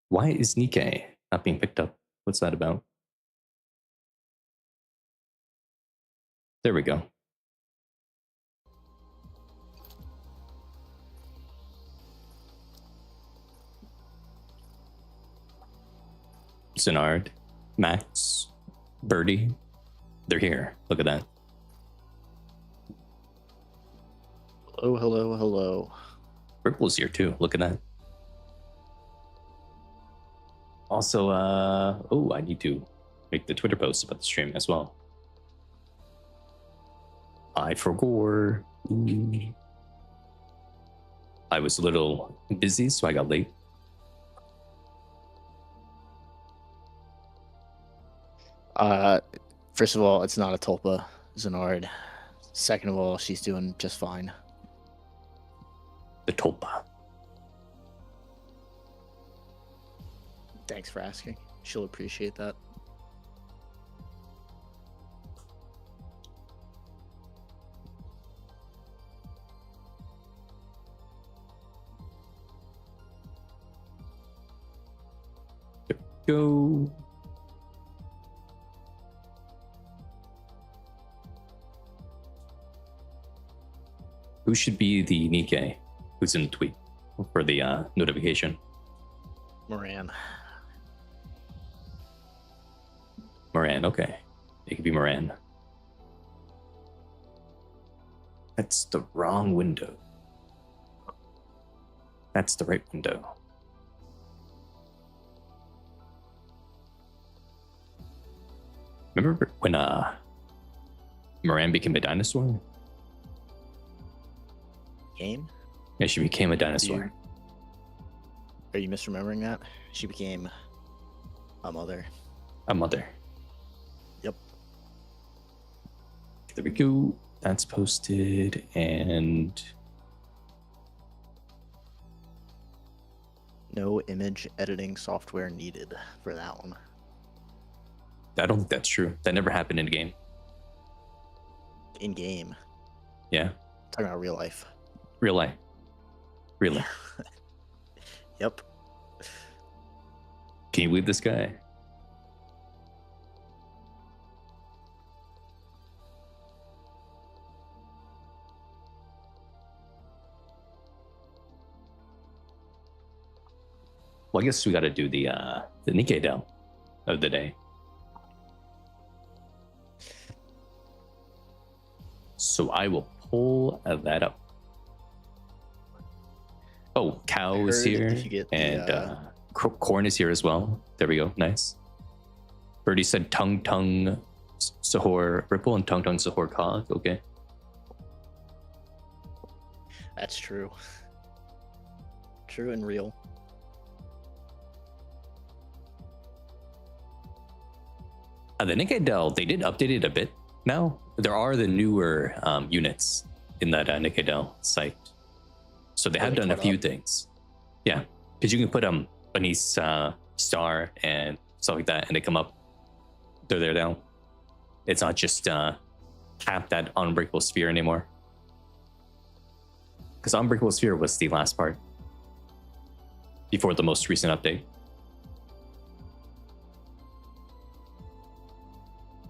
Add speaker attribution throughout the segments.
Speaker 1: Why is Nikke not being picked up? What's that about? There we go. Zenard, Max, Birdie, they're here. Look at that.
Speaker 2: Hello, hello, hello.
Speaker 1: Ripple's here too. Look at that. Also, oh, I need to make the Twitter post about the stream as well. I forgot. I was a little busy, so I got late.
Speaker 2: First of all, it's not a tulpa, Zenard. Second of all, she's doing just fine.
Speaker 1: The Tulpa.
Speaker 2: Thanks for asking. She'll appreciate that.
Speaker 1: Go. Who should be the Nikke who's in the tweet for the notification?
Speaker 2: Moran.
Speaker 1: Moran, okay. It could be Moran. That's the wrong window. That's the right window. Remember when Moran became a dinosaur?
Speaker 2: Game?
Speaker 1: Yeah, she became a dinosaur.
Speaker 2: Are you misremembering that? She became a mother.
Speaker 1: A mother.
Speaker 2: Yep.
Speaker 1: There we go. That's posted, and
Speaker 2: no image editing software needed for that one.
Speaker 1: I don't think that's true. That never happened in a game.
Speaker 2: In game.
Speaker 1: Yeah.
Speaker 2: Talking about real life.
Speaker 1: Real life. Real life.
Speaker 2: Yep.
Speaker 1: Can you believe this guy? Well, I guess we got to do the Nikke Dell of the day. So I will pull that up. Oh, Cow is here, and Corn is here as well. There we go. Nice. Birdie said Tung Tung Sahor Ripple and Tung Tung Sahor Cog. Okay.
Speaker 2: That's true. True and real.
Speaker 1: The Nikke Dell, they did update it a bit now. There are the newer units in that Nikke Dell site. So they have done a few things. Yeah, because you can put beneath star and stuff like that, and they come up. They're there now. It's not just capped at Unbreakable Sphere anymore. Because Unbreakable Sphere was the last part before the most recent update.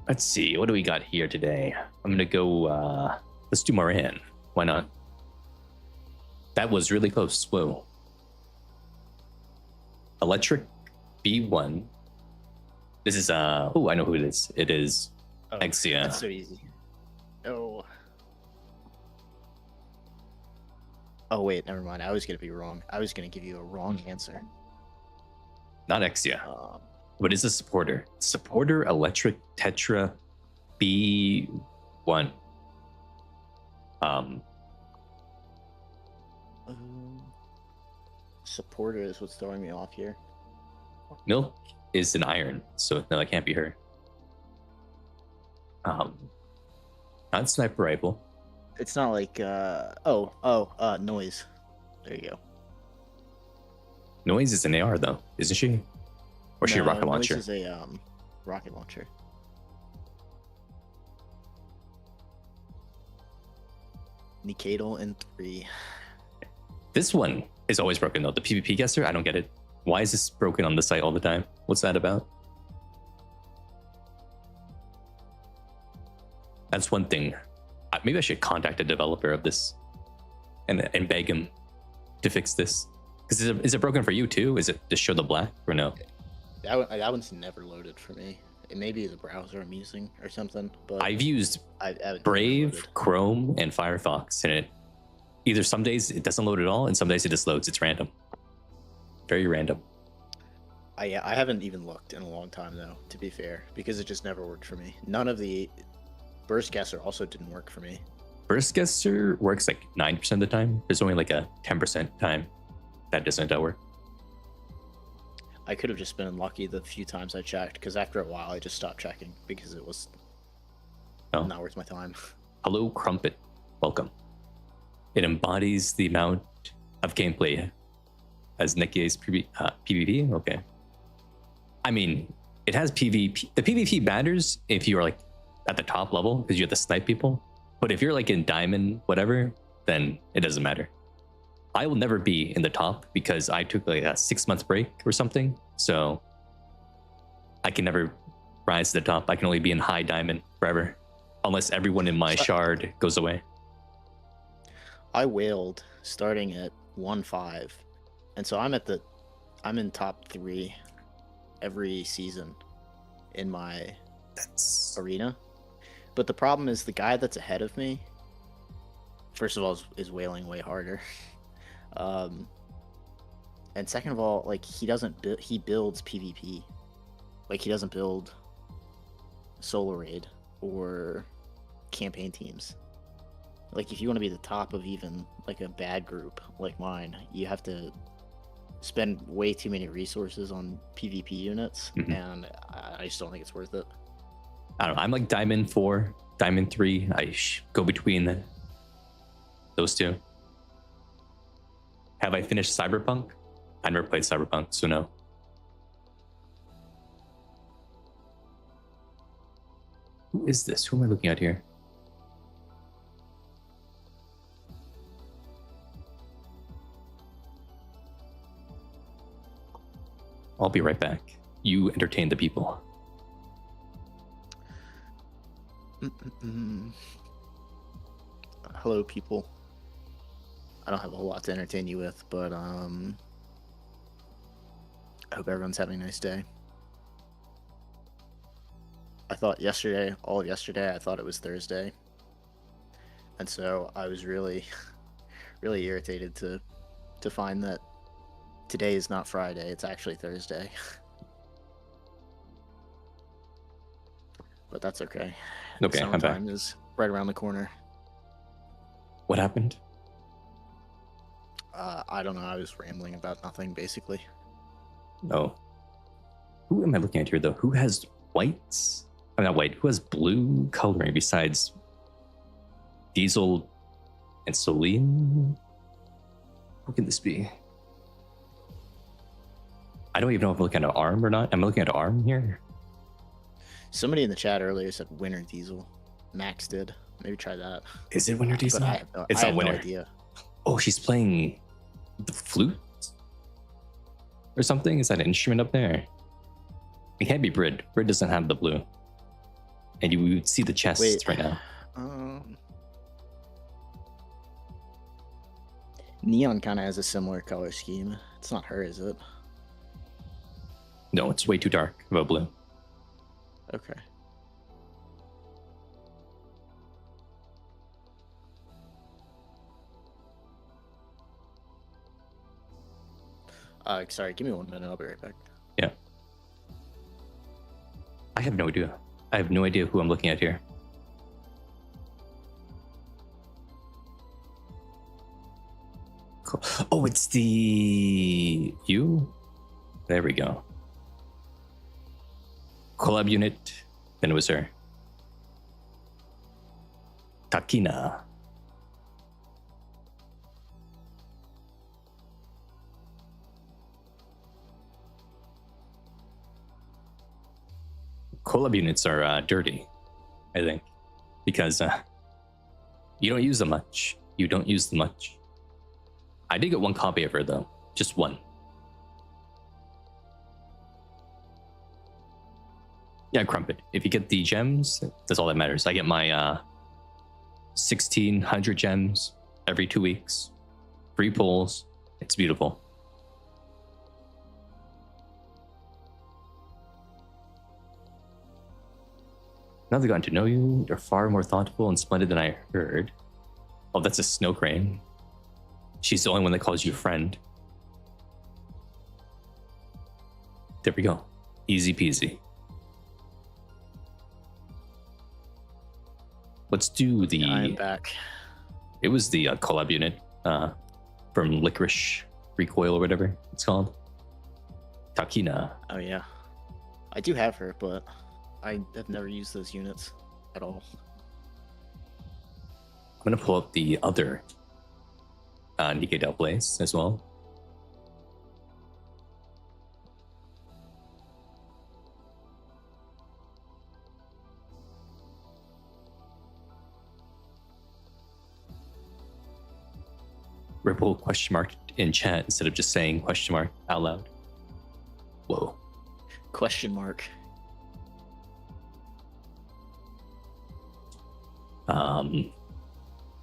Speaker 1: Let's see, what do we got here today? I'm gonna go, let's do Moran. Why not? That was really close. Whoa. Electric B1. This is, oh, I know who it is. It is Exia.
Speaker 2: That's so easy. Oh. Oh, wait, never mind. I was going to be wrong. I was going to give you a wrong answer.
Speaker 1: Not Exia. What is a supporter? Supporter Electric Tetra B1.
Speaker 2: Supporter is what's throwing me off here.
Speaker 1: Milk is an iron, so no, that can't be her. Not sniper rifle.
Speaker 2: It's not like noise. There you go.
Speaker 1: Noise is an AR though, isn't she? Or is she a rocket launcher?
Speaker 2: Noise is a rocket launcher. Nikadal in 3.
Speaker 1: This one is always broken though. The PvP guesser, I don't get it. Why is this broken on the site all the time? What's that about? That's one thing. Maybe I should contact a developer of this and beg him to fix this. Because is it broken for you too? Is it just show the black or no?
Speaker 2: That one's never loaded for me. It may be the browser I'm using or something. But
Speaker 1: I've used
Speaker 2: I haven't
Speaker 1: Brave, Chrome, and Firefox, and it either some days it doesn't load at all, and some days it just loads. It's random, very random.
Speaker 2: I haven't even looked in a long time though, to be fair, because it just never worked for me. None of the burst guesser also didn't work for me.
Speaker 1: Burst guesser works like 9% of the time. There's only like a 10% time that doesn't work.
Speaker 2: I could have just been unlucky the few times I checked, because after a while I just stopped checking because it was not worth my time.
Speaker 1: Hello, Crumpet. Welcome. It embodies the amount of gameplay as Nikke's PvP. Okay. I mean, it has PvP. The PvP matters if you are like at the top level because you have to snipe people. But if you're like in diamond, whatever, then it doesn't matter. I will never be in the top because I took like a 6 month break or something. So I can never rise to the top. I can only be in high diamond forever unless everyone in my shard goes away.
Speaker 2: I whaled starting at 1-5. And so I'm in top 3 every season in my arena. But the problem is the guy that's ahead of me, first of all, is whaling way harder. And second of all, like he builds PvP. Like he doesn't build solo raid or campaign teams. Like if you want to be the top of even like a bad group like mine, you have to spend way too many resources on PvP units, and I just don't think it's worth it.
Speaker 1: I don't know. I'm like Diamond 4, Diamond 3. I go between those two. Have I finished Cyberpunk? I never played Cyberpunk, so no. Who is this? Who am I looking at here? I'll be right back. You entertain the people.
Speaker 2: Hello, people. I don't have a whole lot to entertain you with, but I hope everyone's having a nice day. I thought all of yesterday, I thought it was Thursday. And so I was really, really irritated to find that today is not Friday, it's actually Thursday. But that's okay.
Speaker 1: Okay, I'm back.
Speaker 2: Summertime is right around the corner.
Speaker 1: What happened?
Speaker 2: I don't know. I was rambling about nothing, basically.
Speaker 1: No. Who am I looking at here, though? Who has whites? I'm not white. Who has blue coloring besides Diesel and Celine? Who can this be? I don't even know if I'm looking at ARM or not. Am I looking at ARM here?
Speaker 2: Somebody in the chat earlier said Winter Diesel. Max did. Maybe try that.
Speaker 1: Is it Winter Diesel?
Speaker 2: It's not
Speaker 1: Winter.
Speaker 2: No idea.
Speaker 1: Oh, she's playing the flute or something? Is that an instrument up there? It can't be Brid. Brid doesn't have the blue. And you would see the chests right now.
Speaker 2: Neon kind of has a similar color scheme. It's not her, is it?
Speaker 1: No, it's way too dark of a blue.
Speaker 2: Okay. Sorry, give me 1 minute. I'll be right back.
Speaker 1: Yeah. I have no idea. I have no idea who I'm looking at here. Cool. Oh, it's you? There we go. Collab unit. Then it was her. Takina. Collab units are dirty, I think, because you don't use them much. You don't use them much. I did get one copy of her though, just one. Yeah, Crumpet. If you get the gems, that's all that matters. I get my 1,600 gems every 2 weeks. Free pulls. It's beautiful. Now they've gotten to know you. You're far more thoughtful and splendid than I heard. Oh, that's a snow crane. She's the only one that calls you friend. There we go. Easy peasy. Let's do the...
Speaker 2: Yeah, I'm back.
Speaker 1: It was the collab unit from Licorice Recoil or whatever it's called. Takina.
Speaker 2: Oh yeah, I do have her, but I have never used those units at all.
Speaker 1: I'm gonna pull up the other Nikke Del plays as well. Ripple question mark in chat instead of just saying question mark out loud. Whoa.
Speaker 2: Question mark.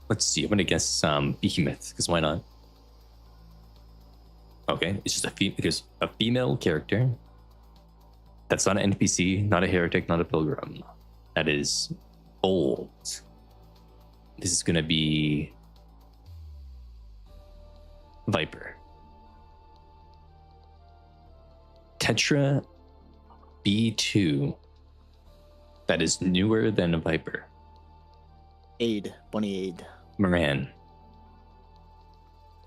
Speaker 1: Let's see. I'm gonna guess Behemoth because why not? Okay, it's just there's a female character. That's not an NPC, not a heretic, not a pilgrim. That is bold. This is gonna be Viper. Tetra B2. That is newer than a Viper.
Speaker 2: Aid. Bunny Aid.
Speaker 1: Moran.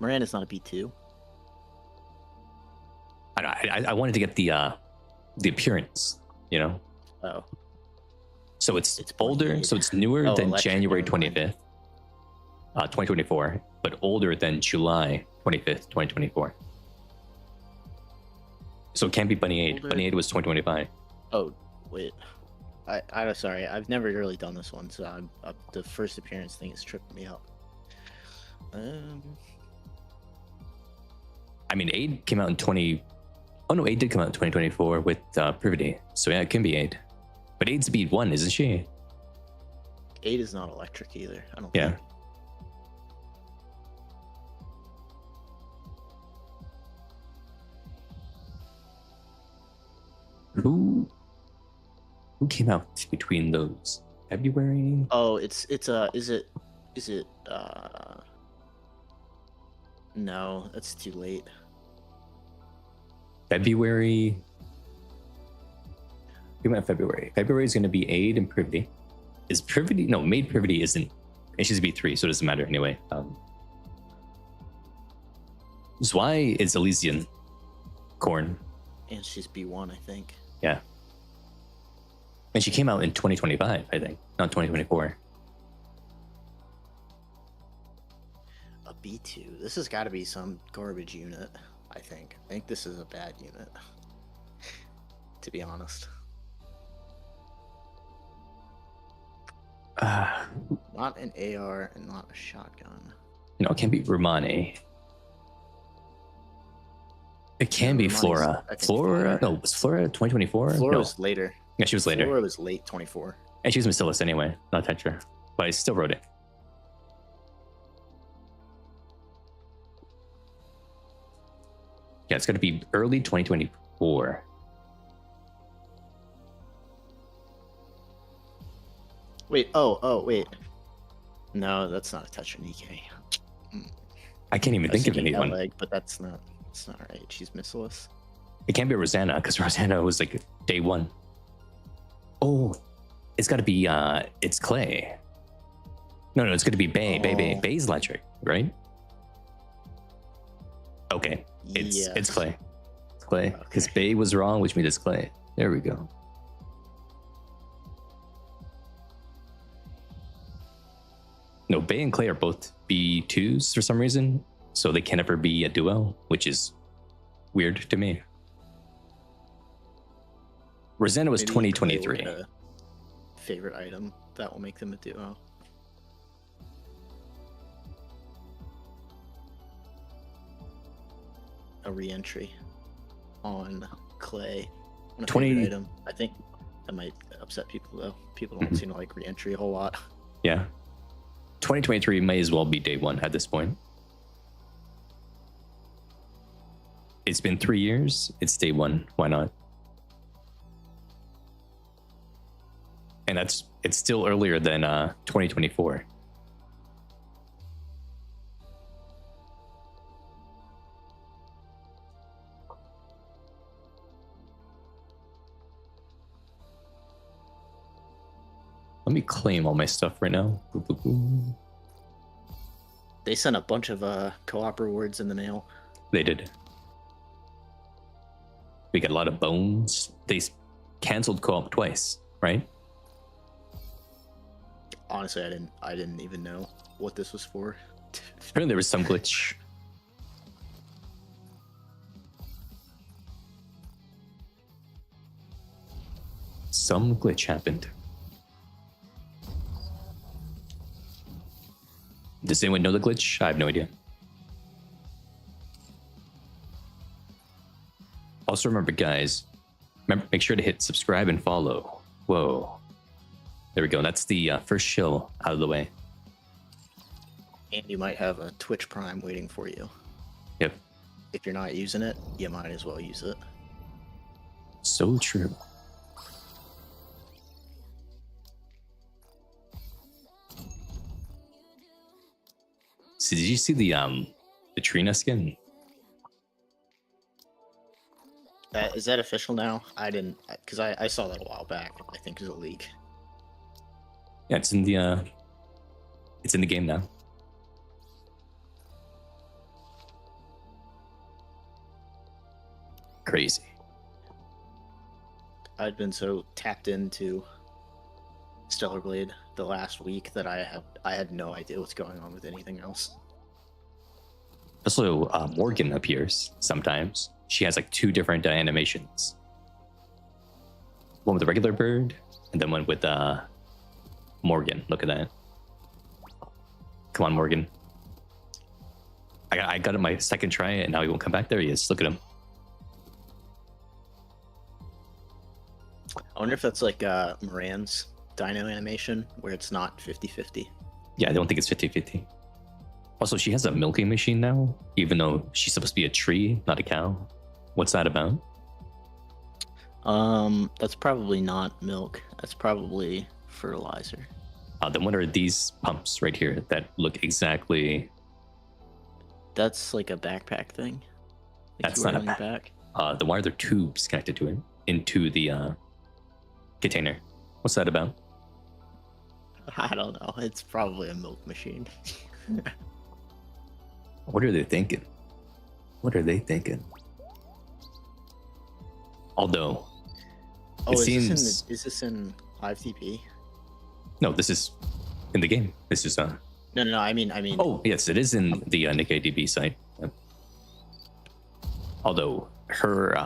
Speaker 2: Moran is not a B2.
Speaker 1: I wanted to get the appearance, you know?
Speaker 2: Oh.
Speaker 1: So it's older, so it's newer than January 25th, 2024, but older than July 25th, 2024. So it can't be Bunny Aid.
Speaker 2: Older.
Speaker 1: Bunny Aid was 2025.
Speaker 2: Oh, wait. I'm sorry. I've never really done this one, so the first appearance thing is tripping me up.
Speaker 1: I mean, Aid came out in Oh no, Aid did come out in 2024 with Privity. So yeah, it can be Aid. But Aid's beat 1, isn't she?
Speaker 2: Aid is not electric either. I don't
Speaker 1: Yeah.
Speaker 2: think.
Speaker 1: Who came out between those? February?
Speaker 2: Oh, is it no, that's too late.
Speaker 1: February. We went February. February is going to be Aid and Privity. Is Privity? No, Maid Privity isn't. It's just B3, so it doesn't matter anyway. Zwei is Elysian Corn.
Speaker 2: And she's B1, I think.
Speaker 1: Yeah. And she came out in 2025, I think, not 2024.
Speaker 2: A B2. This has got to be some garbage unit, I think. I think this is a bad unit, to be honest. Not an AR and not a shotgun.
Speaker 1: No, it can't be Romani. It can be
Speaker 2: Romani's,
Speaker 1: Flora.
Speaker 2: I think,
Speaker 1: Flora? No, was Flora 2024?
Speaker 2: Flora
Speaker 1: No.
Speaker 2: was later.
Speaker 1: Yeah, she was later.
Speaker 2: Flora was late 24.
Speaker 1: And she was Bacillus anyway, not Tetra. But I still wrote it. Yeah, it's got to be early 2024.
Speaker 2: Wait, wait. No, that's not a Tetra Nikke.
Speaker 1: I can't even think of anyone.
Speaker 2: Leg, but that's not right. She's missileless.
Speaker 1: It can't be Rosanna because Rosanna was like day 1. Oh, it's got to be it's Clay. No, it's going to be Bay. Bay's electric, right? Okay, it's Clay. It's Clay because
Speaker 2: Okay.
Speaker 1: Bay was wrong, which means it's Clay. There we go. No, Bay and Clay are both B2s for some reason, so they can never be a duo, which is weird to me. Rosanna was
Speaker 2: Maybe
Speaker 1: 2023.
Speaker 2: Clay will get a favorite item that will make them a duo. A re-entry on Clay. On a
Speaker 1: 20
Speaker 2: favorite item. I think That might upset people though. People don't seem to like re-entry a whole lot.
Speaker 1: Yeah. 2023 may as well be day one at this point. It's been 3 years. It's day one. Why not? And it's still earlier than 2024. Let me claim all my stuff right now. Boop, boop, boop.
Speaker 2: They sent a bunch of co-op rewards in the mail.
Speaker 1: They did. We got a lot of bones. They canceled co-op twice, right?
Speaker 2: Honestly, I didn't even know what this was for.
Speaker 1: Apparently there was some glitch. Some glitch happened. Does anyone know the glitch? I have no idea. Also remember, guys, make sure to hit subscribe and follow. Whoa. There we go. That's the first shill out of the way.
Speaker 2: And you might have a Twitch Prime waiting for you.
Speaker 1: Yep.
Speaker 2: If you're not using it, you might as well use it.
Speaker 1: So true. So did you see the Trina skin?
Speaker 2: Is that official now? I didn't, because I saw that a while back. I think it was a leak.
Speaker 1: Yeah, it's in the game now. Crazy.
Speaker 2: I'd been so tapped into Stellar Blade the last week that I had no idea what's going on with anything else.
Speaker 1: Also, Morgan appears sometimes. She has like 2 different animations. One with a regular bird, and then one with Morgan. Look at that. Come on, Morgan. I got it my second try, and now he won't come back. There he is. Look at him.
Speaker 2: I wonder if that's like Moran's dino animation, where it's not 50-50.
Speaker 1: Yeah, I don't think it's 50-50. Also, she has a milking machine now, even though she's supposed to be a tree, not a cow. What's that about?
Speaker 2: That's probably not milk. That's probably fertilizer.
Speaker 1: Then what are these pumps right here that look exactly...
Speaker 2: That's like a backpack thing.
Speaker 1: That's not a
Speaker 2: back.
Speaker 1: Then why are there tubes connected to it into the container? What's that about?
Speaker 2: I don't know. It's probably a milk machine.
Speaker 1: What are they thinking? What are they thinking? Although, it seems...
Speaker 2: is this in Live TP?
Speaker 1: No, this is in the game. This is
Speaker 2: No. I mean.
Speaker 1: Oh yes, it is in the Nikke DB site. Yep. Although her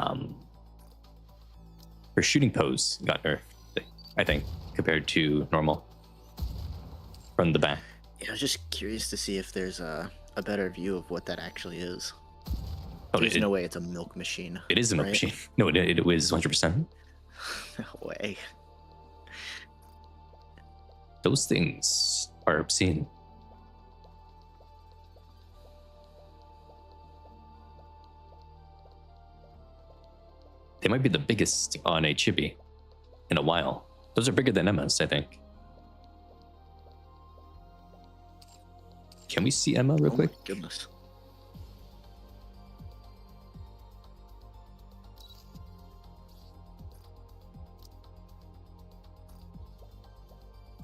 Speaker 1: shooting pose got nerfed, I think, compared to normal from the back.
Speaker 2: Yeah, I was just curious to see if there's a better view of what that actually is.
Speaker 1: Oh,
Speaker 2: there's no way it's a milk machine.
Speaker 1: It is a milk machine. No, it was 100%.
Speaker 2: No way.
Speaker 1: Those things are obscene. They might be the biggest on a chibi in a while. Those are bigger than Emma's, I think. Can we see Emma real quick?
Speaker 2: My goodness.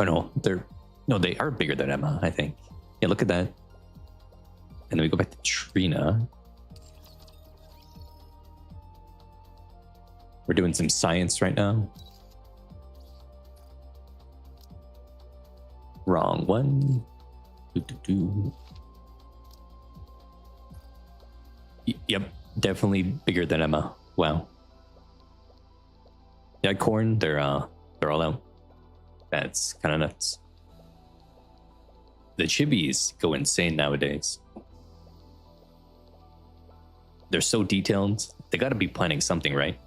Speaker 1: Oh no, they are bigger than Emma, I think. Yeah, look at that. And then we go back to Trina. We're doing some science right now. Wrong one. Yep, definitely bigger than Emma. Wow. Yeah, corn, they're all out. That's kind of nuts. The chibis go insane nowadays. They're so detailed. They got to be planning something, right?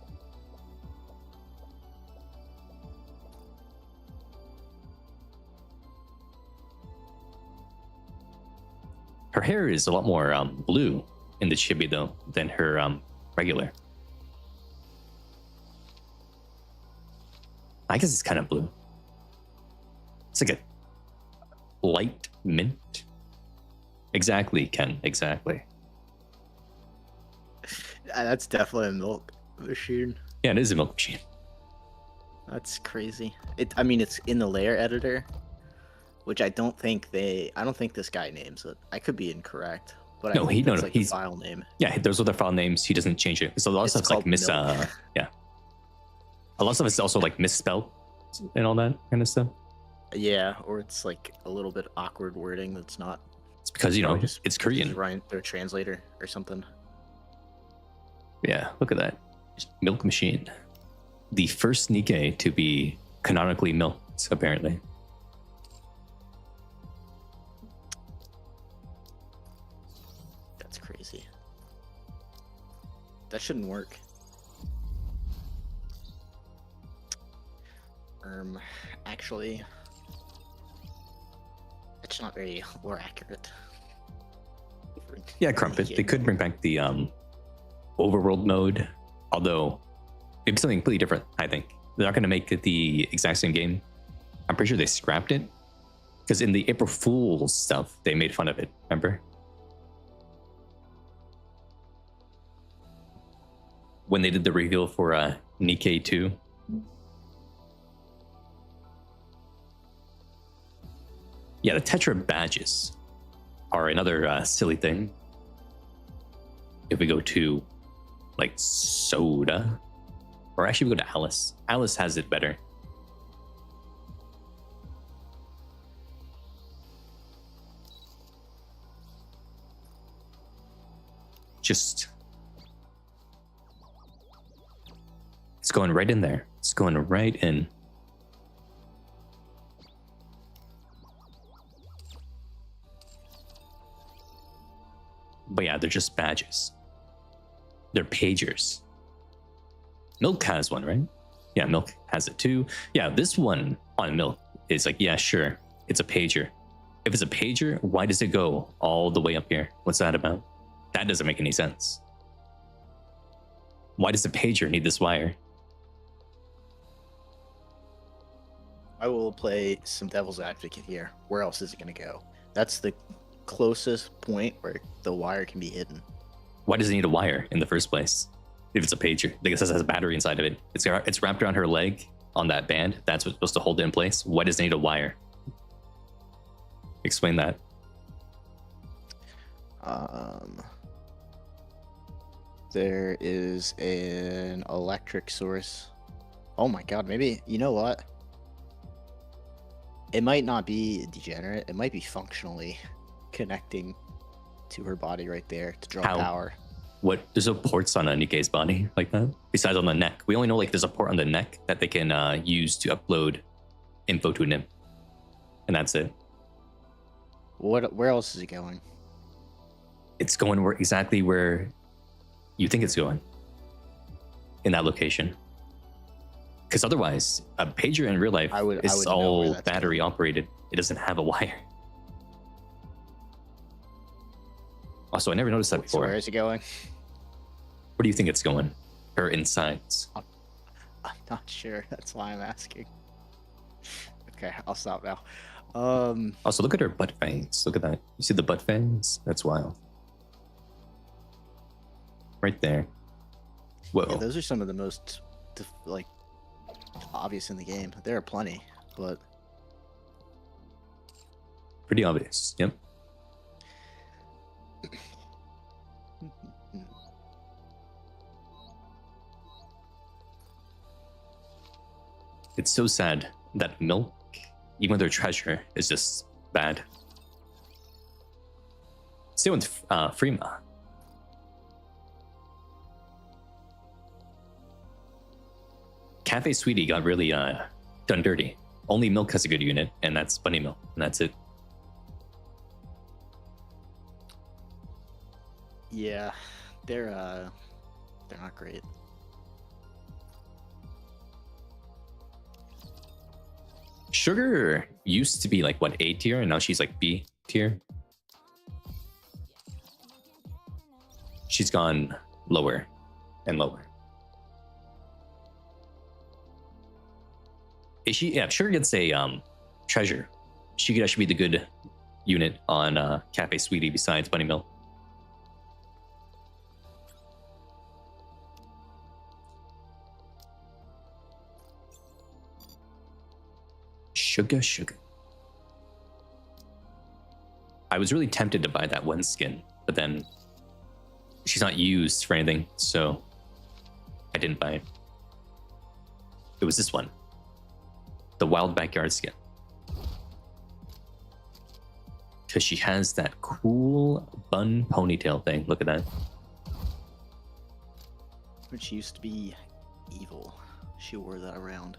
Speaker 1: Her hair is a lot more blue in the chibi though than her regular. I guess it's kind of blue. It's like a light mint. Exactly, Ken. Exactly.
Speaker 2: That's definitely a milk machine.
Speaker 1: Yeah, it is a milk machine.
Speaker 2: That's crazy. I mean, it's in the layer editor, which I don't think this guy names it. I could be incorrect, but
Speaker 1: No,
Speaker 2: I think that's
Speaker 1: no,
Speaker 2: like
Speaker 1: he's
Speaker 2: the file name.
Speaker 1: Yeah, those are the file names. He doesn't change it. So a lot of
Speaker 2: It's
Speaker 1: stuff's like
Speaker 2: called
Speaker 1: yeah. A lot of stuff is also like misspelled and all that kind of stuff.
Speaker 2: Yeah, or it's like a little bit awkward wording that's not.
Speaker 1: It's because
Speaker 2: probably
Speaker 1: it's Korean.
Speaker 2: Their translator or something.
Speaker 1: Yeah, look at that. Milk machine. The first Nikke to be canonically milked, apparently.
Speaker 2: That's crazy. That shouldn't work. Actually, it's not very lore accurate.
Speaker 1: Yeah, Crumpet. They could bring back the overworld mode, although maybe something completely different. I think they're not going to make it the exact same game. I'm pretty sure they scrapped it because in the April Fool's stuff they made fun of it. Remember when they did the reveal for Nikke 2? Yeah, the Tetra badges are another silly thing. If we go to like Soda, or actually we go to Alice. Alice has it better. Just, it's going right in there. It's going right in. But yeah, they're just badges. They're pagers. Milk has one, right? Yeah, Milk has it too. Yeah, this one on Milk is like, yeah, sure, it's a pager. If it's a pager, why does it go all the way up here? What's that about? That doesn't make any sense. Why does the pager need this wire?
Speaker 2: I will play some devil's advocate here. Where else is it going to go? That's the closest point where the wire can be hidden.
Speaker 1: Why does it need a wire in the first place? If it's a pager, I guess it has a battery inside of it. It's wrapped around her leg on that band. That's what's supposed to hold it in place. Why does it need a wire? Explain that.
Speaker 2: There is an electric source. Oh my god, maybe, you know what? It might not be degenerate. It might be functionally connecting to her body right there to draw power.
Speaker 1: What? There's no ports on a Nikke's body like that? Besides on the neck. We only know like there's a port on the neck that they can use to upload info to an imp. And that's it.
Speaker 2: Where else is it going?
Speaker 1: It's going exactly where you think it's going. In that location. Because otherwise, a pager in real life is all battery operated. It doesn't have a wire. Also, I never noticed that before.
Speaker 2: So where is it going?
Speaker 1: Where do you think it's going? Her insides?
Speaker 2: I'm not sure. That's why I'm asking. Okay, I'll stop now.
Speaker 1: Also, look at her butt fangs. Look at that. You see the butt fangs? That's wild. Right there. Whoa.
Speaker 2: Yeah, those are some of the most, like, obvious in the game. There are plenty, but
Speaker 1: pretty obvious. Yep. It's so sad that Milk, even their treasure, is just bad. Same with Freema. Cafe Sweetie got really done dirty. Only Milk has a good unit, and that's Bunny Milk, and that's it.
Speaker 2: Yeah, they're not great.
Speaker 1: Sugar used to be like what, A tier, and now she's like B tier. she's gone lower and lower. Is she? Yeah, sure gets a treasure. She could actually be the good unit on Cafe Sweetie besides Bunny Mill. Sugar. I was really tempted to buy that one skin, but then she's not used for anything, so I didn't buy it. It was this one. The Wild Backyard skin. Because she has that cool bun ponytail thing. Look at that.
Speaker 2: Which used to be evil. She wore that around.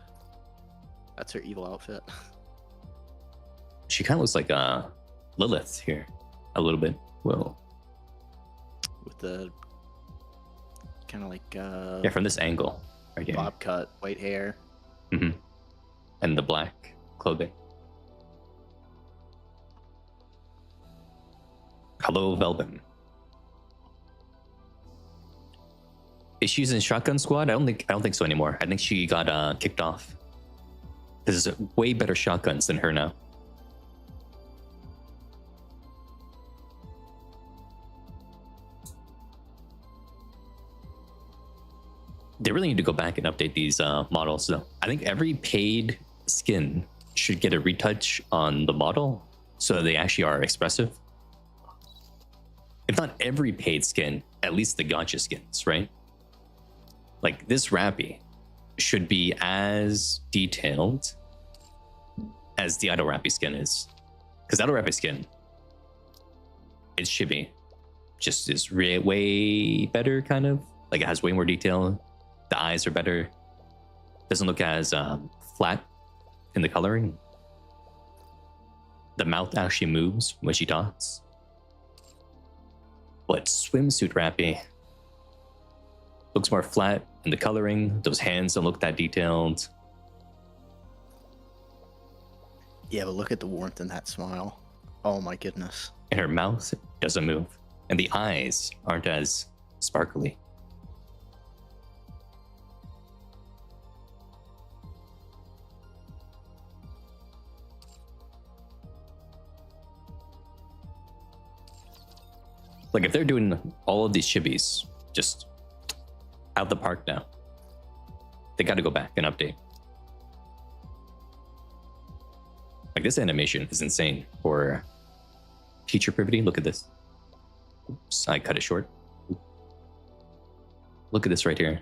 Speaker 2: That's her evil outfit.
Speaker 1: She kind of looks like Lilith here. A little bit. Whoa.
Speaker 2: With the kind of like
Speaker 1: yeah, from this angle. Right here.
Speaker 2: bob cut, white hair.
Speaker 1: Mm-hmm. And the black clothing. Hello, Velvin. Is she in Shotgun Squad? I don't think so anymore. I think she got kicked off. There's way better shotguns than her now. They really need to go back and update these models though. I think every paid skin should get a retouch on the model so they actually are expressive. If not every paid skin, at least the gacha skins, right? Like this Rappy should be as detailed as the Idle Rappy skin is. Because Idle Rappy skin, it's chibi. Just is way better, kind of. Like it has way more detail. The eyes are better. Doesn't look as flat in the coloring. The mouth actually moves when she talks. But Swimsuit Rappy looks more flat in the coloring. Those hands don't look that detailed.
Speaker 2: Yeah, but look at the warmth in that smile. Oh my goodness.
Speaker 1: And her mouth doesn't move. And the eyes aren't as sparkly. Like if they're doing all of these chibis just out the park now, they got to go back and update. Like this animation is insane for teacher privity. Look at this. Oops, I cut it short. Look at this right here.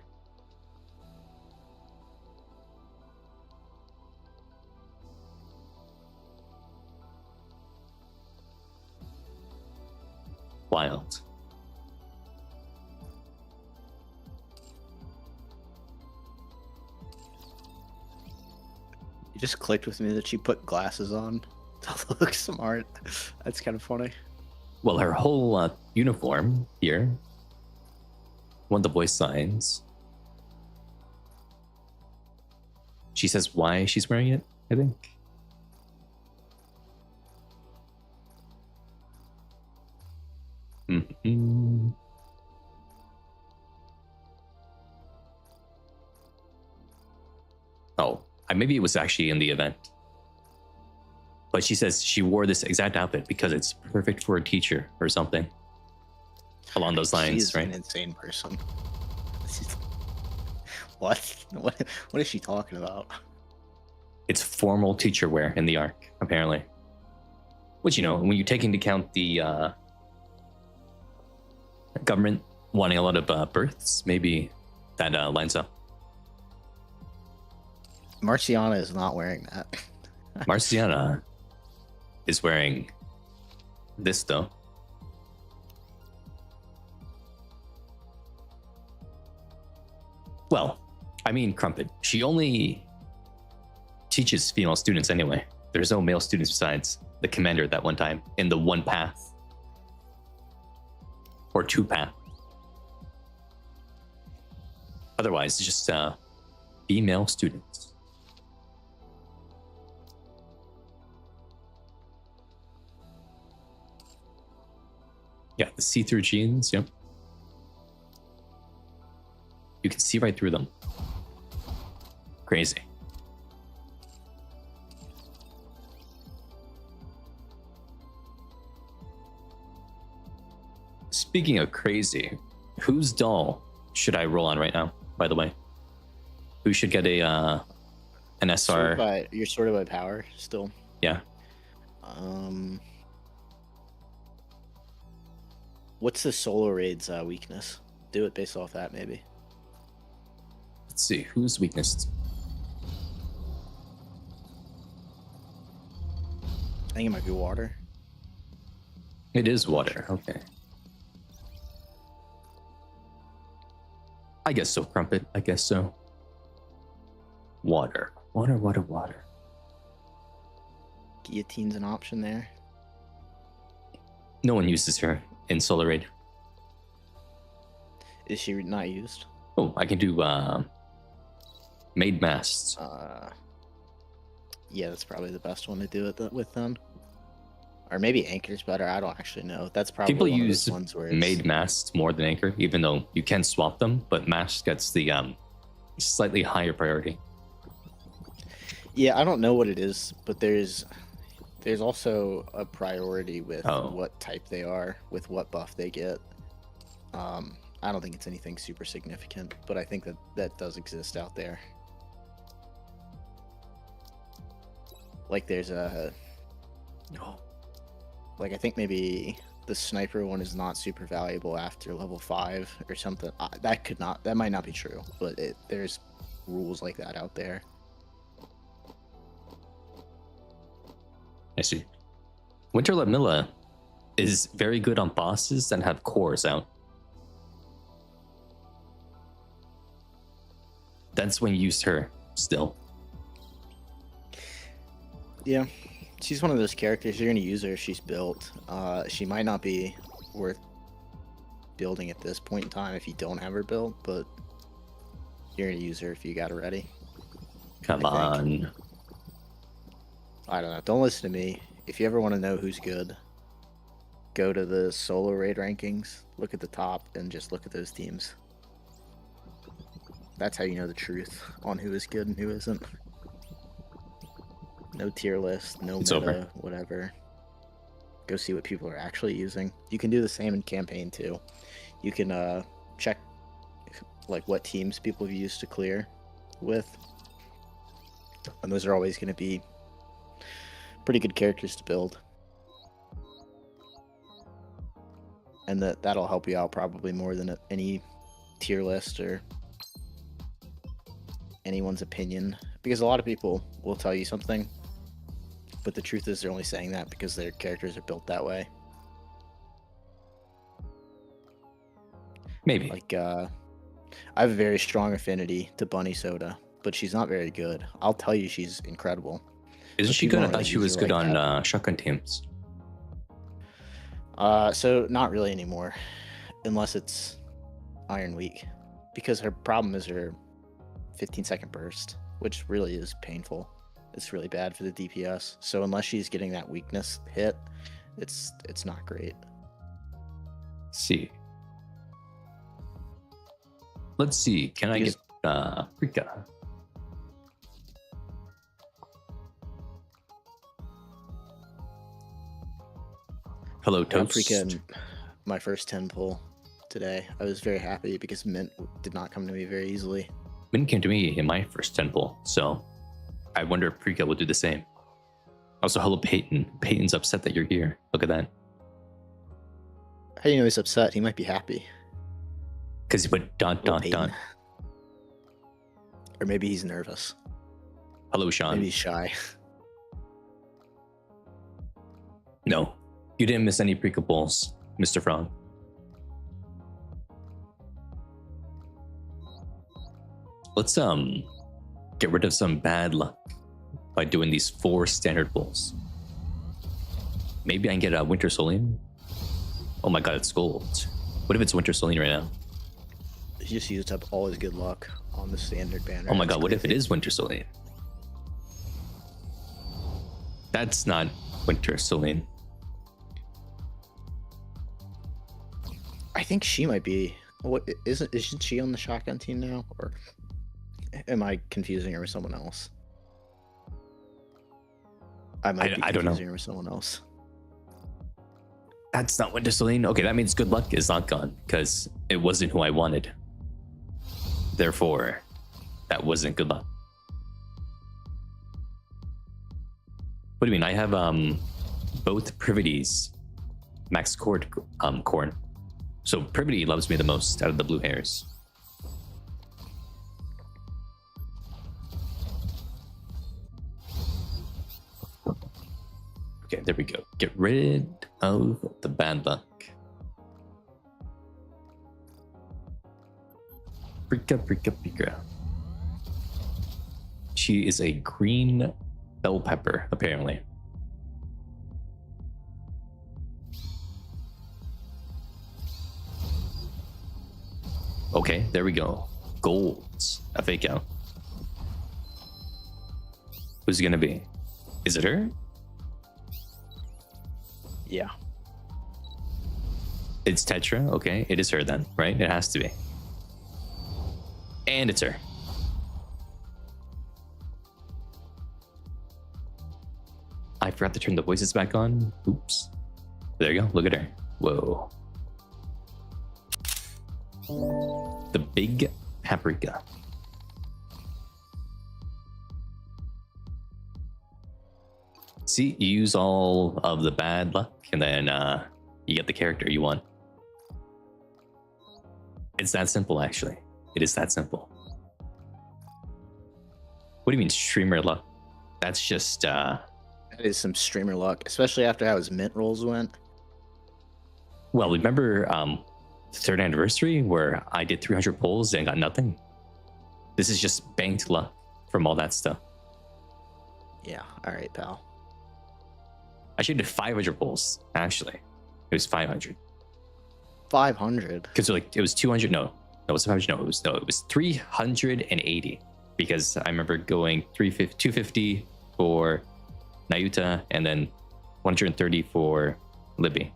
Speaker 1: Wild.
Speaker 2: It just clicked with me that she put glasses on to look smart. That's kind of funny.
Speaker 1: Well, her whole uniform here, one of the voice signs, she says why she's wearing it, I think. Mm-hmm. Oh, maybe it was actually in the event. But she says she wore this exact outfit because it's perfect for a teacher or something. Along those lines,
Speaker 2: She's
Speaker 1: right?
Speaker 2: An insane person. What? What is she talking about?
Speaker 1: It's formal teacher wear in the arc, apparently. Which, you know, when you take into account the government wanting a lot of births, maybe that lines up.
Speaker 2: Marciana is not wearing that.
Speaker 1: Marciana is wearing this, though. Well, I mean, Crumpet. She only teaches female students anyway. There's no male students besides the commander at that one time in the one path. Or two path. Otherwise, it's just female students. Yeah, the see-through jeans, yep. You can see right through them. Crazy. Speaking of crazy, whose doll should I roll on right now, by the way? Who should get a an SR?
Speaker 2: You're sorted by power still.
Speaker 1: Yeah.
Speaker 2: What's the Solar Raid's weakness? Do it based off that, maybe.
Speaker 1: Let's see, who's weakness?
Speaker 2: I think it might be water.
Speaker 1: It is water. Okay. I guess so, Crumpet. I guess so. Water. Water, water, water.
Speaker 2: Guillotine's an option there.
Speaker 1: No one uses her in Solar Raid.
Speaker 2: Is she not used?
Speaker 1: Oh, I can do made masts.
Speaker 2: Yeah, that's probably the best one to do it with then. Or maybe Anchor's better. I don't actually know. That's probably
Speaker 1: people
Speaker 2: one
Speaker 1: use
Speaker 2: of those ones where it's...
Speaker 1: made masts more than Anchor, even though you can swap them. But mast gets the slightly higher priority.
Speaker 2: Yeah, I don't know what it is, but there's also a priority with what type they are, with what buff they get. I don't think it's anything super significant, but I think that does exist out there. Like there's a... Like I think maybe the sniper one is not super valuable after level 5 or something. That might not be true, but there's rules like that out there.
Speaker 1: I see. Winter Lamilla is very good on bosses that have cores out. That's when you use her still.
Speaker 2: Yeah, she's one of those characters you're going to use her if she's built. She might not be worth building at this point in time if you don't have her built, but you're going to use her if you got her ready.
Speaker 1: Come on.
Speaker 2: I don't know. Don't listen to me. If you ever want to know who's good, go to the Solar Raid rankings, look at the top, and just look at those teams. That's how you know the truth on who is good and who isn't. No tier list, no
Speaker 1: It's
Speaker 2: meta,
Speaker 1: over.
Speaker 2: whatever. Go see what people are actually using. You can do the same in campaign too. You can check like what teams people have used to clear with. And those are always going to be pretty good characters to build. And that'll help you out probably more than any tier list or anyone's opinion. Because a lot of people will tell you something, but the truth is they're only saying that because their characters are built that way.
Speaker 1: Maybe.
Speaker 2: Like, I have a very strong affinity to Bunny Soda, but she's not very good. I'll tell you she's incredible.
Speaker 1: Isn't she good? I thought she was good on shotgun teams.
Speaker 2: So not really anymore, unless it's Iron Week, because her problem is her 15-second burst, which really is painful. It's really bad for the DPS. So unless she's getting that weakness hit, it's not great.
Speaker 1: Let's see. Can I get Rika? Hello, Toast.
Speaker 2: Freaking my first 10 pull today. I was very happy because Mint did not come to me very easily.
Speaker 1: Mint came to me in my first 10 pull, so I wonder if Prika will do the same. Also, hello, Peyton. Peyton's upset that you're here. Look at that.
Speaker 2: How do you know he's upset? He might be happy.
Speaker 1: Because he put dot, dot, dot.
Speaker 2: Or maybe he's nervous.
Speaker 1: Hello, Sean.
Speaker 2: Maybe he's shy.
Speaker 1: No, you didn't miss any Prika pulls, Mr. Frog. Let's get rid of some bad luck by doing these 4 standard pulls. Maybe I can get a Winter Solean. Oh my god, it's gold. What if it's Winter Solean right now?
Speaker 2: He just used up all his good luck on the standard banner.
Speaker 1: Oh my god, what if it is Winter Solean? That's not Winter Solean.
Speaker 2: I think she might be Isn't she on the shotgun team now, or am I confusing her with someone else? I might be
Speaker 1: I don't know.
Speaker 2: confusing her with someone else.
Speaker 1: That's not Winter Celine. Okay, that means good luck is not gone because it wasn't who I wanted. Therefore, that wasn't good luck. What do you mean? I have both Privities max cord corn. So Privity loves me the most out of the blue hairs. Okay, there we go. Get rid of the bad luck. Pika. She is a green bell pepper, apparently. Okay, there we go. Golds. A fake out. Who's it gonna be? Is it her?
Speaker 2: Yeah.
Speaker 1: It's Tetra. Okay, it is her then, right? It has to be. And it's her. I forgot to turn the voices back on. Oops. There you go. Look at her. Whoa. The big paprika. See, you use all of the bad luck and then you get the character you want. It's that simple, actually. It is that simple. What do you mean streamer luck? That's just
Speaker 2: That is some streamer luck, especially after how his mint rolls went.
Speaker 1: well, remember the third anniversary where I did 300 pulls and got nothing? This is just banked luck from all that stuff.
Speaker 2: Yeah, all right, pal.
Speaker 1: I should have did 500 pulls, actually. It was 500.
Speaker 2: 500.
Speaker 1: Because like it was 200. No, it was 500. No, it was 380. Because I remember going 250 for Nayuta and then 130 for Libby.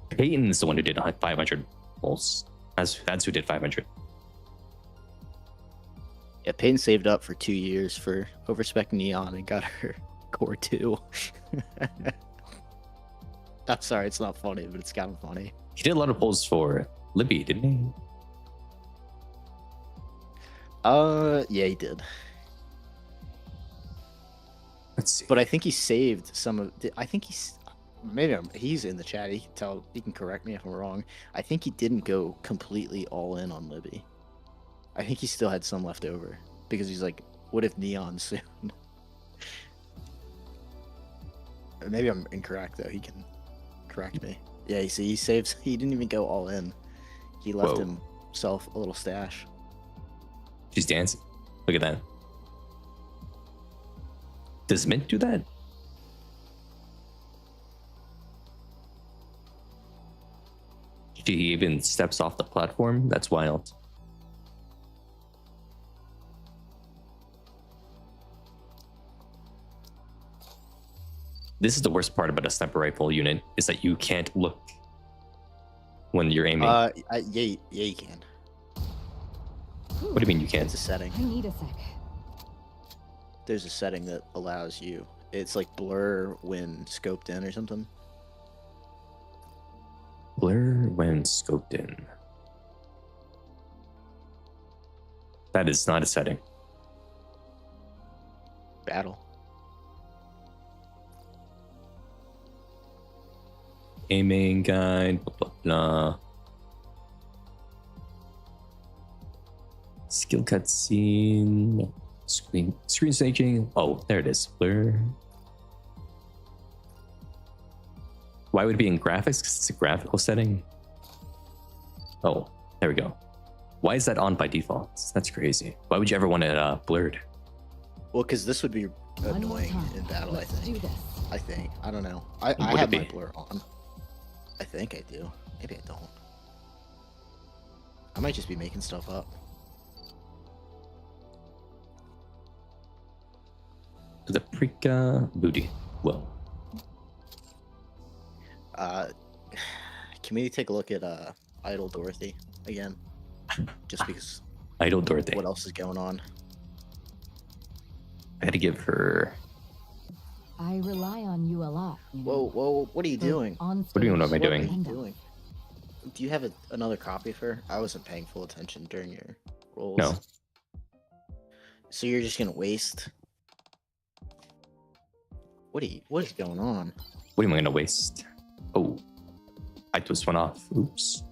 Speaker 1: Peyton's the one who did 500 pulls. That's who did 500.
Speaker 2: Yeah, Peyton saved up for 2 years for overspec Neon and got her core 2. I'm sorry, it's not funny, but it's kind of funny.
Speaker 1: He did a lot of pulls for Libby, didn't he?
Speaker 2: Yeah, he did.
Speaker 1: Let's see.
Speaker 2: But I think he saved some of. I think he's in the chat. He can tell. He can correct me if I'm wrong. I think he didn't go completely all in on Libby. I think he still had some left over because he's like, "What if Neon soon?" Maybe I'm incorrect though. He can correct me. Yeah, you see, he saves. He didn't even go all in. He left himself a little stash.
Speaker 1: She's dancing. Look at that. Does Mint do that? She even steps off the platform? That's wild. This is the worst part about a sniper rifle unit, is that you can't look when you're aiming.
Speaker 2: Yeah, you can.
Speaker 1: What do you mean you can't?
Speaker 2: It's a setting.
Speaker 3: I need a sec.
Speaker 2: There's a setting that allows you. It's like blur when scoped in or something.
Speaker 1: Blur when scoped in. That is not a setting.
Speaker 2: Battle.
Speaker 1: Aiming guide, blah, blah, blah. Skill cutscene. Screen staging. Oh, there it is. Blur. Why would it be in graphics? Because it's a graphical setting. Oh, there we go. Why is that on by default? That's crazy. Why would you ever want it blurred?
Speaker 2: Well, because this would be
Speaker 3: One more
Speaker 2: annoying
Speaker 3: time.
Speaker 2: in battle.
Speaker 3: Let's
Speaker 2: I think.
Speaker 3: do this.
Speaker 2: I think. I don't know. I
Speaker 1: Would
Speaker 2: have
Speaker 1: it
Speaker 2: my
Speaker 1: be?
Speaker 2: blur on. I think I do. Maybe I don't. I might just be making stuff up.
Speaker 1: The Prika booty. Whoa.
Speaker 2: Can we take a look at Idol Dorothy again? Just because.
Speaker 1: Idol Dorothy.
Speaker 2: What else is going on?
Speaker 1: I had to give her.
Speaker 3: I rely on you a lot. You know?
Speaker 2: Whoa! What are you doing?
Speaker 3: On
Speaker 1: What do you know? What am I
Speaker 2: What are
Speaker 1: doing?
Speaker 2: you doing? Do you have another copy of her? I wasn't paying full attention during your rolls.
Speaker 1: No.
Speaker 2: So you're just gonna waste? What is going on?
Speaker 1: What am I gonna waste? Oh, I twist one off. Oops.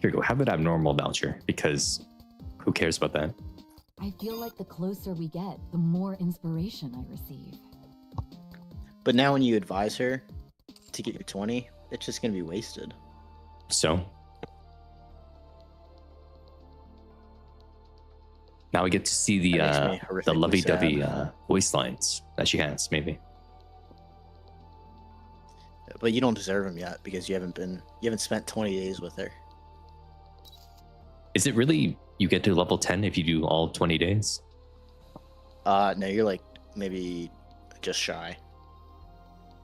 Speaker 1: Here we go. Have an abnormal voucher because who cares about that?
Speaker 3: I feel like the closer we get, the more inspiration I receive.
Speaker 2: But now when you advise her to get your 20, it's just gonna be wasted.
Speaker 1: So now we get to see the
Speaker 2: That makes me horrifically
Speaker 1: lovey-dovey
Speaker 2: sad.
Speaker 1: voice lines that she has. Maybe.
Speaker 2: But you don't deserve them yet because you haven't spent 20 days with her.
Speaker 1: Is it really you get to level 10 if you do all 20 days?
Speaker 2: No, you're like maybe just shy.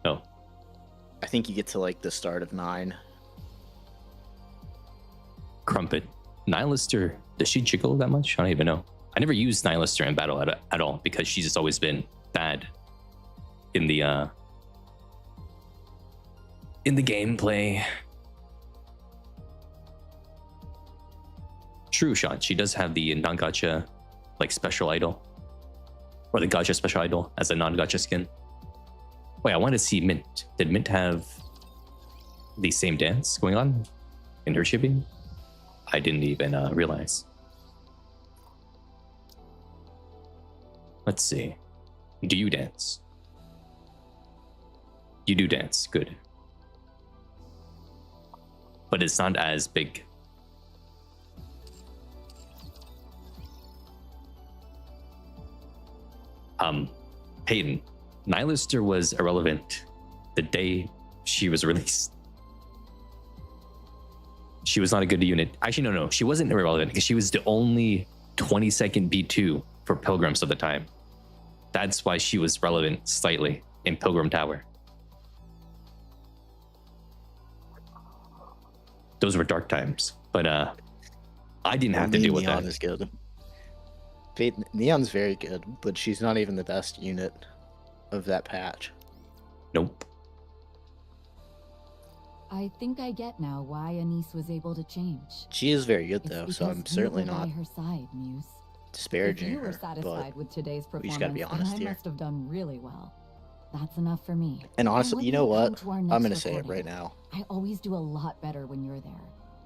Speaker 1: Oh,
Speaker 2: I think you get to like the start of 9.
Speaker 1: Crumpet. Nihilister, does she jiggle that much? I don't even know. I never used Nihilister in battle at all because she's just always been bad in the gameplay. True shot. She does have the non-gacha like special idol, or the gacha special idol as a non-gacha skin. Wait, I want to see Mint. Did Mint have the same dance going on in her shipping? I didn't even realize. Let's see. Do you dance? You do dance. Good. But it's not as big. Peyton. Nihilister was irrelevant the day she was released. She was not a good unit. Actually, no. She wasn't irrelevant because she was the only 20-second B2 for Pilgrims of the time. That's why she was relevant slightly in Pilgrim Tower. Those were dark times, but I didn't have to deal with
Speaker 2: Neon
Speaker 1: that.
Speaker 2: is good. Neon's very good, but she's not even the best unit of that patch.
Speaker 1: Nope.
Speaker 3: I think I get now why Anise was able to change.
Speaker 2: She is very good
Speaker 3: It's
Speaker 2: though,
Speaker 3: because
Speaker 2: so I'm
Speaker 3: you
Speaker 2: certainly
Speaker 3: were by
Speaker 2: not
Speaker 3: her side, Muse.
Speaker 2: disparaging
Speaker 3: If you were
Speaker 2: her.
Speaker 3: satisfied
Speaker 2: But
Speaker 3: with today's
Speaker 2: we
Speaker 3: performance,
Speaker 2: just gotta be honest
Speaker 3: then I
Speaker 2: here.
Speaker 3: must have done really well. That's enough for me.
Speaker 2: And
Speaker 3: And
Speaker 2: honestly,
Speaker 3: when
Speaker 2: you know
Speaker 3: we come
Speaker 2: what?
Speaker 3: to our
Speaker 2: I'm
Speaker 3: next
Speaker 2: gonna say it
Speaker 3: recording,
Speaker 2: right now.
Speaker 3: I always do a lot better when you're there.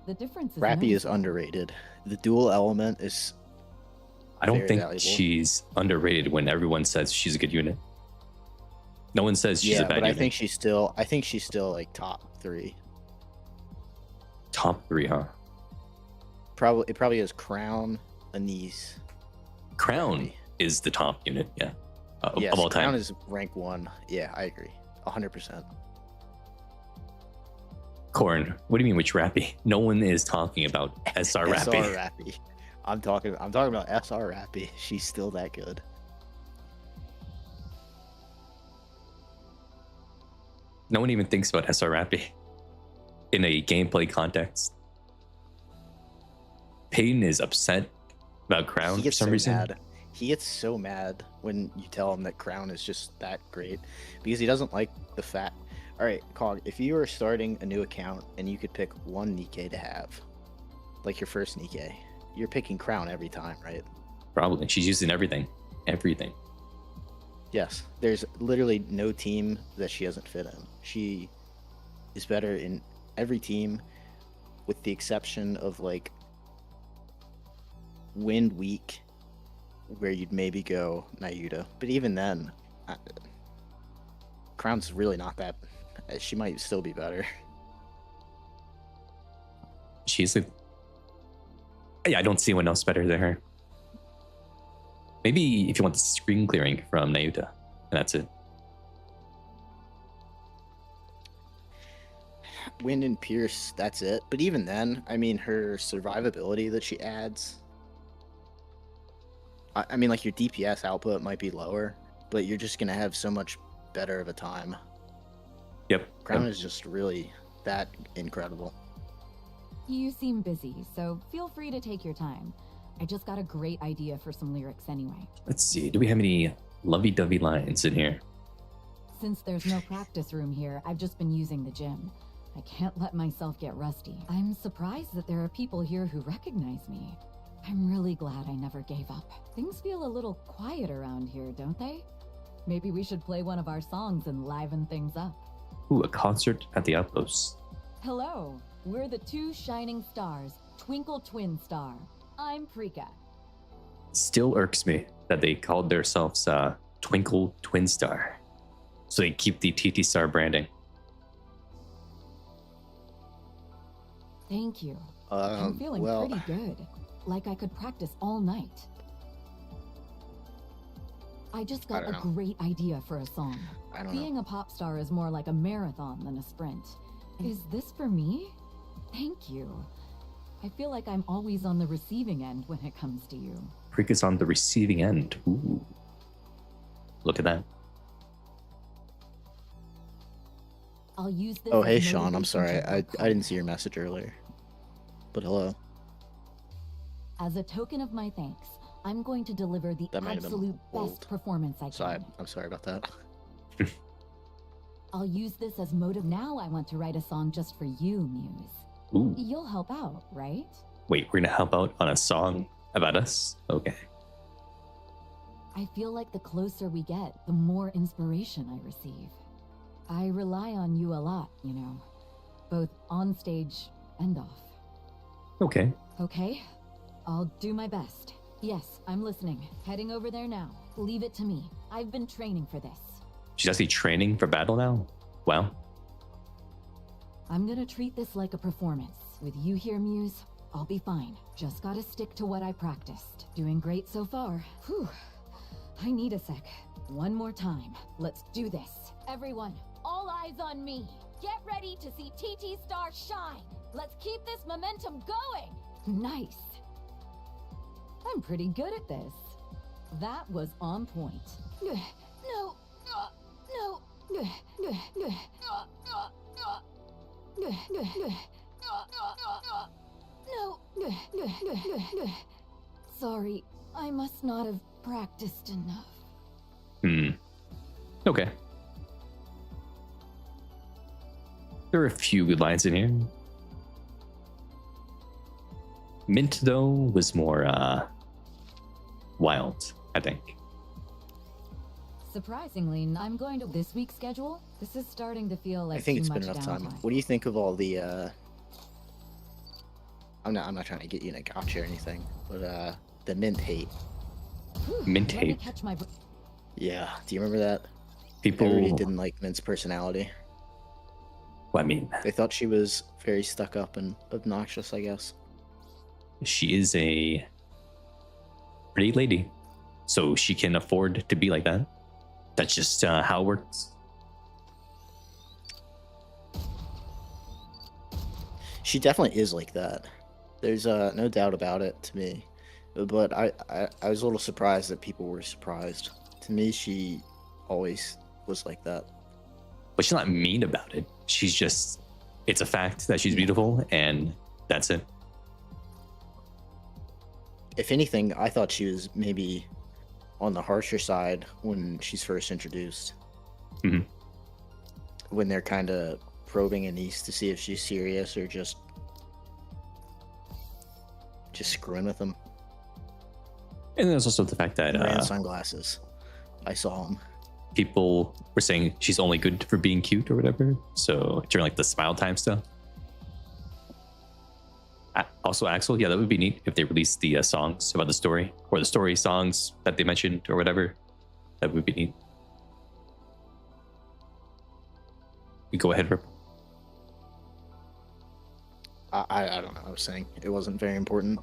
Speaker 3: The difference is
Speaker 2: Rappy is
Speaker 3: noticeable.
Speaker 2: underrated. The dual element is
Speaker 1: I don't
Speaker 2: very
Speaker 1: think
Speaker 2: valuable.
Speaker 1: she's underrated when everyone says she's a good unit. No one says she's a bad
Speaker 2: but
Speaker 1: unit.
Speaker 2: I think she's still like top 3.
Speaker 1: Top 3, huh?
Speaker 2: It probably is Crown, Anise.
Speaker 1: Crown
Speaker 2: Rappy.
Speaker 1: is the top unit, yeah.
Speaker 2: Yes,
Speaker 1: of all time.
Speaker 2: Crown is rank 1. Yeah, I agree. 100%.
Speaker 1: Corn, what do you mean which Rappy? No one is talking about SR Rappy.
Speaker 2: SR Rappy. I'm talking about SR Rappy. She's still that good.
Speaker 1: No one even thinks about SR Rappy in a gameplay context. Peyton is upset about Crown
Speaker 2: He
Speaker 1: for
Speaker 2: gets
Speaker 1: some
Speaker 2: so
Speaker 1: reason.
Speaker 2: mad. He gets so mad when you tell him that Crown is just that great because he doesn't like the fact. All right, Cog, if you were starting a new account and you could pick one Nikke to have, like your first Nikke, you're picking Crown every time, right?
Speaker 1: Probably. She's using everything. Everything.
Speaker 2: Yes. There's literally no team that she doesn't fit in. She is better in every team with the exception of like Wind Week where you'd maybe go Nayuta. But even then, Crown's really not that. She might still be better.
Speaker 1: She's a... Yeah, I don't see anyone else better than her. Maybe if you want the screen clearing from Nayuta, and that's it.
Speaker 2: Wind and Pierce, that's it. But even then, I mean, her survivability that she adds. I mean, like your DPS output might be lower, but you're just gonna have so much better of a time.
Speaker 1: Yep.
Speaker 2: Crown is just really, that incredible.
Speaker 3: You seem busy, so feel free to take your time. I just got a great idea for some lyrics anyway.
Speaker 1: Let's see. Do we have any lovey-dovey lines in here?
Speaker 3: Since there's no practice room here, I've just been using the gym. I can't let myself get rusty. I'm surprised that there are people here who recognize me. I'm really glad I never gave up. Things feel a little quiet around here, don't they? Maybe we should play one of our songs and liven things up.
Speaker 1: Ooh, a concert at the Outpost.
Speaker 3: Hello, we're the two shining stars, Twinkle Twin Star. I'm Prika.
Speaker 1: Still irks me that they called themselves Twinkle Twin Star. So they keep the TT Star branding.
Speaker 3: Thank you. I'm feeling
Speaker 2: well,
Speaker 3: pretty good. Like I could practice all night. I just got a great idea for a song. Being a pop star is more like a marathon than a sprint. Is this for me? Thank you. I feel like I'm always on the receiving end when it comes to you.
Speaker 1: Prika's on the receiving end. Ooh. Look at that.
Speaker 3: I'll use this.
Speaker 2: Oh,
Speaker 3: as
Speaker 2: hey, Sean. I'm
Speaker 3: motivation
Speaker 2: sorry.
Speaker 3: to
Speaker 2: I
Speaker 3: work
Speaker 2: didn't
Speaker 3: hard.
Speaker 2: see your message earlier. But hello.
Speaker 3: As a token of my thanks, I'm going to deliver the
Speaker 2: That might have been
Speaker 3: absolute
Speaker 2: old.
Speaker 3: best performance I can.
Speaker 2: Sorry, I'm sorry about that.
Speaker 3: I'll use this as motive. Now I want to write a song just for you, Muse.
Speaker 1: Ooh.
Speaker 3: You'll help out, right?
Speaker 1: Wait, we're gonna help out on a song about us? Okay.
Speaker 3: I feel like the closer we get, the more inspiration I receive. I rely on you a lot, you know, both on stage and off.
Speaker 1: Okay.
Speaker 3: Okay? I'll do my best. Yes, I'm listening. Heading over there now. Leave it to me. I've been training for this.
Speaker 1: She's actually training for battle now? Wow.
Speaker 3: I'm gonna treat this like a performance. With you here, Muse, I'll be fine. Just gotta stick to what I practiced. Doing great so far. Whew. I need a sec. One more time. Let's do this. Everyone, all eyes on me. Get ready to see TT Star shine. Let's keep this momentum going. Nice. I'm pretty good at this. That was on point. No. No. No. Sorry, I must not have practiced enough.
Speaker 1: Okay. There are a few good lines in here. Mint, though, was more wild, I think.
Speaker 3: Surprisingly, I'm going to this week's schedule. This is starting to feel like
Speaker 2: I think
Speaker 3: too
Speaker 2: it's been
Speaker 3: much
Speaker 2: enough time.
Speaker 3: downtime.
Speaker 2: What do you think of all the I'm not trying to get you in a gotcha or anything, but the mint hate.
Speaker 3: Whew,
Speaker 1: Mint
Speaker 3: let me
Speaker 1: hate.
Speaker 3: catch my
Speaker 2: Yeah. Do you remember that?
Speaker 1: People,
Speaker 2: Everybody didn't like Mint's personality.
Speaker 1: well, I mean,
Speaker 2: They thought she was very stuck up and obnoxious, I guess.
Speaker 1: she is a pretty lady, so she can afford to be like that. That's just how it works.
Speaker 2: She definitely is like that. There's no doubt about it to me. But I was a little surprised that people were surprised. To me, she always was like that.
Speaker 1: But she's not mean about it. She's just, it's a fact that she's beautiful, and that's it.
Speaker 2: If anything, I thought she was maybe on the harsher side when she's first introduced.
Speaker 1: Mhm.
Speaker 2: When they're kind of probing Anise to see if she's serious or just screwing with him.
Speaker 1: And there's also the fact that
Speaker 2: Wearing sunglasses. I saw him.
Speaker 1: people were saying she's only good for being cute or whatever. So during like the smile time stuff. Also, Axel, yeah, that would be neat if they released the songs about the story, or the story songs that they mentioned or whatever. That would be neat. You go ahead, Rip.
Speaker 2: I don't know. I was saying it wasn't very important.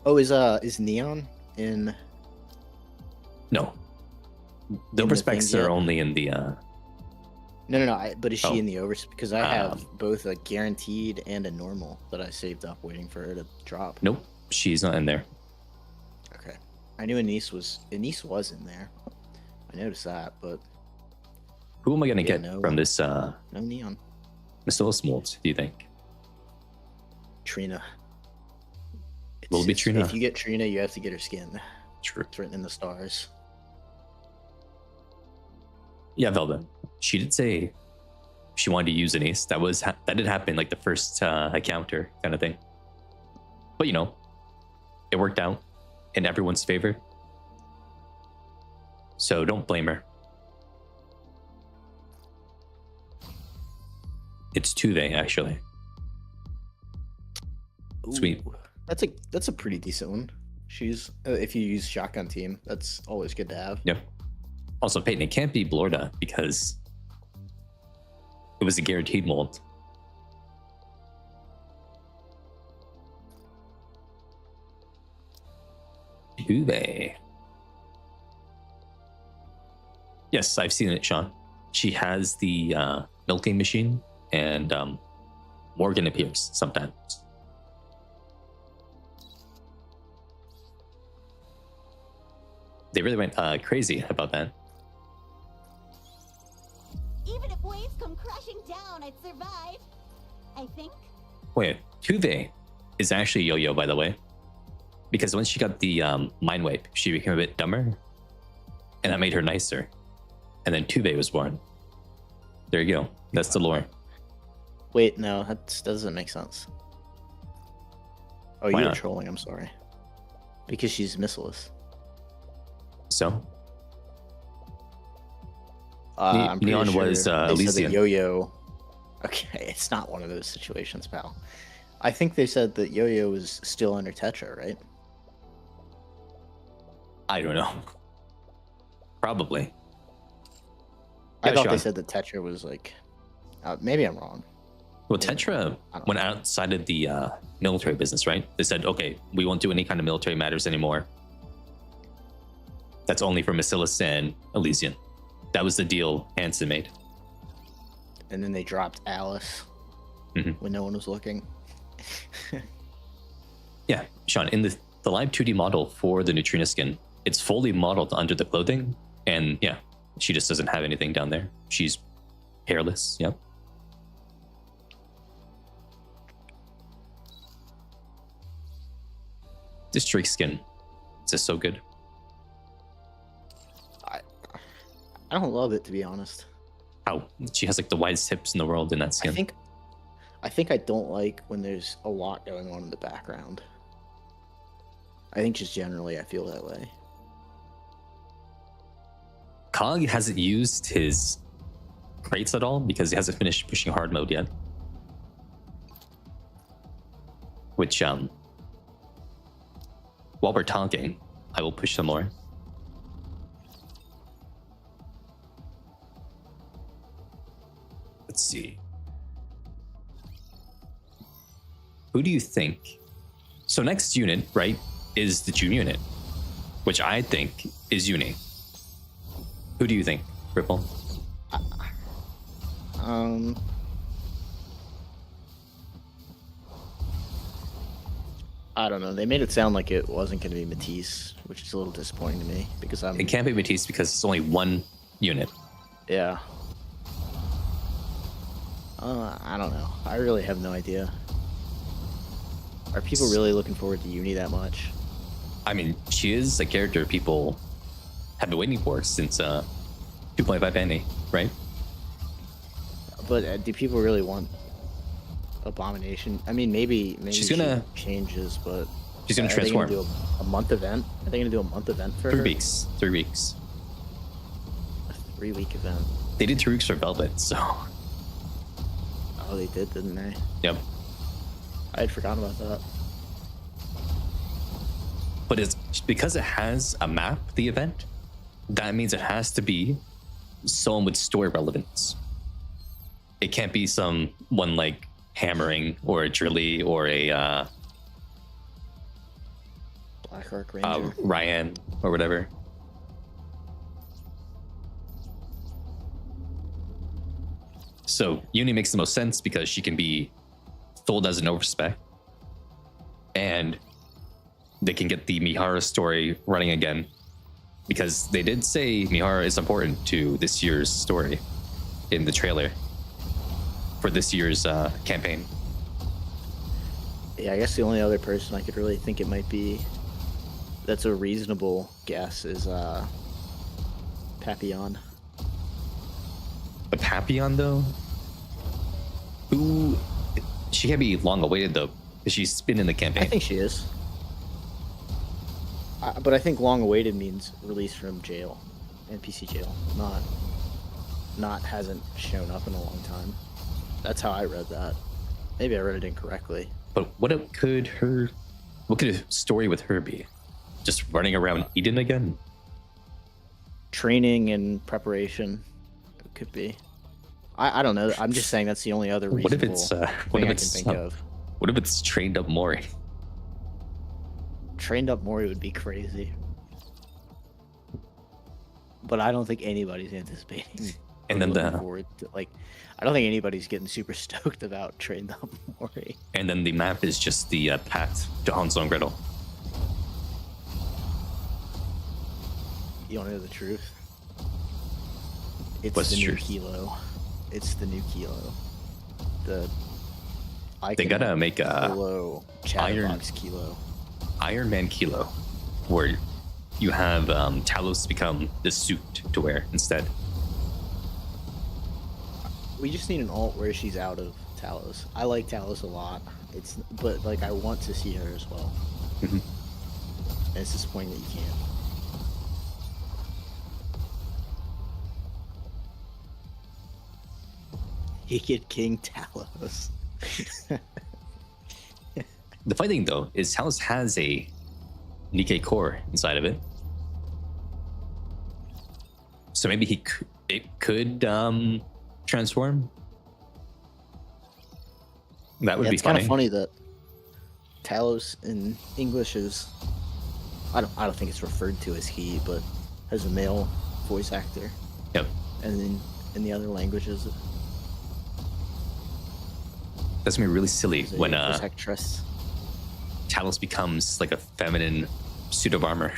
Speaker 2: Oh, is Neon in?
Speaker 1: No. The
Speaker 2: the
Speaker 1: overspecs
Speaker 2: things
Speaker 1: are
Speaker 2: yet?
Speaker 1: only in the
Speaker 2: No. But is she
Speaker 1: Oh.
Speaker 2: in the overs? Because I have both a guaranteed and a normal that I saved up, waiting for her to drop.
Speaker 1: nope, she's not in there.
Speaker 2: Okay. I knew Anise was in there. I noticed that, but
Speaker 1: Who am I gonna
Speaker 2: Yeah,
Speaker 1: get
Speaker 2: no.
Speaker 1: from this
Speaker 2: no Neon.
Speaker 1: Bacillus mold, do you think?
Speaker 2: Trina.
Speaker 1: Will it be Trina?
Speaker 2: If you get Trina, you have to get her skin.
Speaker 1: True.
Speaker 2: It's written in the stars.
Speaker 1: Yeah, Velvet. She did say she wanted to use an ace. That did happen like the first encounter kind of thing. But you know, it worked out in everyone's favor. So don't blame her. It's Tuve, actually. Sweet.
Speaker 2: Ooh, that's a pretty decent one. She's if you use shotgun team, that's always good to have.
Speaker 1: Yep. Also, Peyton, it can't be Blorda because it was a guaranteed mold. Tuve. Yes, I've seen it, Sean. She has the milking machine, and Morgan appears sometimes. They really went crazy about that.
Speaker 4: Even if waves come crashing down, I'd survive. I think.
Speaker 1: Wait, Tuve is actually Yo-Yo, by the way. Because when she got the mind wipe, she became a bit dumber. And that made her nicer. And then Tuve was born. There you go. That's the lore.
Speaker 2: Wait, no, that doesn't make sense. Oh,
Speaker 1: Why
Speaker 2: you're
Speaker 1: not?
Speaker 2: trolling, I'm sorry. Because she's missileless.
Speaker 1: So?
Speaker 2: I'm pretty
Speaker 1: Neon
Speaker 2: sure
Speaker 1: was
Speaker 2: they said that
Speaker 1: Elysian.
Speaker 2: Yo-Yo. Okay, it's not one of those situations, pal. I think they said that Yo-Yo was still under Tetra, right?
Speaker 1: I don't know. Probably.
Speaker 2: I
Speaker 1: Yeah,
Speaker 2: thought
Speaker 1: Sean.
Speaker 2: they said that Tetra was like. Maybe I'm wrong.
Speaker 1: Well,
Speaker 2: Maybe.
Speaker 1: Tetra
Speaker 2: I don't
Speaker 1: went
Speaker 2: know.
Speaker 1: outside of the military business, right? They said, okay, we won't do any kind of military matters anymore. That's only for Bacillus and Elysian. That was the deal Hansen made.
Speaker 2: And then they dropped Alice
Speaker 1: Mhm.
Speaker 2: when no one was looking.
Speaker 1: Yeah, Sean, in the live 2D model for the Neutrina skin, it's fully modeled under the clothing. And yeah, she just doesn't have anything down there. She's hairless. Yep. This Drake skin, it's just so good.
Speaker 2: I don't love it, to be honest.
Speaker 1: How she has like the widest hips in the world in that skin.
Speaker 2: I think I don't like when there's a lot going on in the background. I think just generally I feel that way.
Speaker 1: Cog hasn't used his crates at all because he hasn't finished pushing hard mode yet. Which, while we're talking, I will push some more. Let's see. Who do you think? So next unit, right, is the June unit, which I think is Uni. Who do you think, Ripple?
Speaker 2: I don't know. They made it sound like it wasn't going to be Matisse, which is a little disappointing to me because I'm.
Speaker 1: It can't be Matisse because it's only one unit.
Speaker 2: Yeah. I don't know. I really have no idea. Are people really looking forward to Uni that much?
Speaker 1: I mean, she is a character people have been waiting for since 2.5 Annie, right?
Speaker 2: But do people really want Abomination? I mean, maybe
Speaker 1: She's gonna-
Speaker 2: she changes, but
Speaker 1: She's gonna
Speaker 2: are they gonna
Speaker 1: transform.
Speaker 2: do a month event? Are they gonna do a month event for
Speaker 1: 3
Speaker 2: her?
Speaker 1: weeks. 3 weeks.
Speaker 2: A 3-week event.
Speaker 1: They did 2 weeks for Velvet, so
Speaker 2: Oh, they did, didn't they?
Speaker 1: yep.
Speaker 2: I had forgotten about that.
Speaker 1: But it's because it has a map, the event, that means it has to be someone with story relevance. It can't be someone like Hammering or a Drilly or a
Speaker 2: Black Arc Ranger.
Speaker 1: Ryan or whatever. So Uni makes the most sense because she can be sold as an overspec, and they can get the Mihara story running again, because they did say Mihara is important to this year's story in the trailer. for this year's campaign.
Speaker 2: Yeah, I guess the only other person I could really think it might be that's a reasonable guess is Papillon.
Speaker 1: But Papillon, though, who she can't be long awaited though, because she's been in the campaign.
Speaker 2: I think she is. But I think long awaited means release from jail, NPC jail, not hasn't shown up in a long time. That's how I read that. Maybe I read it incorrectly.
Speaker 1: But what could a story with her be? Just running around Eden again?
Speaker 2: Training and preparation, it could be. I don't know. I'm just saying that's the only other reasonable
Speaker 1: What if
Speaker 2: thing
Speaker 1: it's
Speaker 2: I can think of.
Speaker 1: What if it's trained up Mori?
Speaker 2: Trained up Mori would be crazy. But I don't think anybody's anticipating.
Speaker 1: And then
Speaker 2: looking forward to, like, I don't think anybody's getting super stoked about trained up Mori.
Speaker 1: And then the map is just the path to Hansel and Gretel.
Speaker 2: You want to know the truth? It's
Speaker 1: What's
Speaker 2: the
Speaker 1: the
Speaker 2: new
Speaker 1: truth?
Speaker 2: Kilo. It's the new Kilo.
Speaker 1: They gotta make a
Speaker 2: Kilo Chatterbox Kilo.
Speaker 1: Iron Man Kilo, where you have Talos become the suit to wear instead.
Speaker 2: We just need an alt where she's out of Talos. I like Talos a lot. But like I want to see her as well.
Speaker 1: Mhm.
Speaker 2: And it's disappointing that you can't. Naked King Talos.
Speaker 1: The funny thing though is Talos has a Nikke core inside of it, so maybe it could transform. That would be
Speaker 2: It's kind
Speaker 1: funny.
Speaker 2: of funny that Talos in English is I don't think it's referred to as he, but as a male voice actor.
Speaker 1: Yep.
Speaker 2: And then in the other languages
Speaker 1: That's gonna be really silly
Speaker 2: as a
Speaker 1: when
Speaker 2: voice actress.
Speaker 1: Talos becomes like a feminine suit of armor.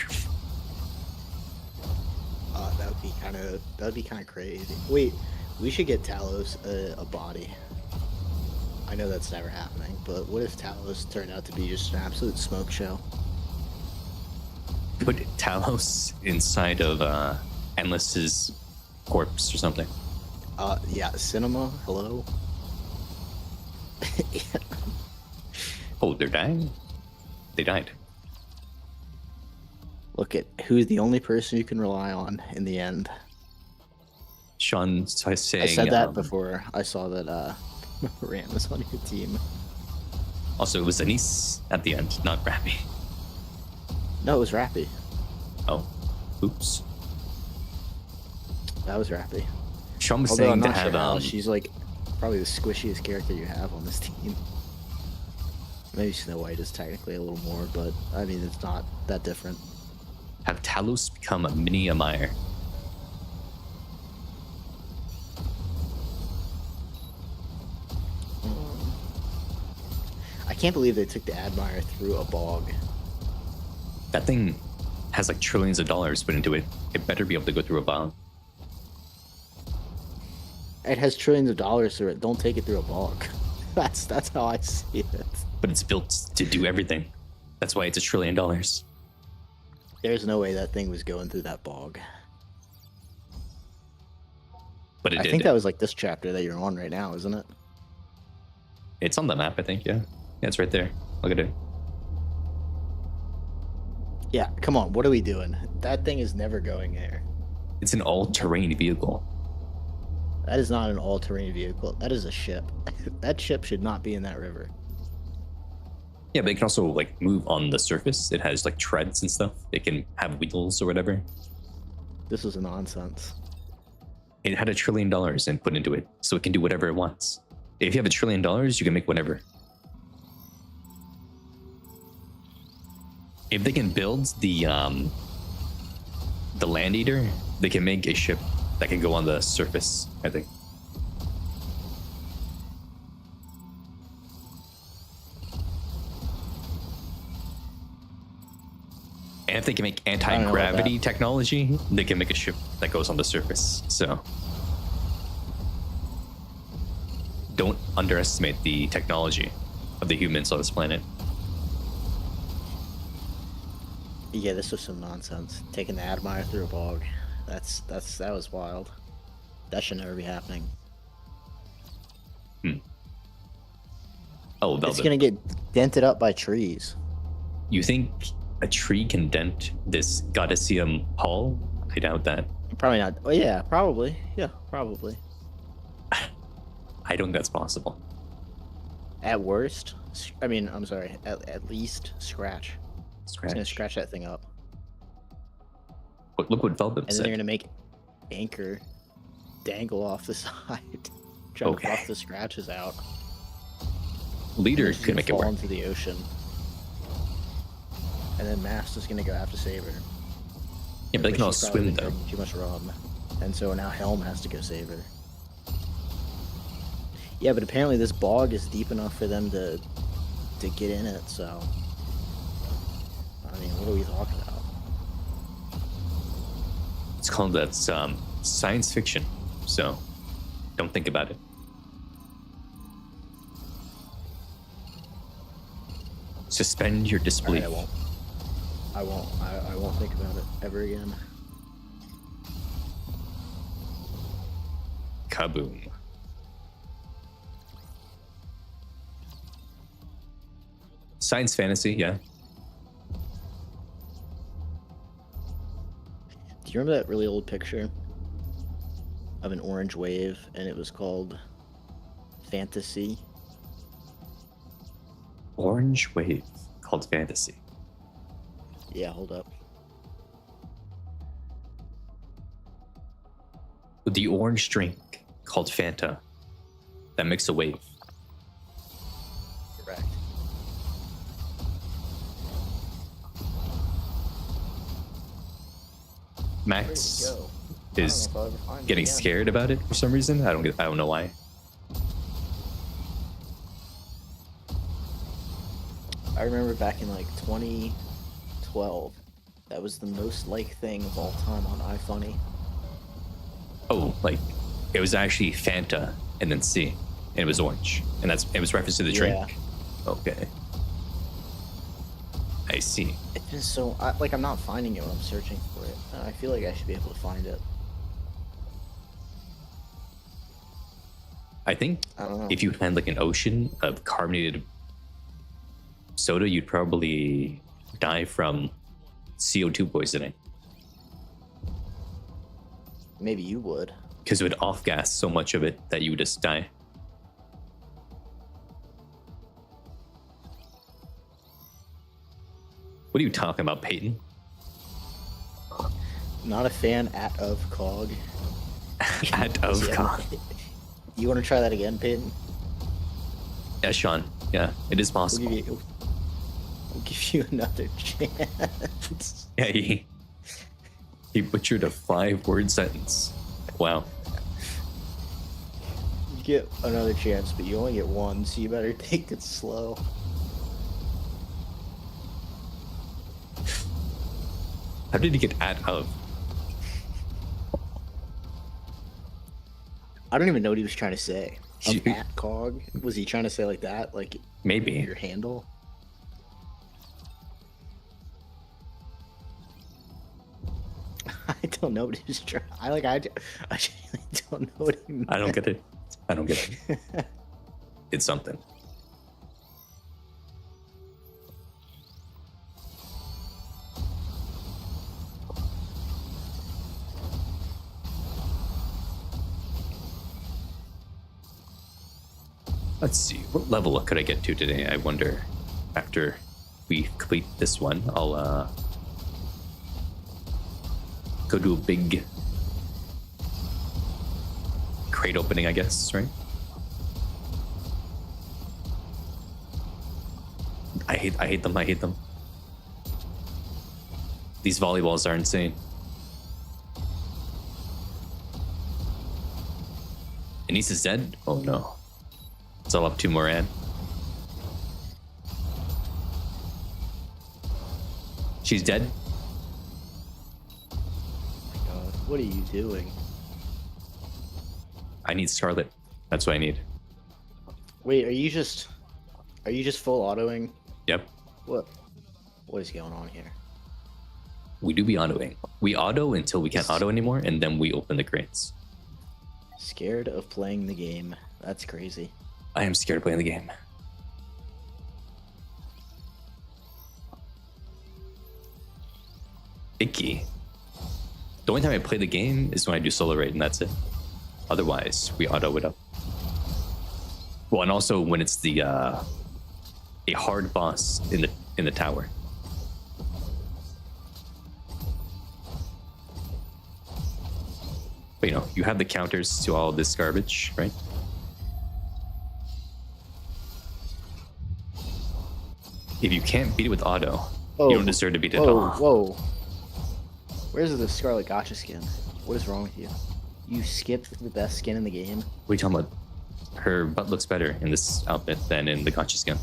Speaker 2: That would be kind of crazy. Wait, we should get Talos a body. I know that's never happening, but what if Talos turned out to be just an absolute smoke show?
Speaker 1: Put Talos inside of Endless's corpse or something.
Speaker 2: Yeah, cinema. Hello.
Speaker 1: Oh, they're dying? They died.
Speaker 2: Look at who's the only person you can rely on in the end.
Speaker 1: Sean saying...
Speaker 2: I said that before I saw that Ram was on your team.
Speaker 1: Also, it was Anise at the end, not Rappy.
Speaker 2: No, it was Rappy.
Speaker 1: Oh, oops.
Speaker 2: That was Rappy.
Speaker 1: Sean was
Speaker 2: Although
Speaker 1: saying
Speaker 2: I'm
Speaker 1: to
Speaker 2: not
Speaker 1: have...
Speaker 2: sure how she's like probably the squishiest character you have on this team. Maybe Snow White is technically a little more, but I mean it's not that different.
Speaker 1: have Talos become a mini Amire.
Speaker 2: I can't believe they took the Admire through a bog.
Speaker 1: That thing has like trillions of dollars put into it. It better be able to go through a bog.
Speaker 2: It has trillions of dollars through it. Don't take it through a bog. That's how I see it.
Speaker 1: But it's built to do everything. That's why it's $1 trillion.
Speaker 2: There's no way that thing was going through that bog.
Speaker 1: But it
Speaker 2: I
Speaker 1: did.
Speaker 2: think that was like this chapter that you're on right now, isn't it?
Speaker 1: It's on the map, I think, yeah. Yeah, it's right there. Look at it.
Speaker 2: Yeah, come on. What are we doing? That thing is never going there.
Speaker 1: It's an all-terrain vehicle.
Speaker 2: That is not an all-terrain vehicle. That is a ship. That ship should not be in that river.
Speaker 1: Yeah, but it can also like move on the surface. It has like treads and stuff. It can have wheels or whatever.
Speaker 2: This was nonsense.
Speaker 1: It had $1 trillion and put into it, so it can do whatever it wants. If you have $1 trillion, you can make whatever. If they can build the Land Eater, they can make a ship that can go on the surface, I think. And if they can make anti-gravity technology, they can make a ship that goes on the surface. So don't underestimate the technology of the humans on this planet.
Speaker 2: Yeah, this was some nonsense. Taking the Admire through a bog. That was wild. That should never be happening.
Speaker 1: Oh,
Speaker 2: It's
Speaker 1: Velvet.
Speaker 2: gonna get dented up by trees.
Speaker 1: You think a tree can dent this Goddessium hull? I doubt that.
Speaker 2: Probably not. Oh yeah, probably. Yeah, probably.
Speaker 1: I don't think that's possible.
Speaker 2: At worst, I'm sorry. At least scratch. It's gonna
Speaker 1: Scratch.
Speaker 2: scratch that thing up,
Speaker 1: But look what Velvet
Speaker 2: and then
Speaker 1: said.
Speaker 2: they're gonna make Anchor dangle off the side, trying to buff the scratches out.
Speaker 1: Leader
Speaker 2: She's
Speaker 1: could
Speaker 2: gonna
Speaker 1: make it
Speaker 2: fall
Speaker 1: work.
Speaker 2: into the ocean, and then Mast is gonna go after Saber.
Speaker 1: Yeah, but they can all
Speaker 2: she's probably
Speaker 1: swim
Speaker 2: been
Speaker 1: though.
Speaker 2: drinking too much rum, and so now Helm has to go save her. Yeah, but apparently this bog is deep enough for them to get in it. So, I mean, what are we talking about?
Speaker 1: It's called that science fiction. So don't think about it. Suspend your
Speaker 2: All
Speaker 1: disbelief.
Speaker 2: right, I won't think about it ever again.
Speaker 1: Kaboom. Science fantasy, yeah.
Speaker 2: Do you remember that really old picture of an orange wave, and it was called Fantasy?
Speaker 1: Orange wave called fantasy.
Speaker 2: Yeah, hold up.
Speaker 1: The orange drink called Fanta that makes a wave.
Speaker 2: Correct.
Speaker 1: Max
Speaker 2: Where'd it go?
Speaker 1: is
Speaker 2: I don't know if I'll ever find it
Speaker 1: getting
Speaker 2: again.
Speaker 1: scared about it for some reason. I don't know why.
Speaker 2: I remember back in like 2012, that was the most liked thing of all time on iFunny.
Speaker 1: Oh, like it was actually Fanta and then C, and it was orange, and it was reference to the drink. Okay, I see.
Speaker 2: It's been so I'm not finding it when I'm searching for it. I feel like I should be able to find it.
Speaker 1: I think
Speaker 2: I don't know.
Speaker 1: if you had like an ocean of carbonated soda, you'd probably die from CO2 poisoning
Speaker 2: Maybe you would.
Speaker 1: because it would off gas so much of it that you would just die. What are you talking about, Peyton?
Speaker 2: Not a fan of Cog.
Speaker 1: At of
Speaker 2: Yeah.
Speaker 1: God.
Speaker 2: You want to try that again, Peyton?
Speaker 1: Yeah, Sean. Yeah, it is possible.
Speaker 2: We'll give you another chance.
Speaker 1: Yeah, he butchered a 5-word sentence. Wow.
Speaker 2: You get another chance, but you only get one, so you better take it slow.
Speaker 1: How did he get at of?
Speaker 2: I don't even know what he was trying to say.
Speaker 1: You-
Speaker 2: At Cog? Was he trying to say like that? Like
Speaker 1: Maybe.
Speaker 2: your handle? I don't know what he was trying. I genuinely don't know what he meant.
Speaker 1: I don't get it. I don't get it. It's something. Let's see. What level could I get to today? I wonder. After we complete this one, I'll go do a big crate opening, I guess, right? I hate them. I hate them. These volleyballs are insane. Anissa's dead? Oh no. It's all up to Moran. She's dead?
Speaker 2: God, what are you doing?
Speaker 1: I need Scarlet. That's what I need.
Speaker 2: Wait, are you just full autoing?
Speaker 1: Yep.
Speaker 2: What is going on here?
Speaker 1: We do be autoing. We auto until we can't auto anymore, and then we open the crates.
Speaker 2: Scared of playing the game. That's crazy.
Speaker 1: I am scared of playing the game. Icky. The only time I play the game is when I do solo raid, and that's it. Otherwise, we auto it up. Well, and also when it's the a hard boss in the tower. But you have the counters to all this garbage, right? If you can't beat it with auto, you don't deserve to beat it at all.
Speaker 2: Whoa. Where's the Scarlet Gotcha skin? What is wrong with you? You skipped the best skin in the game?
Speaker 1: What are you talking about? Her butt looks better in this outfit than in the gotcha skin.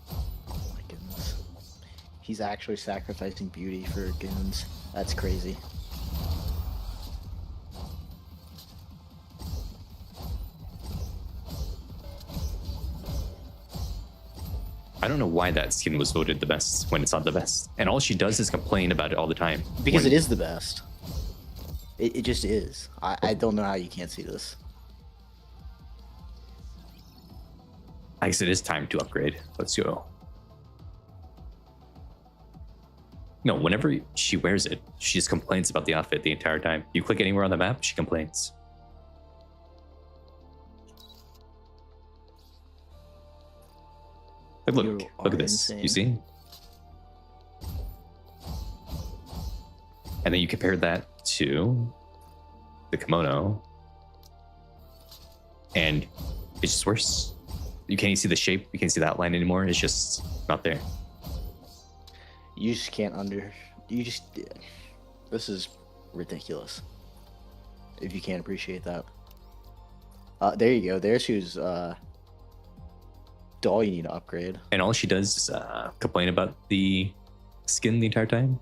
Speaker 2: Oh my goodness. He's actually sacrificing beauty for goons. That's crazy.
Speaker 1: I don't know why that skin was voted the best when it's not the best. And all she does is complain about it all the time.
Speaker 2: Because it is the best. It just is. I don't know how you can't see this.
Speaker 1: I guess it is time to upgrade. Let's go. No, whenever she wears it, she just complains about the outfit the entire time. You click anywhere on the map, she complains. Look at this.
Speaker 2: Insane.
Speaker 1: You see? And then you compare that to the kimono, and it's just worse. You can't even see the shape. You can't see the outline anymore. It's just not there.
Speaker 2: You just can't This is ridiculous. If you can't appreciate that. There you go. There's who's doll you need to upgrade.
Speaker 1: And all she does is complain about the skin the entire time.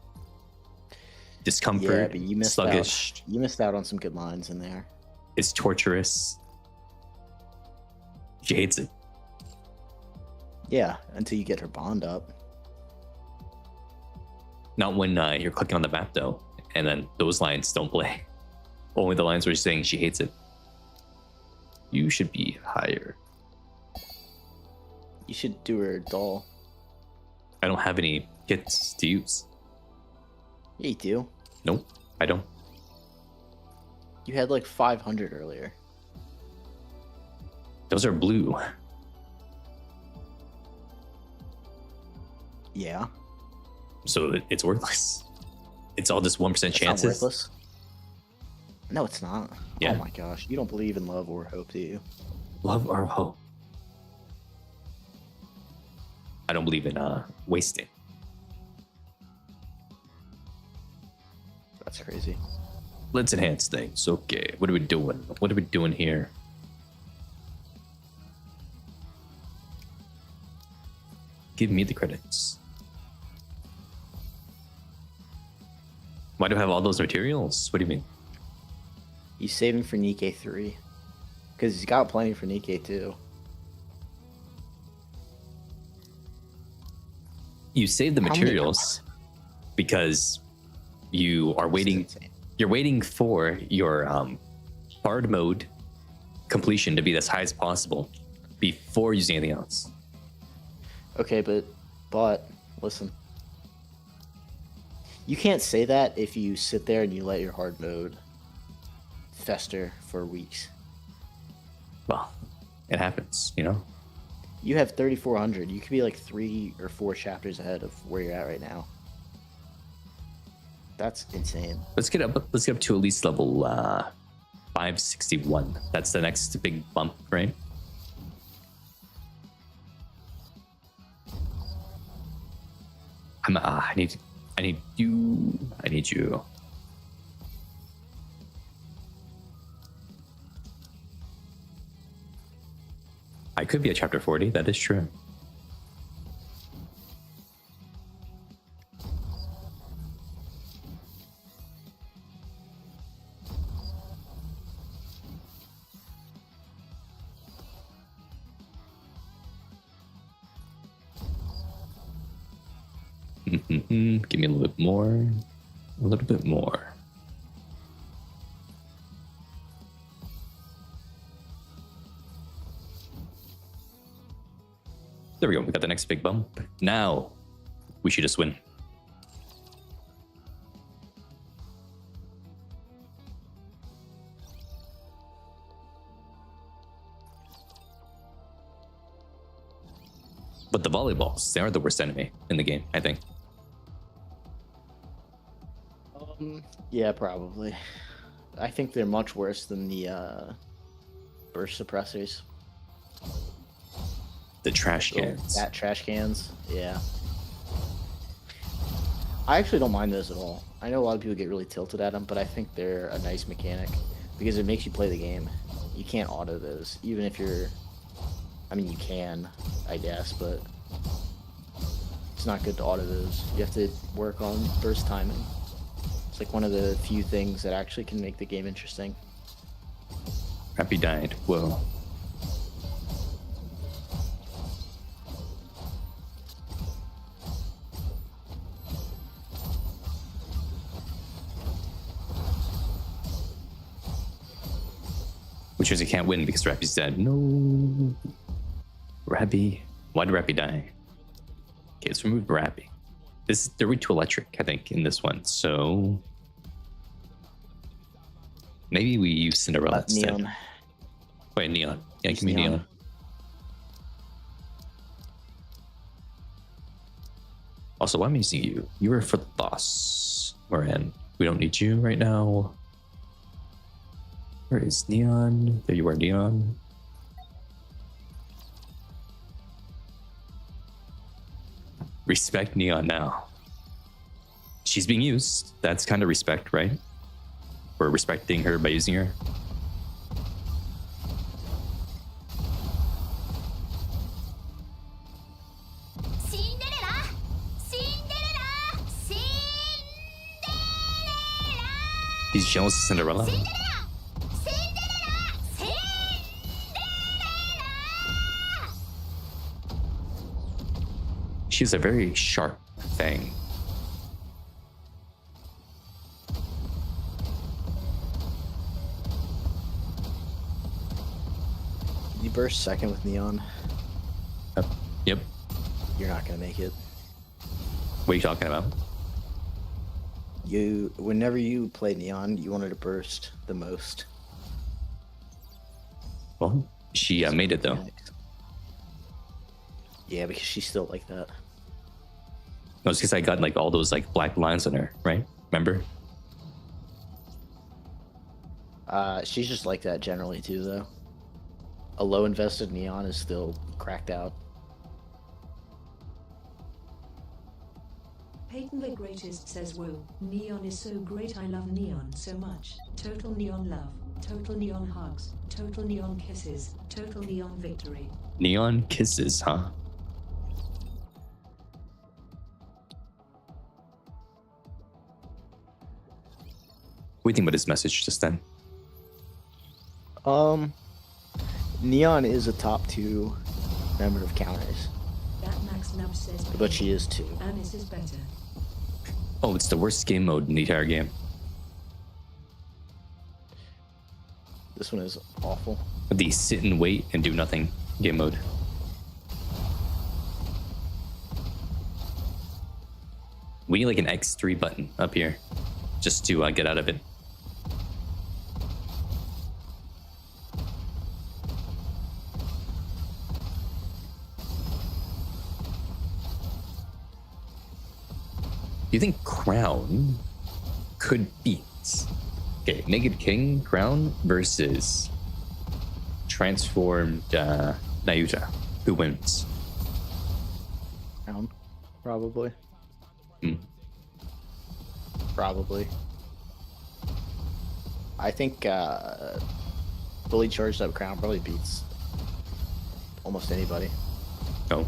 Speaker 1: Discomfort,
Speaker 2: Yeah, but you missed
Speaker 1: sluggish.
Speaker 2: out. You missed out on some good lines in there.
Speaker 1: It's torturous. She hates it.
Speaker 2: Yeah, until you get her bond up.
Speaker 1: Not when you're clicking on the map though, and then those lines don't play. Only the lines where she's saying she hates it. You should be higher.
Speaker 2: You should do her doll.
Speaker 1: I don't have any kits to use.
Speaker 2: Yeah, you do.
Speaker 1: Nope, I don't.
Speaker 2: You had like 500 earlier.
Speaker 1: Those are blue.
Speaker 2: Yeah.
Speaker 1: So it's worthless. It's all just 1%
Speaker 2: That's not
Speaker 1: chances.
Speaker 2: worthless. No, it's not.
Speaker 1: Yeah.
Speaker 2: Oh my gosh. You don't believe in love or hope, do you?
Speaker 1: Love or hope. I don't believe in wasting.
Speaker 2: That's crazy.
Speaker 1: Let's enhance things. Okay, what are we doing? What are we doing here? Give me the credits. Why do I have all those materials? What do you mean?
Speaker 2: He's saving for Nikke 3. Because he's got plenty for Nikke 2.
Speaker 1: You save the
Speaker 2: How many
Speaker 1: materials because you are waiting.
Speaker 2: insane.
Speaker 1: You're waiting for your hard mode completion to be as high as possible before using anything else.
Speaker 2: Okay, but listen. You can't say that if you sit there and you let your hard mode fester for weeks.
Speaker 1: Well, it happens, you know.
Speaker 2: You have 3,400. You could be like 3 or 4 chapters ahead of where you're at right now. That's insane.
Speaker 1: Let's get up. Let's get up to at least level 561. That's the next big bump, right? I need you. I could be at chapter 40. That is true. Give me a little bit more. A little bit more. There we go. We got the next big bump. Now we should just win. But the volleyballs, they are the worst enemy in the game, I think.
Speaker 2: Yeah, probably. I think they're much worse than the burst suppressors.
Speaker 1: The trash cans.
Speaker 2: That trash cans, yeah. I actually don't mind those at all. I know a lot of people get really tilted at them, but I think they're a nice mechanic because it makes you play the game. You can't auto those, even if you're... I mean, you can, I guess, but it's not good to auto those. You have to work on burst timing. It's like one of the few things that actually can make the game interesting.
Speaker 1: Happy died. Whoa. Which means he can't win because Rappy's dead. No. Rappy. Why did Rappy die? Okay, let's remove Rappy. They're weak to electric, I think, in this one. So maybe we use Cinderella instead.
Speaker 2: Neon.
Speaker 1: Wait, Neon. Yeah, give me Neon. Also, why am I using you? You were for the boss. Moran. We don't need you right now. Where is Neon? There you are, Neon. Respect Neon now. She's being used. That's kind of respect, right? We're respecting her by using her.
Speaker 4: Cinderella! Cinderella! Cinderella!
Speaker 1: He's jealous of Cinderella.
Speaker 4: Cinderella! Cinderella! Cinderella!
Speaker 1: She has a very sharp fang.
Speaker 2: You burst second with Neon.
Speaker 1: Yep.
Speaker 2: You're not gonna make it.
Speaker 1: What are you talking about?
Speaker 2: Whenever you play Neon, you wanted to burst the most.
Speaker 1: Well, she made it though.
Speaker 2: Yeah, because she's still like that.
Speaker 1: No, it's because I got like all those like black lines on her, right? Remember?
Speaker 2: She's just like that generally too, though. A low invested Neon is still cracked out.
Speaker 5: Peyton the Greatest says, whoa, Neon is so great, I love Neon so much. Total Neon love, total Neon hugs, total Neon kisses, total Neon victory.
Speaker 1: Neon kisses, huh? What do you think about his message just then?
Speaker 2: Neon is a top 2 member of counters,
Speaker 5: That Max Love says,
Speaker 2: but she is too.
Speaker 5: Anis is better.
Speaker 1: Oh, it's the worst game mode in the entire game.
Speaker 2: This one is awful.
Speaker 1: The sit and wait and do nothing game mode. We need like an X3 button up here just to get out of it. Do you think Crown could beat Naked King Crown versus transformed Nayuta? Who wins?
Speaker 2: Crown, probably.
Speaker 1: Hmm.
Speaker 2: Probably. I think fully charged up Crown probably beats almost anybody.
Speaker 1: Oh.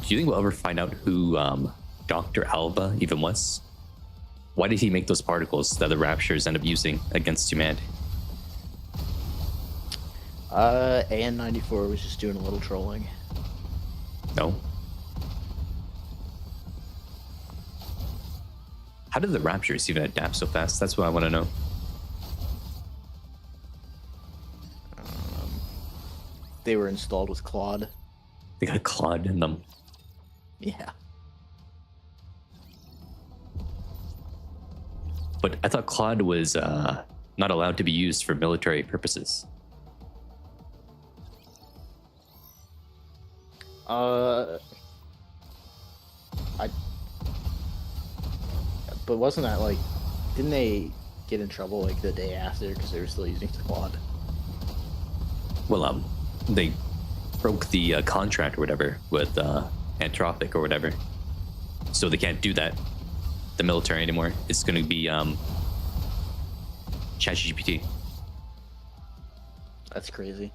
Speaker 1: Do you think we'll ever find out who Dr. Alba even was? Why did he make those particles that the Raptures end up using against humanity?
Speaker 2: AN94 was just doing a little trolling.
Speaker 1: No. How did the Raptors even adapt so fast? That's what I want to know.
Speaker 2: They were installed with Claude.
Speaker 1: They got Claude in them.
Speaker 2: Yeah.
Speaker 1: But I thought Claude was not allowed to be used for military purposes.
Speaker 2: But wasn't that like, didn't they get in trouble like the day after because they were still using Claude?
Speaker 1: Well, they broke the contract or whatever with Anthropic or whatever, so they can't do that. The military anymore. It's going to be ChatGPT.
Speaker 2: That's crazy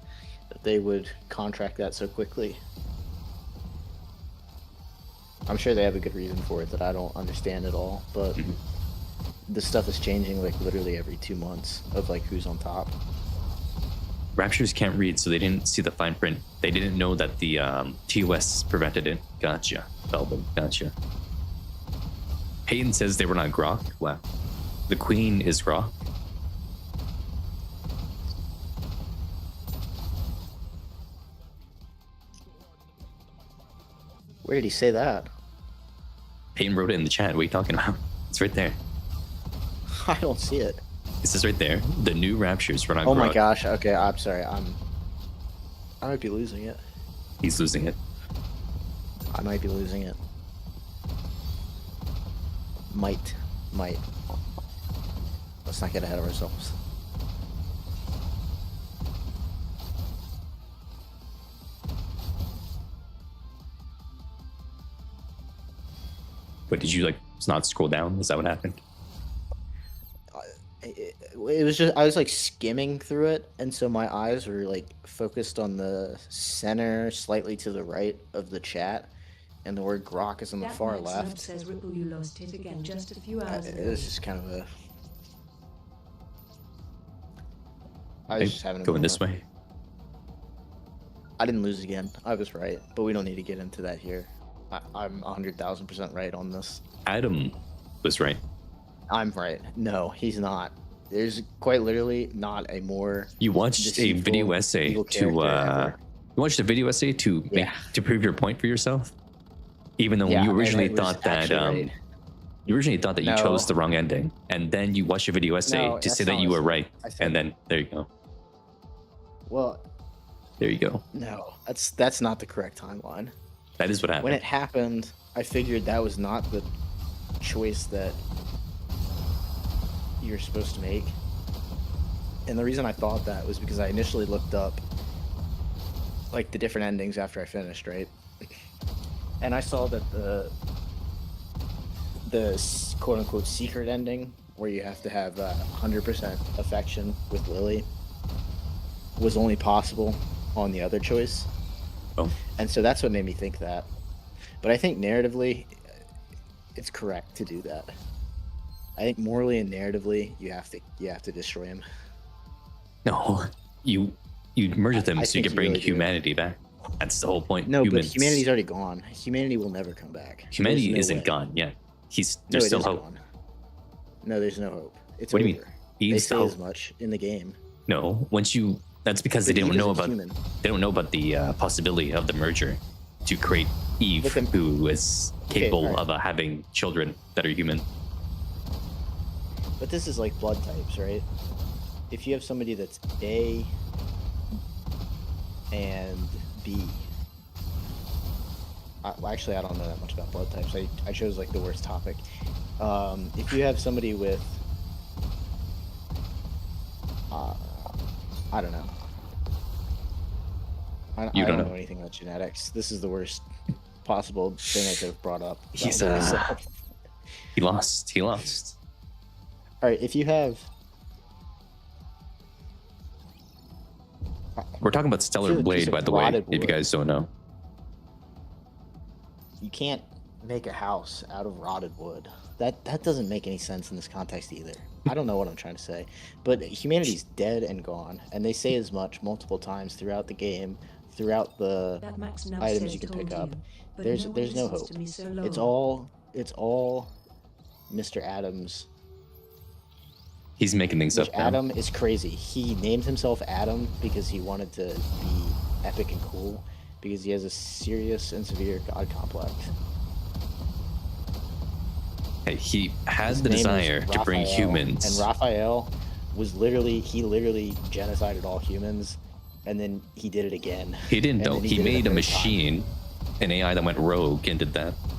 Speaker 2: that they would contract that so quickly. I'm sure they have a good reason for it that I don't understand at all, but this stuff is changing like literally every 2 months of like who's on top.
Speaker 1: Raptors can't read, so they didn't see the fine print. They didn't know that the TOS prevented it. Gotcha, Belbin. Gotcha. Peyton says they were not Grok. Wow. The Queen is Grok.
Speaker 2: Where did he say that?
Speaker 1: Peyton wrote it in the chat. What are you talking about? It's right there.
Speaker 2: I don't see it.
Speaker 1: It says right there. The new Raptors were not
Speaker 2: Oh
Speaker 1: Grok.
Speaker 2: my gosh. Okay, I'm sorry. I might be losing it.
Speaker 1: He's losing it.
Speaker 2: I might be losing it. Might. Let's not get ahead of ourselves.
Speaker 1: But did you like not scroll down? Is that what happened?
Speaker 2: It was just, I was like skimming through it, and so my eyes were like focused on the center, slightly to the right of the chat, and the word Grok is on the
Speaker 5: That
Speaker 2: far
Speaker 5: Max Nub
Speaker 2: left.
Speaker 5: says Ripple, you lost it again just a few hours
Speaker 2: It
Speaker 5: ago.
Speaker 2: was just kind of a. I
Speaker 1: Hey,
Speaker 2: was just having a
Speaker 1: going this
Speaker 2: moment.
Speaker 1: way.
Speaker 2: I didn't lose again. I was right, but we don't need to get into that here. I'm 100,000% right on this.
Speaker 1: Adam was right.
Speaker 2: I'm right. No, he's not. There's quite literally not a more.
Speaker 1: You watched a
Speaker 2: deceitful
Speaker 1: video essay
Speaker 2: evil
Speaker 1: to
Speaker 2: character ever.
Speaker 1: you watched a video essay to make,
Speaker 2: Yeah.
Speaker 1: to prove your point for yourself, even though
Speaker 2: Yeah,
Speaker 1: you
Speaker 2: and
Speaker 1: originally
Speaker 2: it was
Speaker 1: thought that
Speaker 2: actually right.
Speaker 1: you originally thought that you
Speaker 2: No.
Speaker 1: chose the wrong ending, and then you watched a video essay
Speaker 2: No,
Speaker 1: to
Speaker 2: that's
Speaker 1: say that
Speaker 2: not
Speaker 1: you
Speaker 2: what I
Speaker 1: were
Speaker 2: said.
Speaker 1: right,
Speaker 2: I said-
Speaker 1: and then there you go.
Speaker 2: Well,
Speaker 1: There you go.
Speaker 2: no, that's not the correct timeline.
Speaker 1: That is what happened.
Speaker 2: When it happened, I figured that was not the choice that you're supposed to make. And the reason I thought that was because I initially looked up like the different endings after I finished, right? And I saw that the quote unquote secret ending where you have to have 100% affection with Lily was only possible on the other choice.
Speaker 1: Oh.
Speaker 2: And so that's what made me think that. But I think narratively, it's correct to do that. I think morally and narratively, you have to destroy him.
Speaker 1: No, you merge with them
Speaker 2: I
Speaker 1: so you
Speaker 2: think
Speaker 1: can
Speaker 2: you
Speaker 1: bring
Speaker 2: really do.
Speaker 1: humanity back. That's the whole point.
Speaker 2: No,
Speaker 1: Humans.
Speaker 2: but humanity's already gone. Humanity will never come back.
Speaker 1: Humanity
Speaker 2: There's no
Speaker 1: isn't
Speaker 2: way.
Speaker 1: gone yet. There's
Speaker 2: No,
Speaker 1: still
Speaker 2: it is
Speaker 1: hope.
Speaker 2: gone. No, there's no hope. It's
Speaker 1: What do
Speaker 2: over.
Speaker 1: you mean?
Speaker 2: They
Speaker 1: Eve's
Speaker 2: say
Speaker 1: the
Speaker 2: as
Speaker 1: hope.
Speaker 2: much in the game.
Speaker 1: No, once you. That's because they
Speaker 2: But
Speaker 1: don't
Speaker 2: Eve
Speaker 1: know
Speaker 2: isn't
Speaker 1: about.
Speaker 2: human.
Speaker 1: They don't know about the possibility of the merger to create Eve,
Speaker 2: But then-
Speaker 1: who is capable
Speaker 2: alright.
Speaker 1: of having children that are human.
Speaker 2: But this is like blood types, right? If you have somebody that's A and B. Well, actually, I don't know that much about blood types. I chose like the worst topic. If you have somebody with, I don't know. I
Speaker 1: You
Speaker 2: don't
Speaker 1: don't
Speaker 2: know
Speaker 1: know.
Speaker 2: anything about genetics. This is the worst possible thing I could have brought up.
Speaker 1: He's
Speaker 2: about myself.
Speaker 1: He lost. He lost.
Speaker 2: All right, if you have,
Speaker 1: We're talking about Stellar
Speaker 2: If you're a piece
Speaker 1: Blade,
Speaker 2: of
Speaker 1: by the way,
Speaker 2: rotted
Speaker 1: if you
Speaker 2: wood.
Speaker 1: guys don't know.
Speaker 2: you can't make a house out of rotted wood. That doesn't make any sense in this context either. I don't know what I'm trying to say, but humanity's dead and gone, and they say as much multiple times throughout the game, throughout the
Speaker 5: That Max Nub
Speaker 2: items
Speaker 5: says
Speaker 2: you can
Speaker 5: told
Speaker 2: pick up.
Speaker 5: you, but
Speaker 2: There's
Speaker 5: one
Speaker 2: no
Speaker 5: listens
Speaker 2: hope.
Speaker 5: to me so
Speaker 2: It's
Speaker 5: long.
Speaker 2: all Mr. Adams.
Speaker 1: He's making things
Speaker 2: Which
Speaker 1: up now.
Speaker 2: Adam is crazy. He named himself Adam because he wanted to be epic and cool because he has a serious and severe god complex.
Speaker 1: Hey, he had
Speaker 2: His
Speaker 1: the
Speaker 2: name is
Speaker 1: desire to bring
Speaker 2: Raphael,
Speaker 1: humans.
Speaker 2: And Raphael was literally genocided all humans, and then he did it again.
Speaker 1: He didn't
Speaker 2: And
Speaker 1: though.
Speaker 2: then
Speaker 1: He
Speaker 2: did it
Speaker 1: made a
Speaker 2: third
Speaker 1: machine, an AI that went rogue and did that.
Speaker 2: time.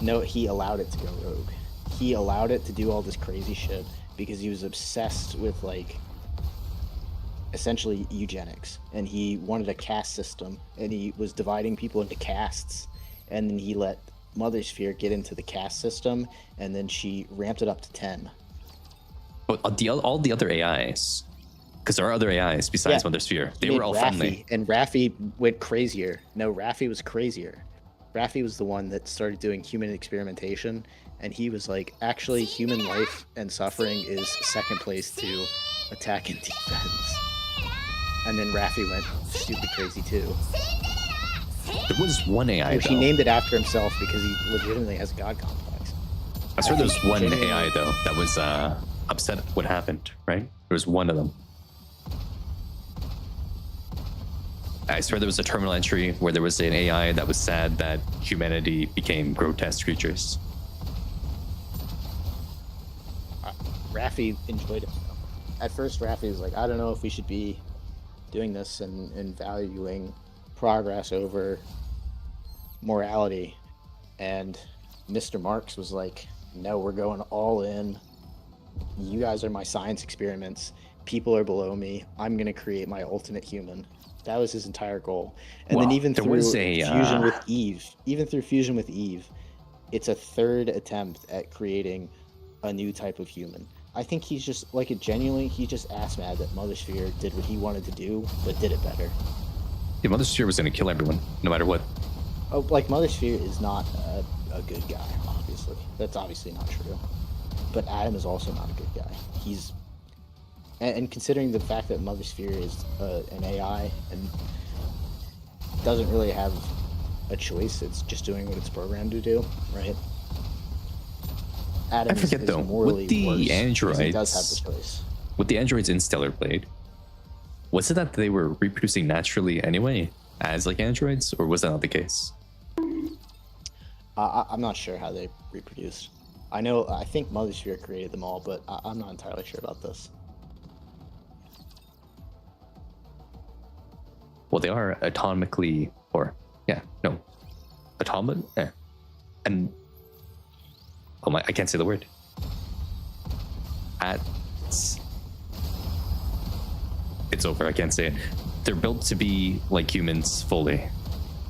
Speaker 2: No, he allowed it to go rogue. He allowed it to do all this crazy shit because he was obsessed with like essentially eugenics, and he wanted a caste system, and he was dividing people into castes, and then he let Mother Sphere get into the caste system, and then she ramped it up to 10.
Speaker 1: But all the other AIs, because there are other AIs besides
Speaker 2: Yeah.
Speaker 1: Mother Sphere,
Speaker 2: He
Speaker 1: they
Speaker 2: made
Speaker 1: were all
Speaker 2: Raffi,
Speaker 1: friendly.
Speaker 2: and Raffi went crazier. No, Raffi was crazier. Raffi was the one that started doing human experimentation, and he was like, actually, human life and suffering is second place to attack and defense. And then Raffi went stupid crazy too.
Speaker 1: There was one AI
Speaker 2: Which he
Speaker 1: though.
Speaker 2: named it after himself because he legitimately has a god complex.
Speaker 1: I swear there was one
Speaker 2: genuinely-
Speaker 1: AI though that was upset at what happened. Right? There was one of them. I swear there was a terminal entry where there was an AI that was sad that humanity became grotesque creatures.
Speaker 2: Raffi enjoyed it. At first, Raffi was like, I don't know if we should be doing this and valuing progress over morality. And Mr. Marks was like, no, we're going all in. You guys are my science experiments. People are below me. I'm going to create my ultimate human. That was his entire goal. And then
Speaker 1: Well,
Speaker 2: even
Speaker 1: there
Speaker 2: through
Speaker 1: was a,
Speaker 2: fusion with Eve, it's a third attempt at creating a new type of human. I think he's just like he's just ass mad that Mother Sphere did what he wanted to do, but did it better.
Speaker 1: Yeah, Mother Sphere was going to kill everyone, no matter what.
Speaker 2: Oh, like Mother Sphere is not a good guy, obviously. That's obviously not true. But Adam is also not a good guy. He's and considering the fact that Mother Sphere is an AI and doesn't really have a choice, it's just doing what it's programmed to do, right? Adam
Speaker 1: I forget
Speaker 2: is
Speaker 1: though,
Speaker 2: morally
Speaker 1: with the
Speaker 2: worse because
Speaker 1: androids,
Speaker 2: he does have the choice.
Speaker 1: with the androids in Stellar Blade, was it that they were reproducing naturally anyway, as like androids, or was that not the case?
Speaker 2: I'm not sure how they reproduced. I think Mother Sphere created them all, but I'm not entirely sure about this.
Speaker 1: Well, they are atomically, and I can't say the word. It's over. I can't say it. They're built to be like humans fully,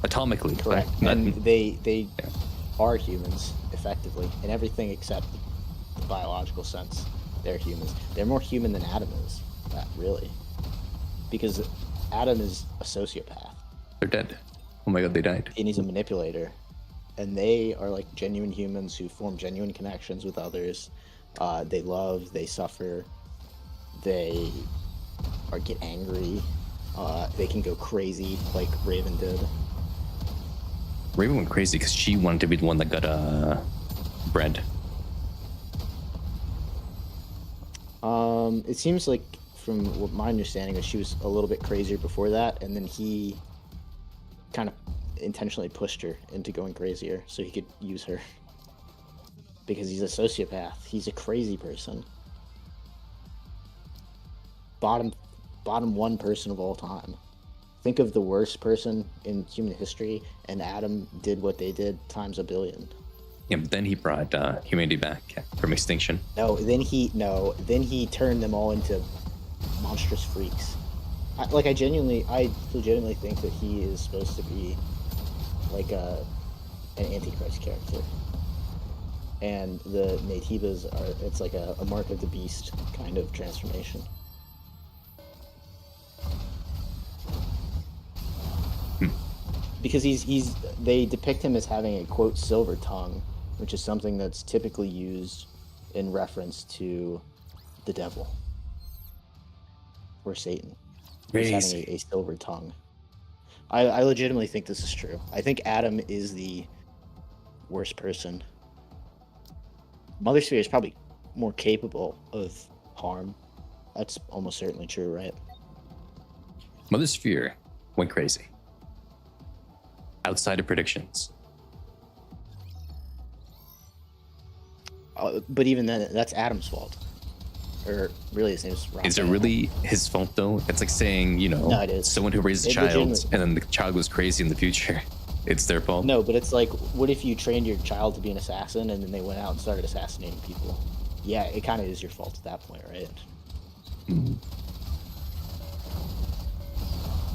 Speaker 1: atomically.
Speaker 2: Correct.
Speaker 1: Not-
Speaker 2: And they are humans effectively in everything except the biological sense. They're humans. They're more human than Adam is. Really, because Adam is a sociopath
Speaker 1: they're dead. Oh my god, they died.
Speaker 2: and he's a manipulator, and they are like genuine humans who form genuine connections with others. They love. They suffer. They get angry. They can go crazy like Raven did.
Speaker 1: Raven went crazy because she wanted to be the one that got bread.
Speaker 2: It seems like, from what my understanding was, she was a little bit crazier before that, and then he kind of intentionally pushed her into going crazier so he could use her. Because he's a sociopath. He's a crazy person. Bottom one person of all time. Think of the worst person in human history, and Adam did what they did times a billion.
Speaker 1: Yeah, but then he brought humanity back from extinction.
Speaker 2: Then he turned them all into monstrous freaks. I legitimately think that he is supposed to be like an Antichrist character. And the Naytibas it's like a mark of the beast kind of transformation. Because they depict him as having a quote silver tongue, which is something that's typically used in reference to the devil or Satan. He's having a silver tongue. I legitimately think this is true. I think Adam is the worst person. Mother Sphere is probably more capable of harm. That's almost certainly true, right?
Speaker 1: Mother Sphere went crazy. Outside of predictions.
Speaker 2: But even then, that's Adam's fault. Or really, his name's Raphael.
Speaker 1: Is it really his fault though? It's like saying, you know,
Speaker 2: No, it is.
Speaker 1: someone who raised a
Speaker 2: It
Speaker 1: child
Speaker 2: legitimately-
Speaker 1: and then the child was crazy in the future. It's their fault.
Speaker 2: No, but it's like, what if you trained your child to be an assassin and then they went out and started assassinating people? Yeah, it kind of is your fault at that point, right?
Speaker 1: Mm.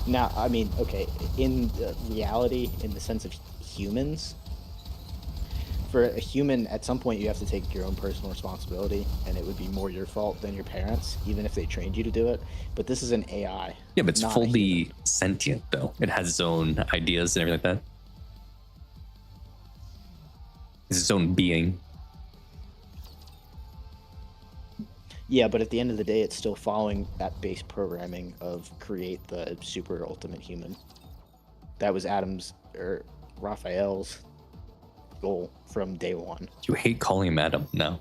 Speaker 2: Now, I mean, okay, in reality, in the sense of humans, for a human, at some point you have to take your own personal responsibility, and it would be more your fault than your parents, even if they trained you to do it. But this is an AI.
Speaker 1: Yeah, but it's
Speaker 2: not a
Speaker 1: fully
Speaker 2: human.
Speaker 1: sentient though. It has its own ideas and everything like that. It's its own being.
Speaker 2: Yeah, but at the end of the day, it's still following that base programming of create the super ultimate human. That was Adam's or Raphael's goal from day one.
Speaker 1: You hate calling him Adam now.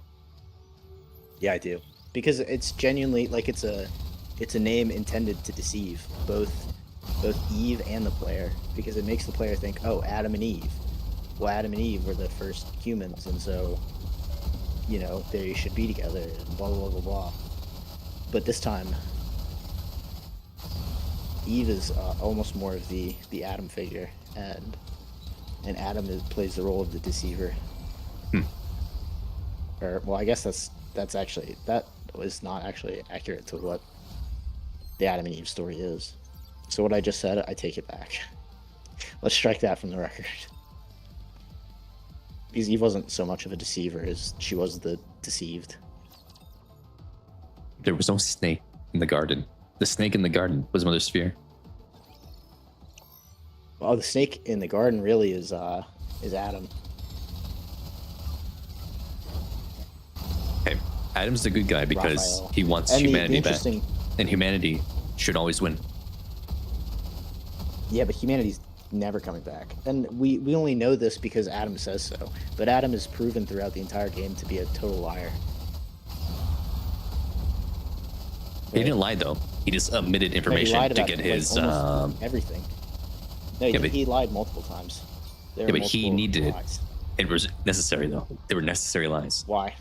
Speaker 2: Yeah, I do, because it's genuinely like it's a name intended to deceive both Eve and the player, because it makes the player think, oh, Adam and Eve. Well, Adam and Eve were the first humans, and so, you know, they should be together, and blah, blah, blah, blah. But this time, Eve is almost more of the Adam figure, and Adam plays the role of the deceiver. Or, well, I guess that was not actually accurate to what the Adam and Eve story is. So what I just said, I take it back. Let's strike that from the record. Because Eve wasn't so much of a deceiver as she was the deceived.
Speaker 1: There was no snake in the garden. The snake in the garden was Mother Sphere.
Speaker 2: Oh, the snake in the garden really is Adam.
Speaker 1: Okay, Adam's the good guy because
Speaker 2: Raphael.
Speaker 1: he wants
Speaker 2: And the
Speaker 1: humanity back.
Speaker 2: interesting-
Speaker 1: And humanity should always win.
Speaker 2: Yeah, but humanity's never coming back. And we only know this because Adam says so. But Adam is proven throughout the entire game to be a total liar.
Speaker 1: He didn't lie though. He just omitted
Speaker 2: No, he
Speaker 1: information
Speaker 2: lied
Speaker 1: to
Speaker 2: about,
Speaker 1: get
Speaker 2: like,
Speaker 1: his.
Speaker 2: almost everything. No,
Speaker 1: Yeah, but-
Speaker 2: he lied multiple times. There
Speaker 1: Yeah,
Speaker 2: were
Speaker 1: but he
Speaker 2: multiple
Speaker 1: needed it.
Speaker 2: lies.
Speaker 1: It was necessary though. They were necessary lies.
Speaker 2: Why?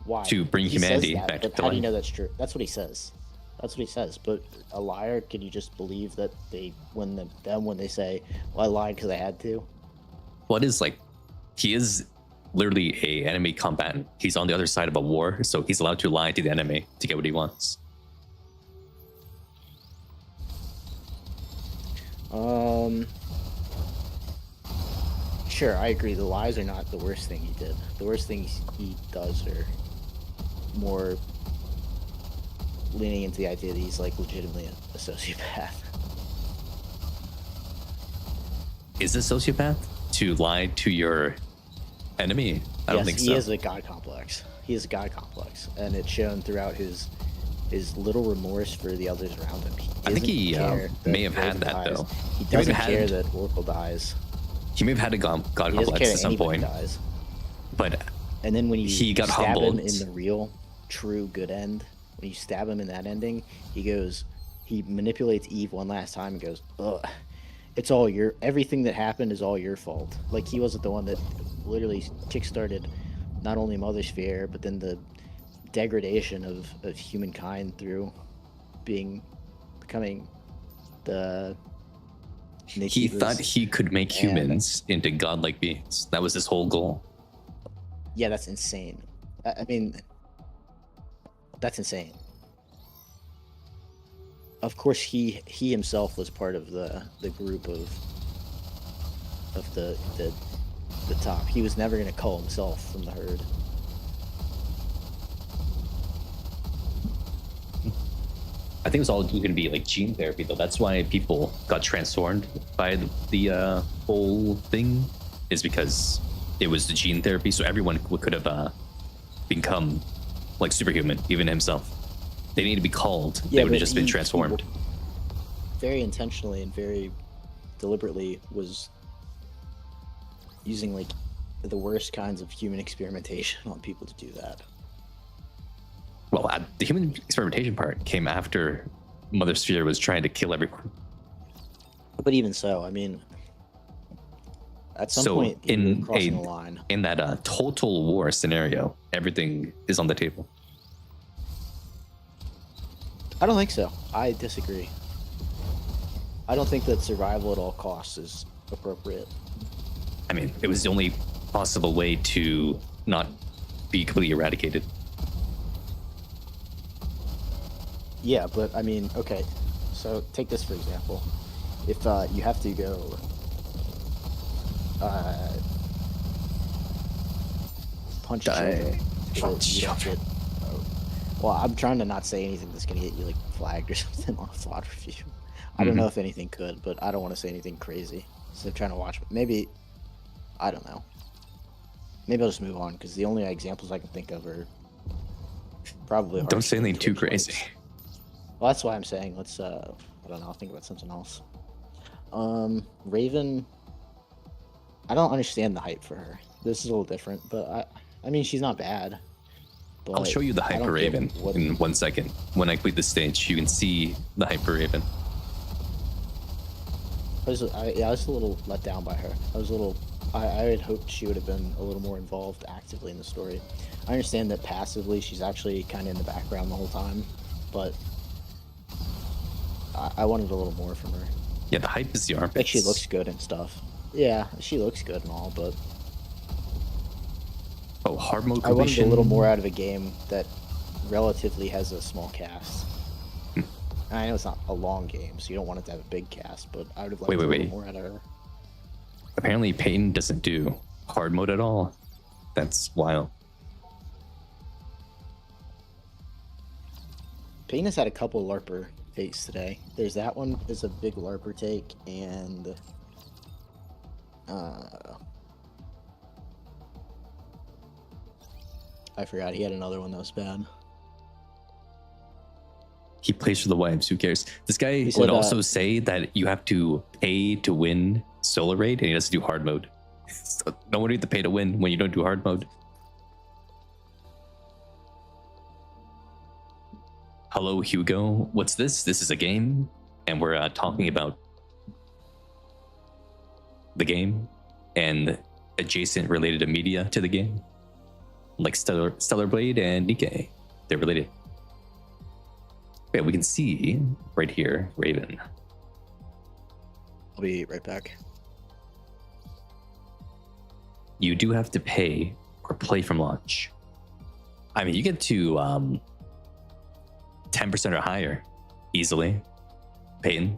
Speaker 2: Why?
Speaker 1: To bring
Speaker 2: He says
Speaker 1: humanity
Speaker 2: that,
Speaker 1: back
Speaker 2: but
Speaker 1: to
Speaker 2: how do you
Speaker 1: life.
Speaker 2: know that's true? That's what he says. That's what he says. But a liar, can you just believe that when they say, "Well, I lied because I had to"?
Speaker 1: What is like? He is literally a enemy combatant. He's on the other side of a war, so he's allowed to lie to the enemy to get what he wants.
Speaker 2: Sure, I agree. The lies are not the worst thing he did. The worst things he does are more leaning into the idea that he's like legitimately a sociopath.
Speaker 1: Is a sociopath to lie to your enemy? I don't
Speaker 2: Yes,
Speaker 1: think
Speaker 2: he
Speaker 1: so.
Speaker 2: has a god complex. He has a god complex, and it's shown throughout his little remorse for the others around him.
Speaker 1: I think he
Speaker 2: doesn't care
Speaker 1: may
Speaker 2: that
Speaker 1: have had
Speaker 2: Oracle
Speaker 1: that,
Speaker 2: dies.
Speaker 1: though.
Speaker 2: He
Speaker 1: He may
Speaker 2: doesn't
Speaker 1: have
Speaker 2: care
Speaker 1: had-
Speaker 2: that Oracle dies.
Speaker 1: He may have had a god
Speaker 2: He doesn't
Speaker 1: complex
Speaker 2: care
Speaker 1: at
Speaker 2: that
Speaker 1: some
Speaker 2: anybody
Speaker 1: point,
Speaker 2: dies.
Speaker 1: but
Speaker 2: And then when you
Speaker 1: He got
Speaker 2: stab
Speaker 1: humbled.
Speaker 2: him in the real, true good end, when you stab him in that ending, he manipulates Eve one last time and goes, "Ugh, it's all everything that happened is all your fault." Like he wasn't the one that literally kickstarted not only Mother Sphere, but then the degradation of humankind through becoming the
Speaker 1: he
Speaker 2: Nikke
Speaker 1: thought he could make
Speaker 2: and-
Speaker 1: humans into godlike beings. That was his whole goal.
Speaker 2: Yeah, that's insane. I mean, that's insane. Of course, he himself was part of the group of the top. He was never going to cull himself from the herd.
Speaker 1: I think it was all going to be like gene therapy, though. That's why people got transformed by the whole thing, is because it was the gene therapy. So everyone could have become like superhuman, even himself. They need to be called. They would
Speaker 2: but
Speaker 1: have just been
Speaker 2: he
Speaker 1: transformed.
Speaker 2: very intentionally and very deliberately was using like the worst kinds of human experimentation on people to do that.
Speaker 1: Well, the human experimentation part came after Mother Sphere was trying to kill everyone.
Speaker 2: But even so, I mean, at some
Speaker 1: So
Speaker 2: point,
Speaker 1: in
Speaker 2: you're crossing the line.
Speaker 1: in that total war scenario, everything is on the table.
Speaker 2: I don't think so. I disagree. I don't think that survival at all costs is appropriate.
Speaker 1: I mean, it was the only possible way to not be completely eradicated.
Speaker 2: Yeah, but I mean, okay. So take this for example. If you have to go punch children,
Speaker 1: Punch
Speaker 2: you don't get. Well, I'm trying to not say anything that's gonna get you like flagged or something on a VOD review. I don't know if anything could, but I don't want to say anything crazy. So I'm trying to watch. Maybe I don't know. Maybe I'll just move on because the only examples I can think of are probably.
Speaker 1: Don't say anything too crazy.
Speaker 2: Well, that's why I'm saying let's. I don't know. I'll think about something else. Raven. I don't understand the hype for her. This is a little different, but I mean, she's not bad. But
Speaker 1: I'll show you the
Speaker 2: I don't
Speaker 1: Hyper
Speaker 2: get
Speaker 1: Raven in 1 second. When I complete the stage, you can see the Hyper Raven.
Speaker 2: I was a little let down by her. I had hoped she would have been a little more involved actively in the story. I understand that passively she's actually kind of in the background the whole time, but I wanted a little more from her.
Speaker 1: Yeah, the hype is the armpits.
Speaker 2: Like she looks good and stuff. Yeah, she looks good and all, but
Speaker 1: Oh, hard mode
Speaker 2: I wanted
Speaker 1: completion.
Speaker 2: a little more out of a game that relatively has a small cast. And I know it's not a long game, so you don't want it to have a big cast, but I would have liked a little more out of her.
Speaker 1: Apparently, Peyton doesn't do hard mode at all. That's wild.
Speaker 2: Peyton has had a couple LARPer takes today. There's that one is a big LARPer take, and I forgot he had another one that was bad.
Speaker 1: He plays for the wives. Who cares? This guy
Speaker 2: He
Speaker 1: would
Speaker 2: said,
Speaker 1: also say that you have to pay to win solo raid, and he doesn't do hard mode. So no wonder you have to pay to win when you don't do hard mode. Hello, Hugo. What's this? This is a game, and we're talking about the game and adjacent related media to the game, like Stellar Blade and Nikke. They're related. Yeah, we can see right here, Raven.
Speaker 2: I'll be right back.
Speaker 1: You do have to pay or play from launch. I mean, you get to 10% or higher easily. Peyton.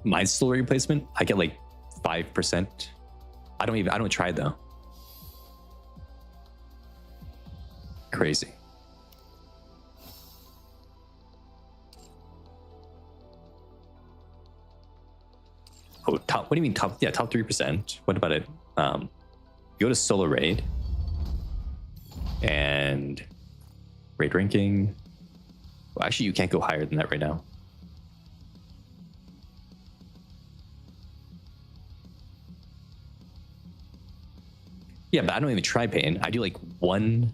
Speaker 1: My story replacement, I get like 5%. I don't try though. Crazy. Oh, top. What do you mean top? Yeah, top 3%. What about it? Go to solo raid and raid ranking. Well, actually, you can't go higher than that right now. Yeah, but I don't even try Pain. I do like one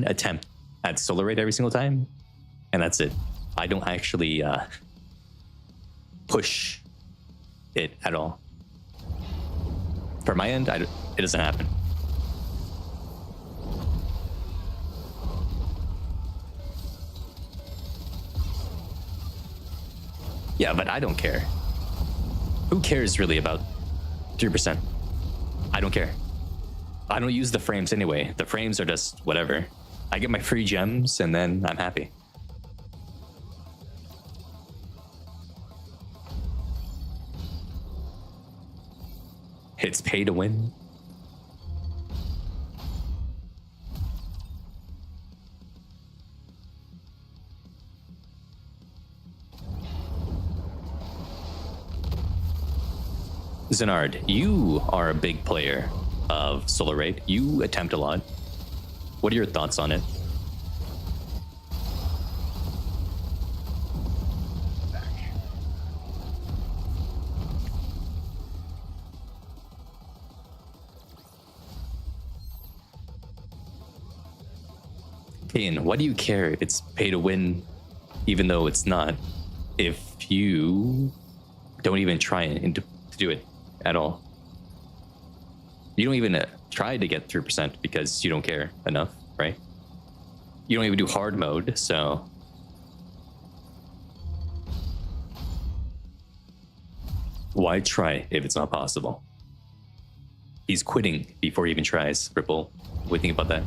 Speaker 1: attempt at solo raid every single time, and that's it. I don't actually push it at all. For my end, it doesn't happen. Yeah, but I don't care. Who cares really about 3%? I don't care. I don't use the frames anyway. The frames are just whatever. I get my free gems and then I'm happy. It's pay to win. Zenard, you are a big player of Solar Raid. You attempt a lot. What are your thoughts on it? Ian, why do you care if it's pay to win, even though it's not, if you don't even try to do it at all? You don't even try to get 3% because you don't care enough, right? You don't even do hard mode, so... Why try if it's not possible? He's quitting before he even tries, Ripple. What do you think about that?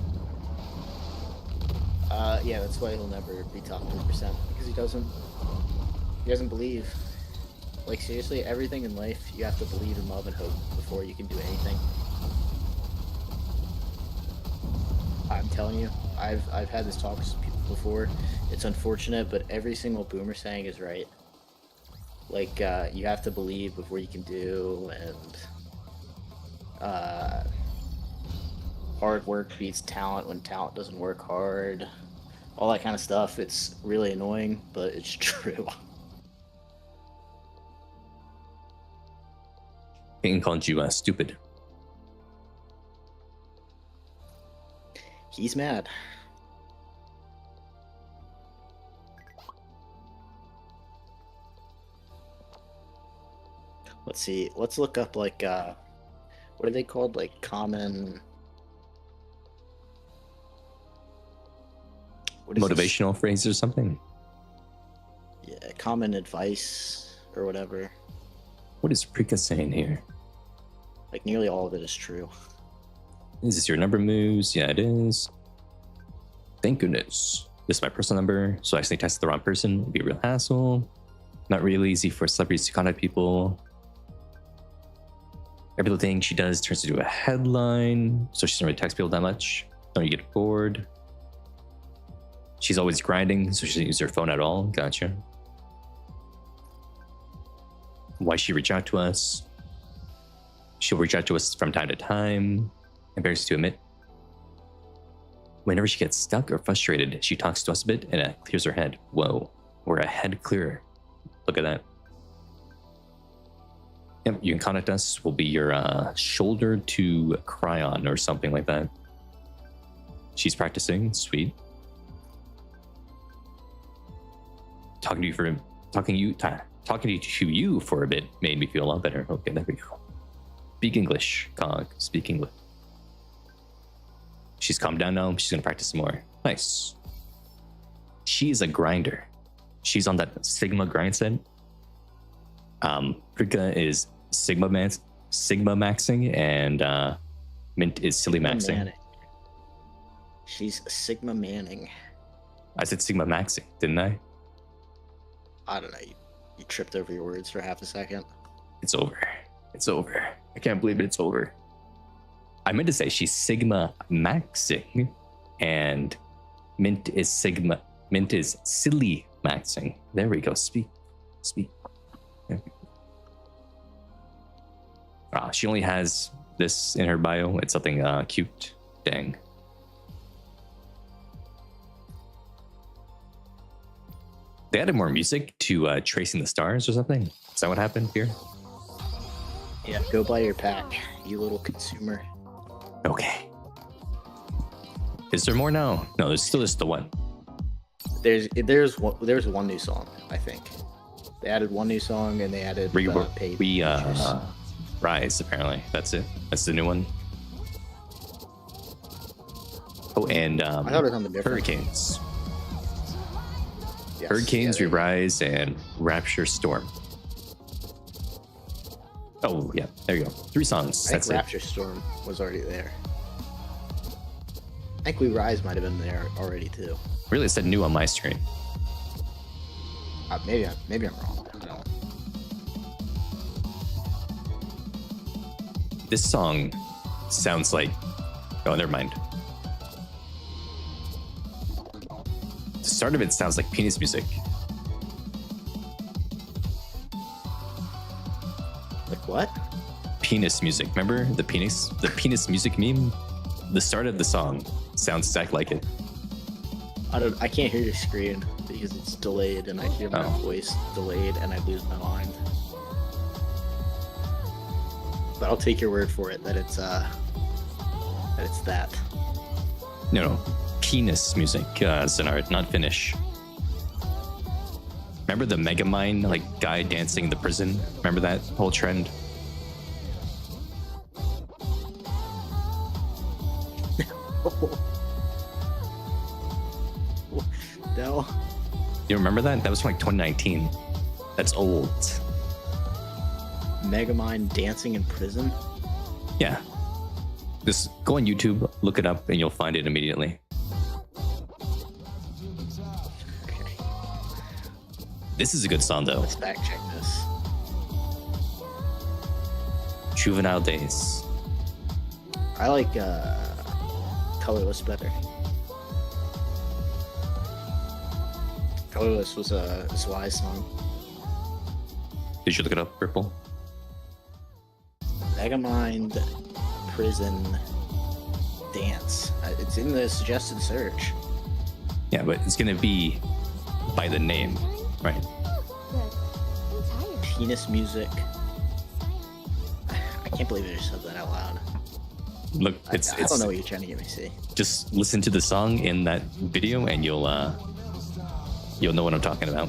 Speaker 2: Yeah, that's why he'll never be top 3%, because he doesn't believe. Like, seriously, everything in life, you have to believe in love and hope before you can do anything. I'm telling you, I've had this talk with people before. It's unfortunate, but every single boomer saying is right. Like, you have to believe before you can do, and hard work beats talent when talent doesn't work hard. All that kind of stuff. It's really annoying, but it's true.
Speaker 1: Ian called you stupid.
Speaker 2: He's mad. Let's see. Let's look up, like, what are they called? Like, common... What is
Speaker 1: Motivational
Speaker 2: this?
Speaker 1: phrase or something?
Speaker 2: Yeah, common advice or whatever.
Speaker 1: What is Prika saying here?
Speaker 2: Like, nearly all of it is true.
Speaker 1: Is this your number moves? Yeah, it is. Thank goodness. This is my personal number, so I accidentally texted the wrong person. It'd be a real hassle. Not really easy for celebrities to contact people. Every little thing she does turns into a headline, so she doesn't really text people that much. Don't you get bored? She's always grinding, so she doesn't use her phone at all. Gotcha. Why she reach out to us? She'll reach out to us from time to time. Embarrassed to admit. Whenever she gets stuck or frustrated, she talks to us a bit and it clears her head. Whoa, we're a head clearer. Look at that. Yep, you can contact us. We'll be your shoulder to cry on or something like that. She's practicing. Sweet. Talking to you for a bit made me feel a lot better. Okay, there we go. Speak English, Cog. Speak English. She's calmed down now. She's gonna practice some more. Nice. She's a grinder. She's on that Sigma grind set. Prika is Sigma maxing, and Mint is silly maxing.
Speaker 2: Manning. She's Sigma Manning.
Speaker 1: I said Sigma maxing, didn't I?
Speaker 2: I don't know. You tripped over your words for half a second.
Speaker 1: It's over. It's over. I can't believe it. It's over. I meant to say she's Sigma maxing, and Mint is silly maxing. There we go. Speak. Yeah. She only has this in her bio. It's something cute. Dang. They added more music to Tracing the Stars or something. Is that what happened here?
Speaker 2: Yeah, go buy your pack, you little consumer.
Speaker 1: Okay. Is there more now? No, there's still just the one.
Speaker 2: There's one new song, I think. They added one new song and they added paid features.
Speaker 1: Rise, apparently. That's it. That's the new one. Oh, and
Speaker 2: I thought it was on the different.
Speaker 1: Hurricanes.
Speaker 2: Yes,
Speaker 1: Hurricanes,
Speaker 2: yeah,
Speaker 1: Rise, and Rapture Storm. Oh, yeah. There you go. 3 songs.
Speaker 2: I
Speaker 1: That's
Speaker 2: think
Speaker 1: it.
Speaker 2: Rapture Storm was already there. I think We Rise might have been there already too.
Speaker 1: Really, it said new on my screen.
Speaker 2: Maybe I'm wrong. I don't know.
Speaker 1: This song sounds like... Oh, never mind. The start of it sounds like penis music.
Speaker 2: Like what?
Speaker 1: Penis music. Remember the penis music meme? The start of the song sounds exactly like it.
Speaker 2: I can't hear your screen because it's delayed and I hear my voice delayed and I lose my mind. But I'll take your word for it that it's that.
Speaker 1: No. penis music, Zenard, not Finnish. Remember the Megamind like guy dancing in the prison? Remember that whole trend?
Speaker 2: No.
Speaker 1: You remember that? That was from like 2019. That's old.
Speaker 2: Megamind dancing in prison?
Speaker 1: Yeah. Just go on YouTube, look it up, and you'll find it immediately.
Speaker 2: Okay.
Speaker 1: This is a good song though.
Speaker 2: Let's fact check this.
Speaker 1: Juvenile Days.
Speaker 2: I like Colorless better. Colorless was a Sly's song.
Speaker 1: Did you look it up, Ripple?
Speaker 2: Megamind prison dance. It's in the suggested search.
Speaker 1: Yeah, but it's gonna be by the name, right?
Speaker 2: Penis music. I can't believe I just said that out loud.
Speaker 1: Look,
Speaker 2: I don't know what you're trying to get me to see.
Speaker 1: Just listen to the song in that video, and you'll know what I'm talking about.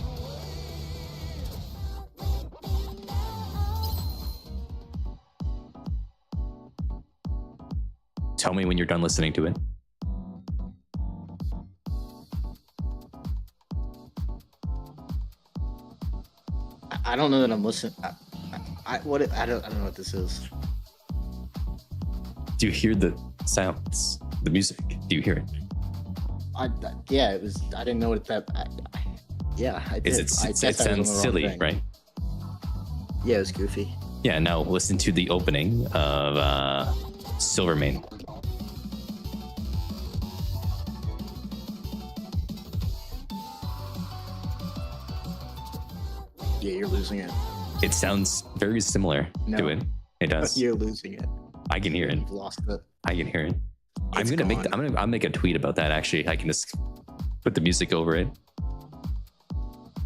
Speaker 1: Tell me when you're done listening to it.
Speaker 2: I don't know that I'm listening. I don't know what this is.
Speaker 1: Do you hear the sounds, the music? Do you hear it?
Speaker 2: Yeah, it was. I didn't know what that. Yeah, I did.
Speaker 1: It sounds silly, right?
Speaker 2: Yeah, it was goofy.
Speaker 1: Yeah. Now listen to the opening of Silvermane.
Speaker 2: Yeah, you're losing it.
Speaker 1: It sounds very similar to it. It does.
Speaker 2: You're losing it.
Speaker 1: I can hear it.
Speaker 2: You've lost it.
Speaker 1: I can hear it.
Speaker 2: It's
Speaker 1: I'll make a tweet about that. Actually, I can just put the music over it.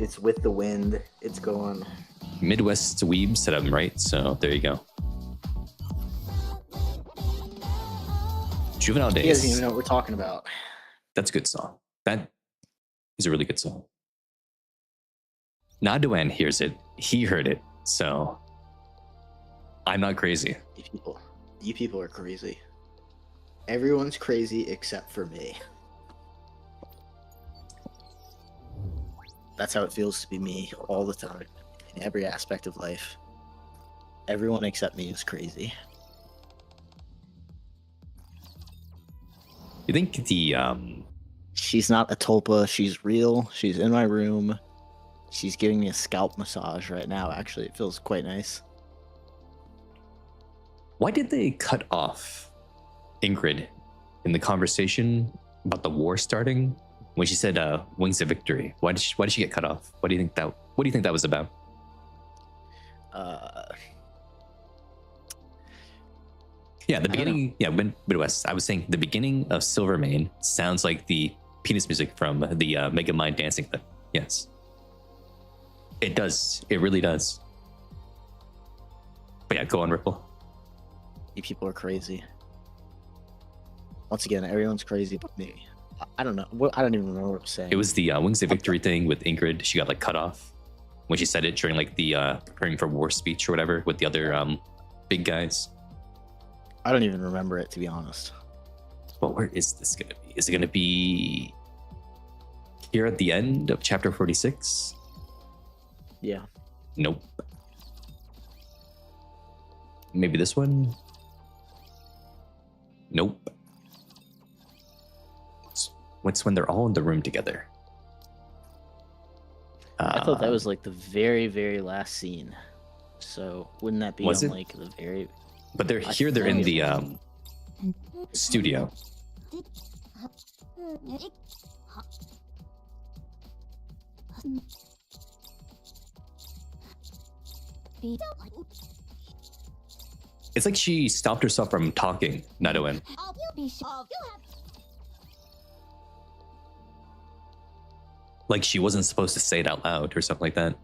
Speaker 2: It's with the wind. It's going.
Speaker 1: Midwest Weeb said I'm right, so there you go. Juvenile
Speaker 2: You guys
Speaker 1: Days.
Speaker 2: don't even know what we're talking about.
Speaker 1: That's a good song. That is a really good song. Naduan hears it. He heard it. So I'm not crazy.
Speaker 2: You people are crazy. Everyone's crazy except for me. That's how it feels to be me all the time, in every aspect of life. Everyone except me is crazy.
Speaker 1: You think the
Speaker 2: She's not a tulpa. She's real. She's in my room. She's giving me a scalp massage right now. Actually, it feels quite nice.
Speaker 1: why did they cut off Ingrid in the conversation about the war starting when she said "Wings of Victory"? Why did she get cut off? What do you think that was about? Yeah, the beginning. Yeah, Midwest. I was saying the beginning of Silvermane sounds like the penis music from the Megamind dancing clip. Yes, it does. It really does. But yeah, go on, Ripple.
Speaker 2: You people are crazy. Once again, everyone's crazy but me. I don't know. I don't even remember what I'm saying.
Speaker 1: It was the Wings of Victory thing with Ingrid. She got like cut off when she said it during like the preparing for war speech or whatever with the other big guys.
Speaker 2: I don't even remember it, to be honest.
Speaker 1: But where is this gonna be? Is it gonna be here at the end of chapter 46?
Speaker 2: Yeah.
Speaker 1: Nope. Maybe this one? Nope. What's when they're all in the room together?
Speaker 2: I thought that was like the very, very last scene. So wouldn't that be
Speaker 1: Was
Speaker 2: on
Speaker 1: it?
Speaker 2: like the very...
Speaker 1: But they're here. They're in the studio. It's like she stopped herself from talking, Nadoin. Like she wasn't supposed to say it out loud or something like that.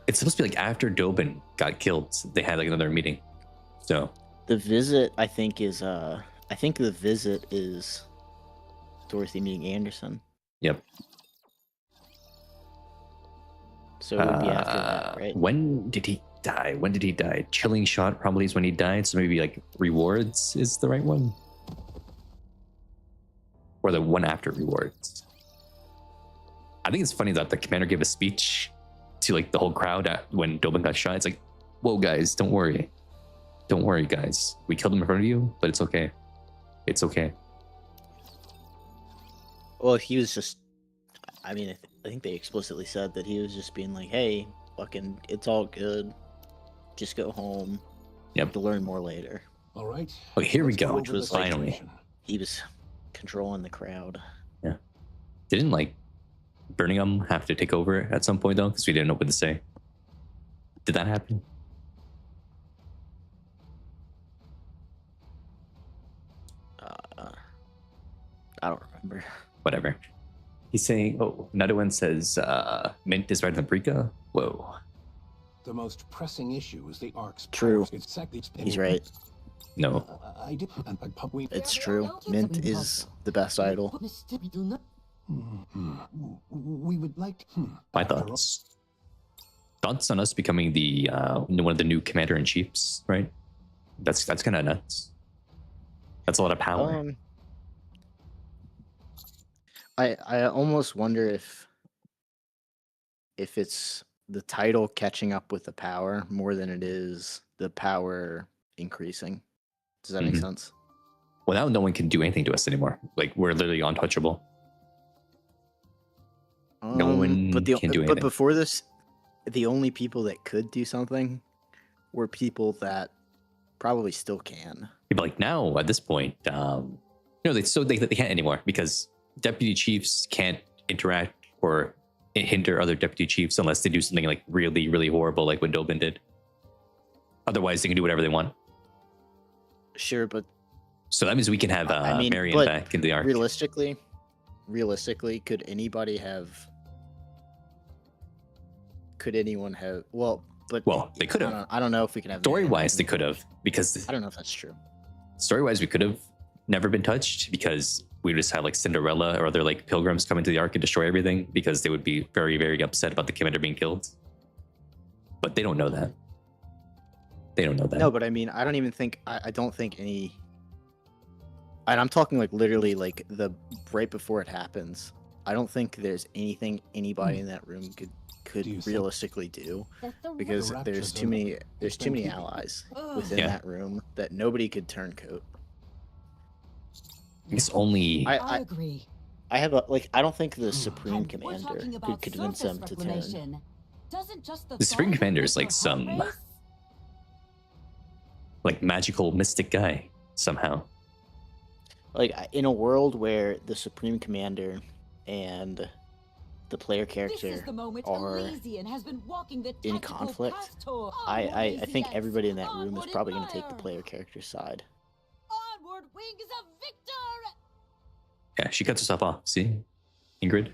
Speaker 1: It's supposed to be like after Dobin got killed, they had like another meeting. So
Speaker 2: The visit, I think, is I think the visit is Dorothy meeting Anderson.
Speaker 1: Yep.
Speaker 2: So it would be after that, right?
Speaker 1: When did he die? When did he die? Chilling shot probably is when he died. So maybe like rewards is the right one, or the one after rewards. I think it's funny that the commander gave a speech to like the whole crowd when Dobin got shot. It's like, whoa, guys, don't worry. Don't worry, guys. We killed him in front of you, but it's okay. It's okay.
Speaker 2: Well, he was just. I mean, I think they explicitly said that he was just being like, "Hey, fucking, it's all good. Just go home.
Speaker 1: Yep.
Speaker 2: To learn more later."
Speaker 6: All right.
Speaker 1: Oh, here we
Speaker 6: Let's
Speaker 1: go.
Speaker 6: over
Speaker 2: Which was
Speaker 6: the
Speaker 2: like-
Speaker 6: situation.
Speaker 2: He was controlling the crowd.
Speaker 1: Didn't like Birmingham have to take over at some point though, because we didn't know what to say. Did that happen?
Speaker 2: I don't remember.
Speaker 1: Whatever. He's saying, oh, another one says Mint is better than Brika. Whoa.
Speaker 6: The most pressing issue is the Ark's
Speaker 2: True.
Speaker 6: powers. It's
Speaker 2: He's right.
Speaker 1: No.
Speaker 6: I did. We,
Speaker 2: It's true. Mint is the best idol.
Speaker 6: we would like.
Speaker 1: My thoughts. Thoughts on us becoming the one of the new commander in chiefs, right? That's kind of nuts. That's a lot of power.
Speaker 2: I almost wonder if it's the title catching up with the power more than it is the power increasing. Does that make
Speaker 1: Mhm.
Speaker 2: sense?
Speaker 1: Well, now no one can do anything to us anymore. Like we're literally untouchable. No one
Speaker 2: but
Speaker 1: can do anything.
Speaker 2: But before this, the only people that could do something were people that probably still can.
Speaker 1: Yeah, but like now at this point, they can't anymore because deputy chiefs can't interact or hinder other deputy chiefs unless they do something like really, really horrible, like what Dobin did. Otherwise, they can do whatever they want.
Speaker 2: Sure, but
Speaker 1: So that means we can have Marion
Speaker 2: but
Speaker 1: back in the arc.
Speaker 2: realistically, could anyone have? Well,
Speaker 1: they could have.
Speaker 2: I don't know if we can have.
Speaker 1: Story-wise, they could have, because
Speaker 2: I don't know if that's true.
Speaker 1: story-wise, we could have never been touched because we would just have like Cinderella or other like pilgrims come into the ark and destroy everything because they would be very, very upset about the commander being killed. But they don't know that. They don't know that.
Speaker 2: No, but I mean, I don't even think. I don't think any. And I'm talking like literally like the right before it happens. I don't think there's anything anybody in that room could
Speaker 6: Do you think-
Speaker 2: realistically do
Speaker 4: That's the
Speaker 2: because
Speaker 6: The
Speaker 2: there's
Speaker 6: raptures
Speaker 2: too
Speaker 6: are-
Speaker 2: many
Speaker 6: been keeping-
Speaker 2: allies within
Speaker 1: Yeah.
Speaker 2: that room that nobody could turncoat.
Speaker 1: It's only
Speaker 2: I
Speaker 3: agree.
Speaker 2: I have a like I don't think the
Speaker 3: And
Speaker 2: Supreme
Speaker 3: we're
Speaker 2: Commander
Speaker 3: talking
Speaker 2: could
Speaker 3: about
Speaker 2: convince
Speaker 3: surface
Speaker 2: them to turn.
Speaker 3: reclamation. Doesn't just
Speaker 1: The Supreme
Speaker 3: thought of
Speaker 1: Commander
Speaker 3: it
Speaker 1: is like
Speaker 3: make your
Speaker 1: some-
Speaker 3: heart race?
Speaker 1: like magical mystic guy somehow.
Speaker 2: Like in a world where the Supreme Commander and the player
Speaker 3: This
Speaker 2: character
Speaker 3: is the moment
Speaker 2: are
Speaker 3: Elysian has been walking the
Speaker 2: in
Speaker 3: tactical
Speaker 2: conflict,
Speaker 3: path tour.
Speaker 2: I
Speaker 3: Onward,
Speaker 2: think
Speaker 3: Elysians,
Speaker 2: everybody in that room is
Speaker 3: onward
Speaker 2: probably
Speaker 3: and
Speaker 2: going to take the
Speaker 3: fire.
Speaker 2: player character's side.
Speaker 3: Onward, wings of victor!
Speaker 1: Yeah, she cuts herself off. See, Ingrid.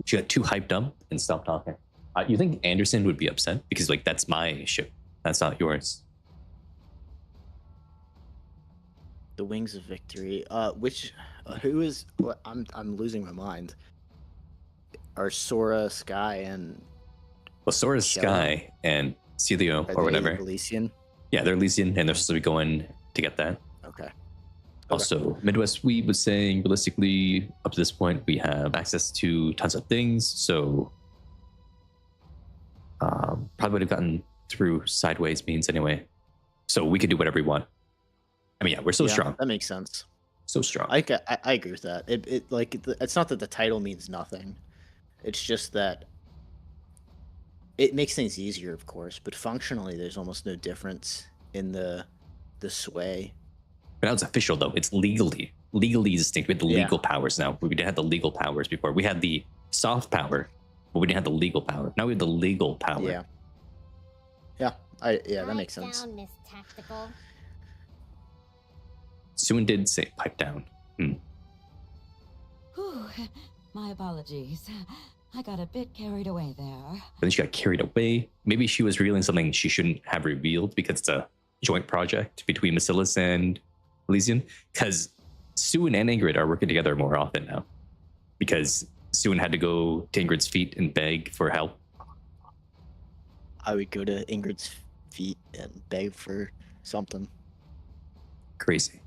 Speaker 1: She got too hyped up and stopped talking. You think Anderson would be upset because like that's my ship, that's not yours.
Speaker 2: The Wings of Victory. Who is? What, I'm losing my mind. Are Sora, Sky, and
Speaker 1: Well, Sora's
Speaker 2: Shell.
Speaker 1: Sky and Celio
Speaker 2: are
Speaker 1: or
Speaker 2: they
Speaker 1: whatever.
Speaker 2: Elysian?
Speaker 1: Yeah, they're Elysian and they're supposed to be going to get that.
Speaker 2: Okay.
Speaker 1: Also, Midwest Weeb was saying realistically, up to this point, we have access to tons of things. So probably would have gotten through sideways means anyway. So we could do whatever we want. I mean, yeah, we're so
Speaker 2: Yeah,
Speaker 1: strong.
Speaker 2: That makes sense.
Speaker 1: So strong.
Speaker 2: I agree with that. It's not that the title means nothing. It's just that it makes things easier, of course, but functionally, there's almost no difference in the sway.
Speaker 1: But now it's official, though. It's legally distinct. We have the
Speaker 2: Yeah.
Speaker 1: legal powers now. We didn't have the legal powers before. We had the soft power, but we didn't have the legal power. Now we have the legal power.
Speaker 2: Yeah. That makes sense.
Speaker 4: Down, Miss Tactical.
Speaker 1: Soon did say pipe down.
Speaker 3: Whew. My apologies. I got a bit carried away there.
Speaker 1: But then she got carried away. Maybe she was revealing something she shouldn't have revealed because it's a joint project between Bacillus and Elysian, because Suen and Ingrid are working together more often now. Because Suen had to go to Ingrid's feet and beg for help.
Speaker 2: I would go to Ingrid's feet and beg for something.
Speaker 1: Crazy.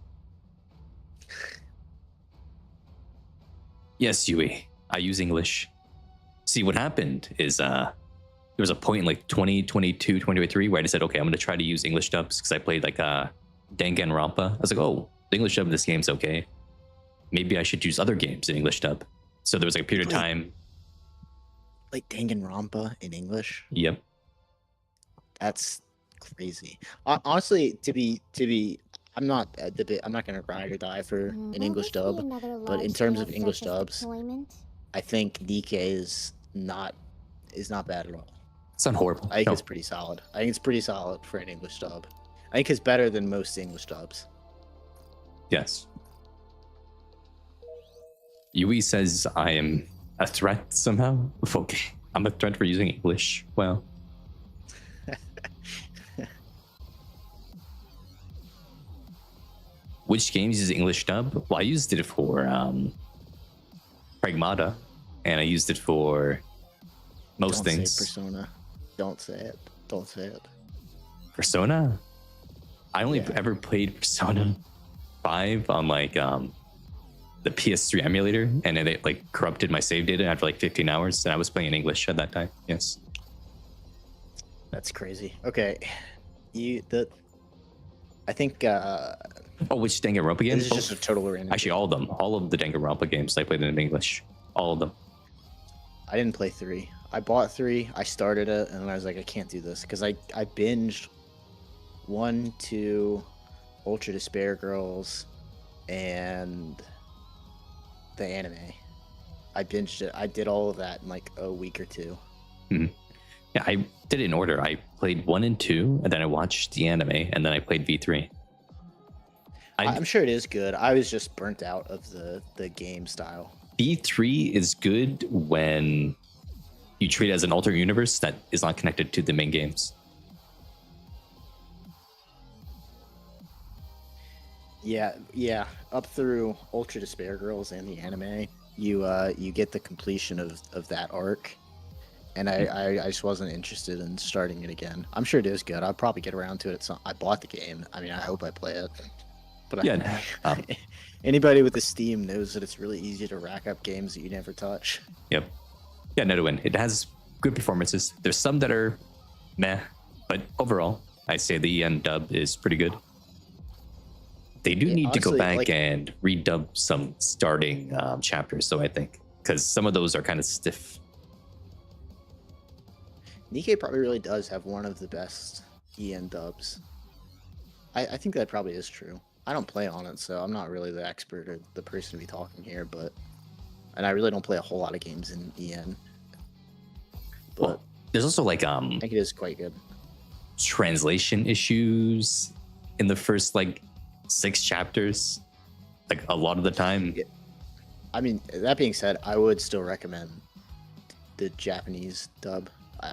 Speaker 1: Yes, Yui, I use English. See, what happened is there was a point in like 2022, 2023 where I just said, okay, I'm going to try to use English dubs because I played like Danganronpa. I was like, oh, the English dub in this game's okay. Maybe I should use other games in English dub. So there was like a period of time.
Speaker 2: Like Danganronpa in English?
Speaker 1: Yep.
Speaker 2: That's crazy. Honestly, to be, I'm not gonna ride or die for an English dub, but in terms of English dubs, I think Nikke is not bad at all.
Speaker 1: It's not horrible.
Speaker 2: I think it's pretty solid. I think it's pretty solid for an English dub. I think it's better than most English dubs.
Speaker 1: Yes. Yui says I am a threat somehow. Okay, I'm a threat for using English. Well. Which games use English dub? Well, I used it for Pragmata, and I used it for most things.
Speaker 2: Say Persona. Don't say it. Don't say it.
Speaker 1: Persona? I only ever played Persona 5 on like the PS3 emulator, and it like corrupted my save data after like 15 hours, and I was playing in English at that time. Yes.
Speaker 2: That's crazy. Okay. I think
Speaker 1: oh, which Danganronpa games?
Speaker 2: This is just a total random.
Speaker 1: Actually, all of them. All of the Danganronpa games I played in English. All of them.
Speaker 2: I didn't play 3. I bought 3. I started it, and I was like, I can't do this because I binged 1, 2, Ultra Despair Girls, and the anime. I binged it. I did all of that in like a week or two.
Speaker 1: Mm-hmm. Yeah, I did it in order. I played 1 and 2, and then I watched the anime, and then I played V3.
Speaker 2: I'm sure it is good. I was just burnt out of the game style.
Speaker 1: V3 is good when you treat it as an alternate universe that is not connected to the main games.
Speaker 2: Yeah. Up through Ultra Despair Girls and the anime, you get the completion of that arc. And I just wasn't interested in starting it again. I'm sure it is good. I'll probably get around to it. I bought the game. I mean, I hope I play it. But
Speaker 1: yeah,
Speaker 2: anybody with the Steam knows that it's really easy to rack up games that you never touch.
Speaker 1: Yep. Yeah, no to win. It has good performances. There's some that are meh, but overall, I say the EN dub is pretty good. They do need to go back and redub some starting chapters, though, I think, because some of those are kind of stiff.
Speaker 2: Nikke probably really does have one of the best EN dubs. I think that probably is true. I don't play on it, so I'm not really the expert or the person to be talking here, and I really don't play a whole lot of games in EN. But
Speaker 1: well, there's also like
Speaker 2: I think it is quite good.
Speaker 1: Translation issues in the first like 6 chapters, like a lot of the time.
Speaker 2: Yeah. I mean, that being said, I would still recommend the Japanese dub.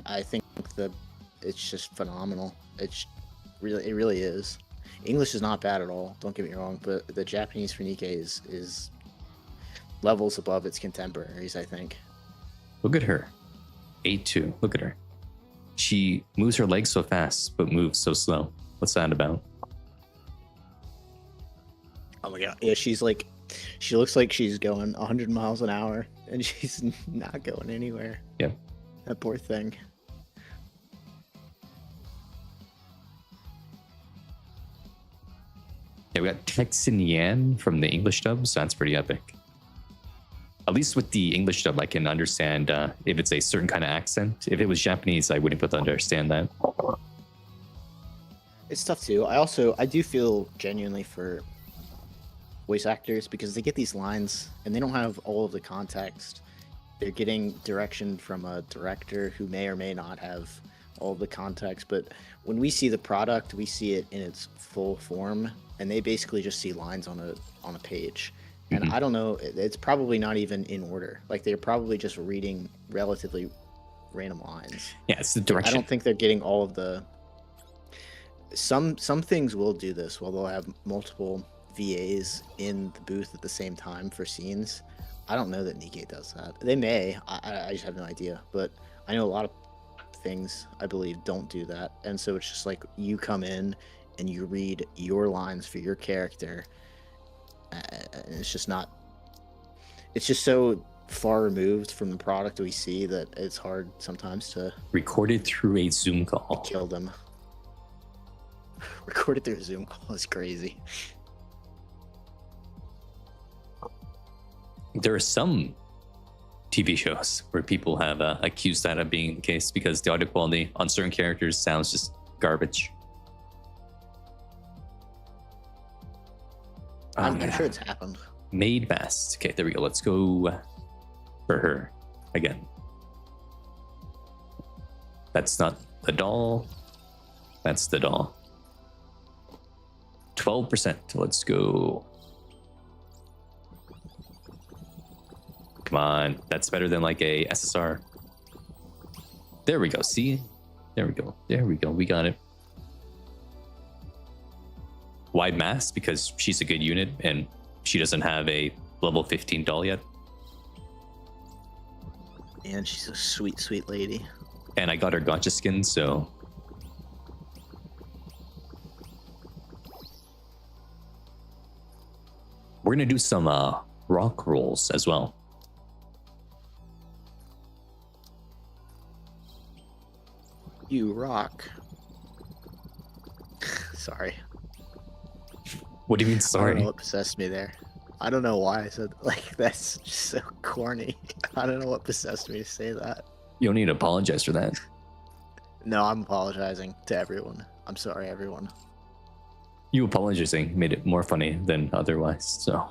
Speaker 2: I think it's just phenomenal. It really is. English is not bad at all. Don't get me wrong, but the Japanese for Nikke is levels above its contemporaries, I think.
Speaker 1: Look at her, A2. Look at her. She moves her legs so fast, but moves so slow. What's that about?
Speaker 2: Oh my god! Yeah, she looks like she's going 100 miles an hour, and she's not going anywhere.
Speaker 1: Yeah.
Speaker 2: That poor thing.
Speaker 1: Yeah, we got Texan Yan from the English dub, so that's pretty epic. At least with the English dub, I can understand if it's a certain kind of accent. If it was Japanese, I wouldn't be able to understand that.
Speaker 2: It's tough too. I do feel genuinely for voice actors because they get these lines and they don't have all of the context. They're getting direction from a director who may or may not have all of the context, but when we see the product, we see it in its full form, and they basically just see lines on a page. And I don't know, it's probably not even in order. Like they're probably just reading relatively random lines.
Speaker 1: Yeah, it's the direction.
Speaker 2: I don't think they're getting all of the. Some things will do this, where they'll have multiple VAs in the booth at the same time for scenes. I don't know that Nikke does that. They may. I just have no idea. But I know a lot of things, I believe, don't do that. And so it's just like you come in and you read your lines for your character. And it's just not... It's just so far removed from the product we see that it's hard sometimes to...
Speaker 1: Recorded through a Zoom call.
Speaker 2: Kill them. Recorded through a Zoom call is crazy.
Speaker 1: There are some TV shows where people have accused that of being the case because the audio quality on certain characters sounds just garbage.
Speaker 2: I'm sure it's happened.
Speaker 1: Maid Best. Okay, there we go. Let's go for her again. That's not the doll. That's the doll. 12%. Let's go. Come on. That's better than like a SSR. There we go. See? There we go. There we go. We got it. Wide mass because she's a good unit and she doesn't have a level 15 doll yet.
Speaker 2: And she's a sweet, sweet lady.
Speaker 1: And I got her gotcha skin, so... We're going to do some rock rolls as well.
Speaker 2: You rock. Sorry.
Speaker 1: What do you mean,
Speaker 2: I don't
Speaker 1: sorry?
Speaker 2: know what possessed me there. I don't know why I said, like, that's just so corny. I don't know what possessed me to say that.
Speaker 1: You don't need to apologize for that.
Speaker 2: No, I'm apologizing to everyone. I'm sorry, everyone.
Speaker 1: You apologizing made it more funny than otherwise, so...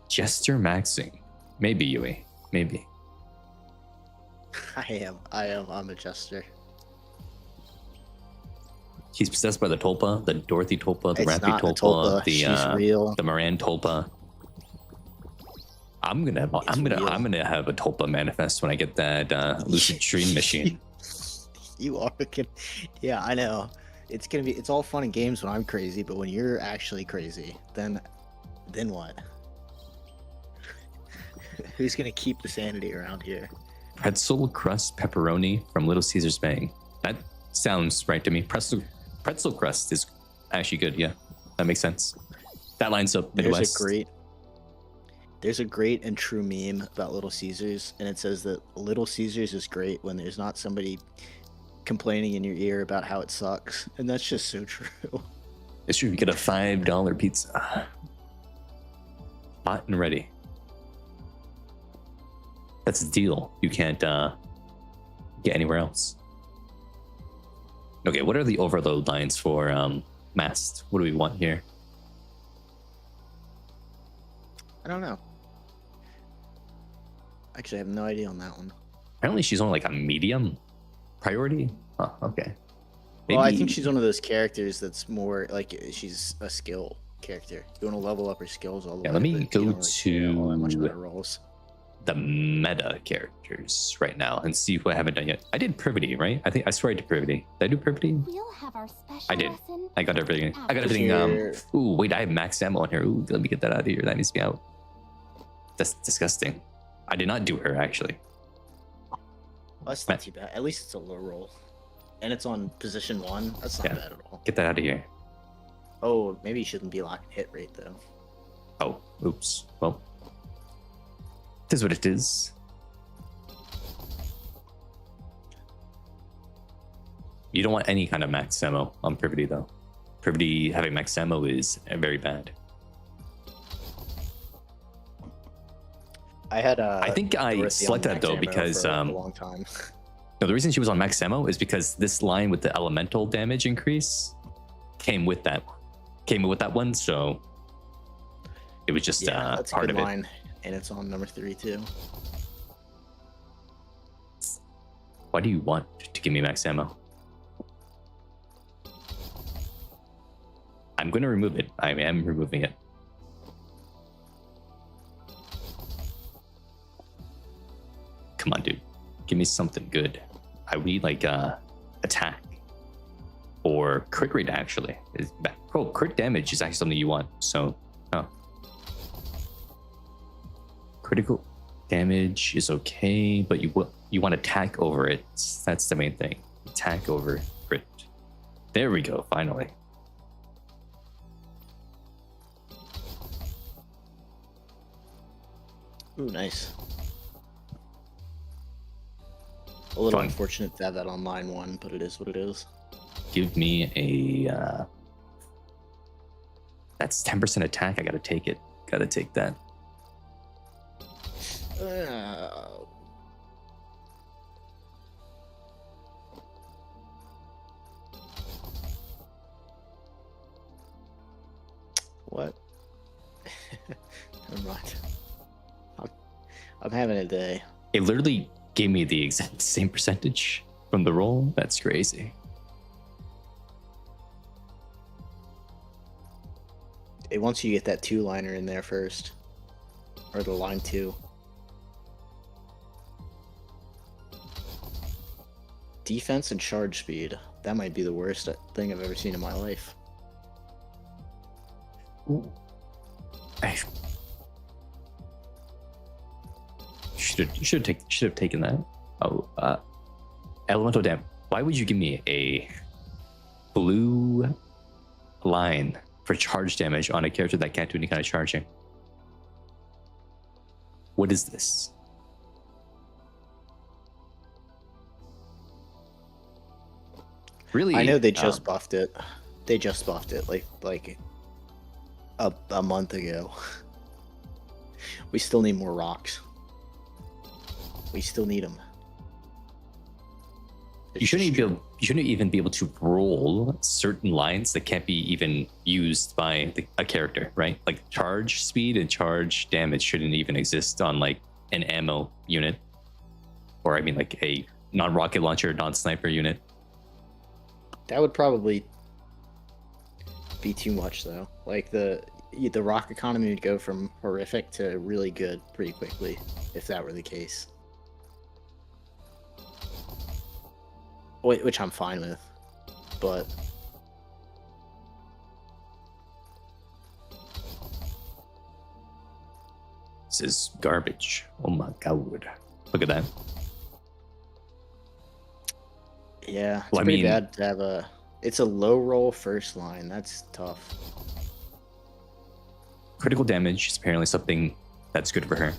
Speaker 1: Jester maxing. Maybe, Yui. Maybe.
Speaker 2: I'm a jester.
Speaker 1: He's possessed by the Tulpa, the Dorothy Tulpa, the
Speaker 2: It's
Speaker 1: Rampy
Speaker 2: not a
Speaker 1: Tulpa,
Speaker 2: Tulpa. She's real.
Speaker 1: the Moran Tulpa. I'm gonna have a Tulpa manifest when I get that Lucid Dream machine.
Speaker 2: You are yeah, I know. It's all fun and games when I'm crazy, but when you're actually crazy, then what? Who's gonna keep the sanity around here?
Speaker 1: Pretzel crust pepperoni from Little Caesar's Bang. That sounds right to me. Pretzel crust is actually good. Yeah, that makes sense. That lines up Midwest.
Speaker 2: There's a great and true meme about Little Caesars, and it says that Little Caesars is great when there's not somebody complaining in your ear about how it sucks, and that's just so true.
Speaker 1: It's true. You get a $5 pizza, hot and ready. That's a deal. You can't get anywhere else. Okay, what are the overload lines for Mast? What do we want here?
Speaker 2: I don't know. Actually, I have no idea on that one.
Speaker 1: Apparently she's only like a medium priority. Oh, okay. Maybe...
Speaker 2: Well, I think she's one of those characters that's more like she's a skill character. You want to level up her skills all the way.
Speaker 1: Let me
Speaker 2: but
Speaker 1: go
Speaker 2: you don't really care all that much
Speaker 1: to
Speaker 2: about her roles.
Speaker 1: The meta characters right now and see what I haven't done yet. I did Privity, right? I swear I did Privity. Did I do Privity?
Speaker 4: We'll have our special
Speaker 1: I did.
Speaker 4: lesson.
Speaker 1: I got everything. I got
Speaker 4: after
Speaker 1: everything. Ooh, wait, I have max ammo on here. Ooh, let me get that out of here. That needs to be out. That's disgusting. I did not do her, actually.
Speaker 2: Well, that's not too bad. At least it's a low roll. And it's on position 1. That's not bad at all.
Speaker 1: Get that out of here.
Speaker 2: Oh, maybe you shouldn't be locking hit rate, though.
Speaker 1: Oh, oops. Well, it is what it is. You don't want any kind of max ammo on Privity, though. Privity having max ammo is very bad. I think I selected that though because
Speaker 2: for a long time.
Speaker 1: no, the reason she was on max ammo is because this line with the elemental damage increase came with that one, so it was just
Speaker 2: that's
Speaker 1: part
Speaker 2: a
Speaker 1: of
Speaker 2: good
Speaker 1: it.
Speaker 2: line, and it's on number 3 too.
Speaker 1: Why do you want to give me max ammo? I'm going to remove it. I am removing it. Come on, dude. Give me something good. I need like attack or crit rate actually. Oh, crit damage is actually something you want. So, oh. Critical damage is okay, but you want attack over it. That's the main thing. Attack over crit. There we go, finally.
Speaker 2: Ooh, nice. A little
Speaker 1: Fun.
Speaker 2: unfortunate to have that online one, but it is what it is.
Speaker 1: Give me a... that's 10% attack. I gotta take it. Gotta take that.
Speaker 2: What? Never mind. I'm having a day.
Speaker 1: It literally gave me the exact same percentage from the roll. That's crazy.
Speaker 2: It wants you to get that 2-liner in there first. Or the line 2. Defense and charge speed. That might be the worst thing I've ever seen in my life.
Speaker 1: Ooh. I should have taken that. Oh, elemental damage. Why would you give me a blue line for charge damage on a character that can't do any kind of charging? What is this? Really?
Speaker 2: I know they just buffed it. They just buffed it like a month ago. We still need more rocks. We still need them.
Speaker 1: You shouldn't even be able to roll certain lines that can't be even used by a character, right? Like charge speed and charge damage shouldn't even exist on like an ammo unit, or I mean like a non-rocket launcher, non-sniper unit.
Speaker 2: That would probably be too much though. Like the rock economy would go from horrific to really good pretty quickly if that were the case. Which I'm fine with, but
Speaker 1: this is garbage. Oh my god! Look at that.
Speaker 2: Yeah, it's
Speaker 1: Well,
Speaker 2: pretty bad to have a. It's a low roll first line. That's tough.
Speaker 1: Critical damage is apparently something that's good for her.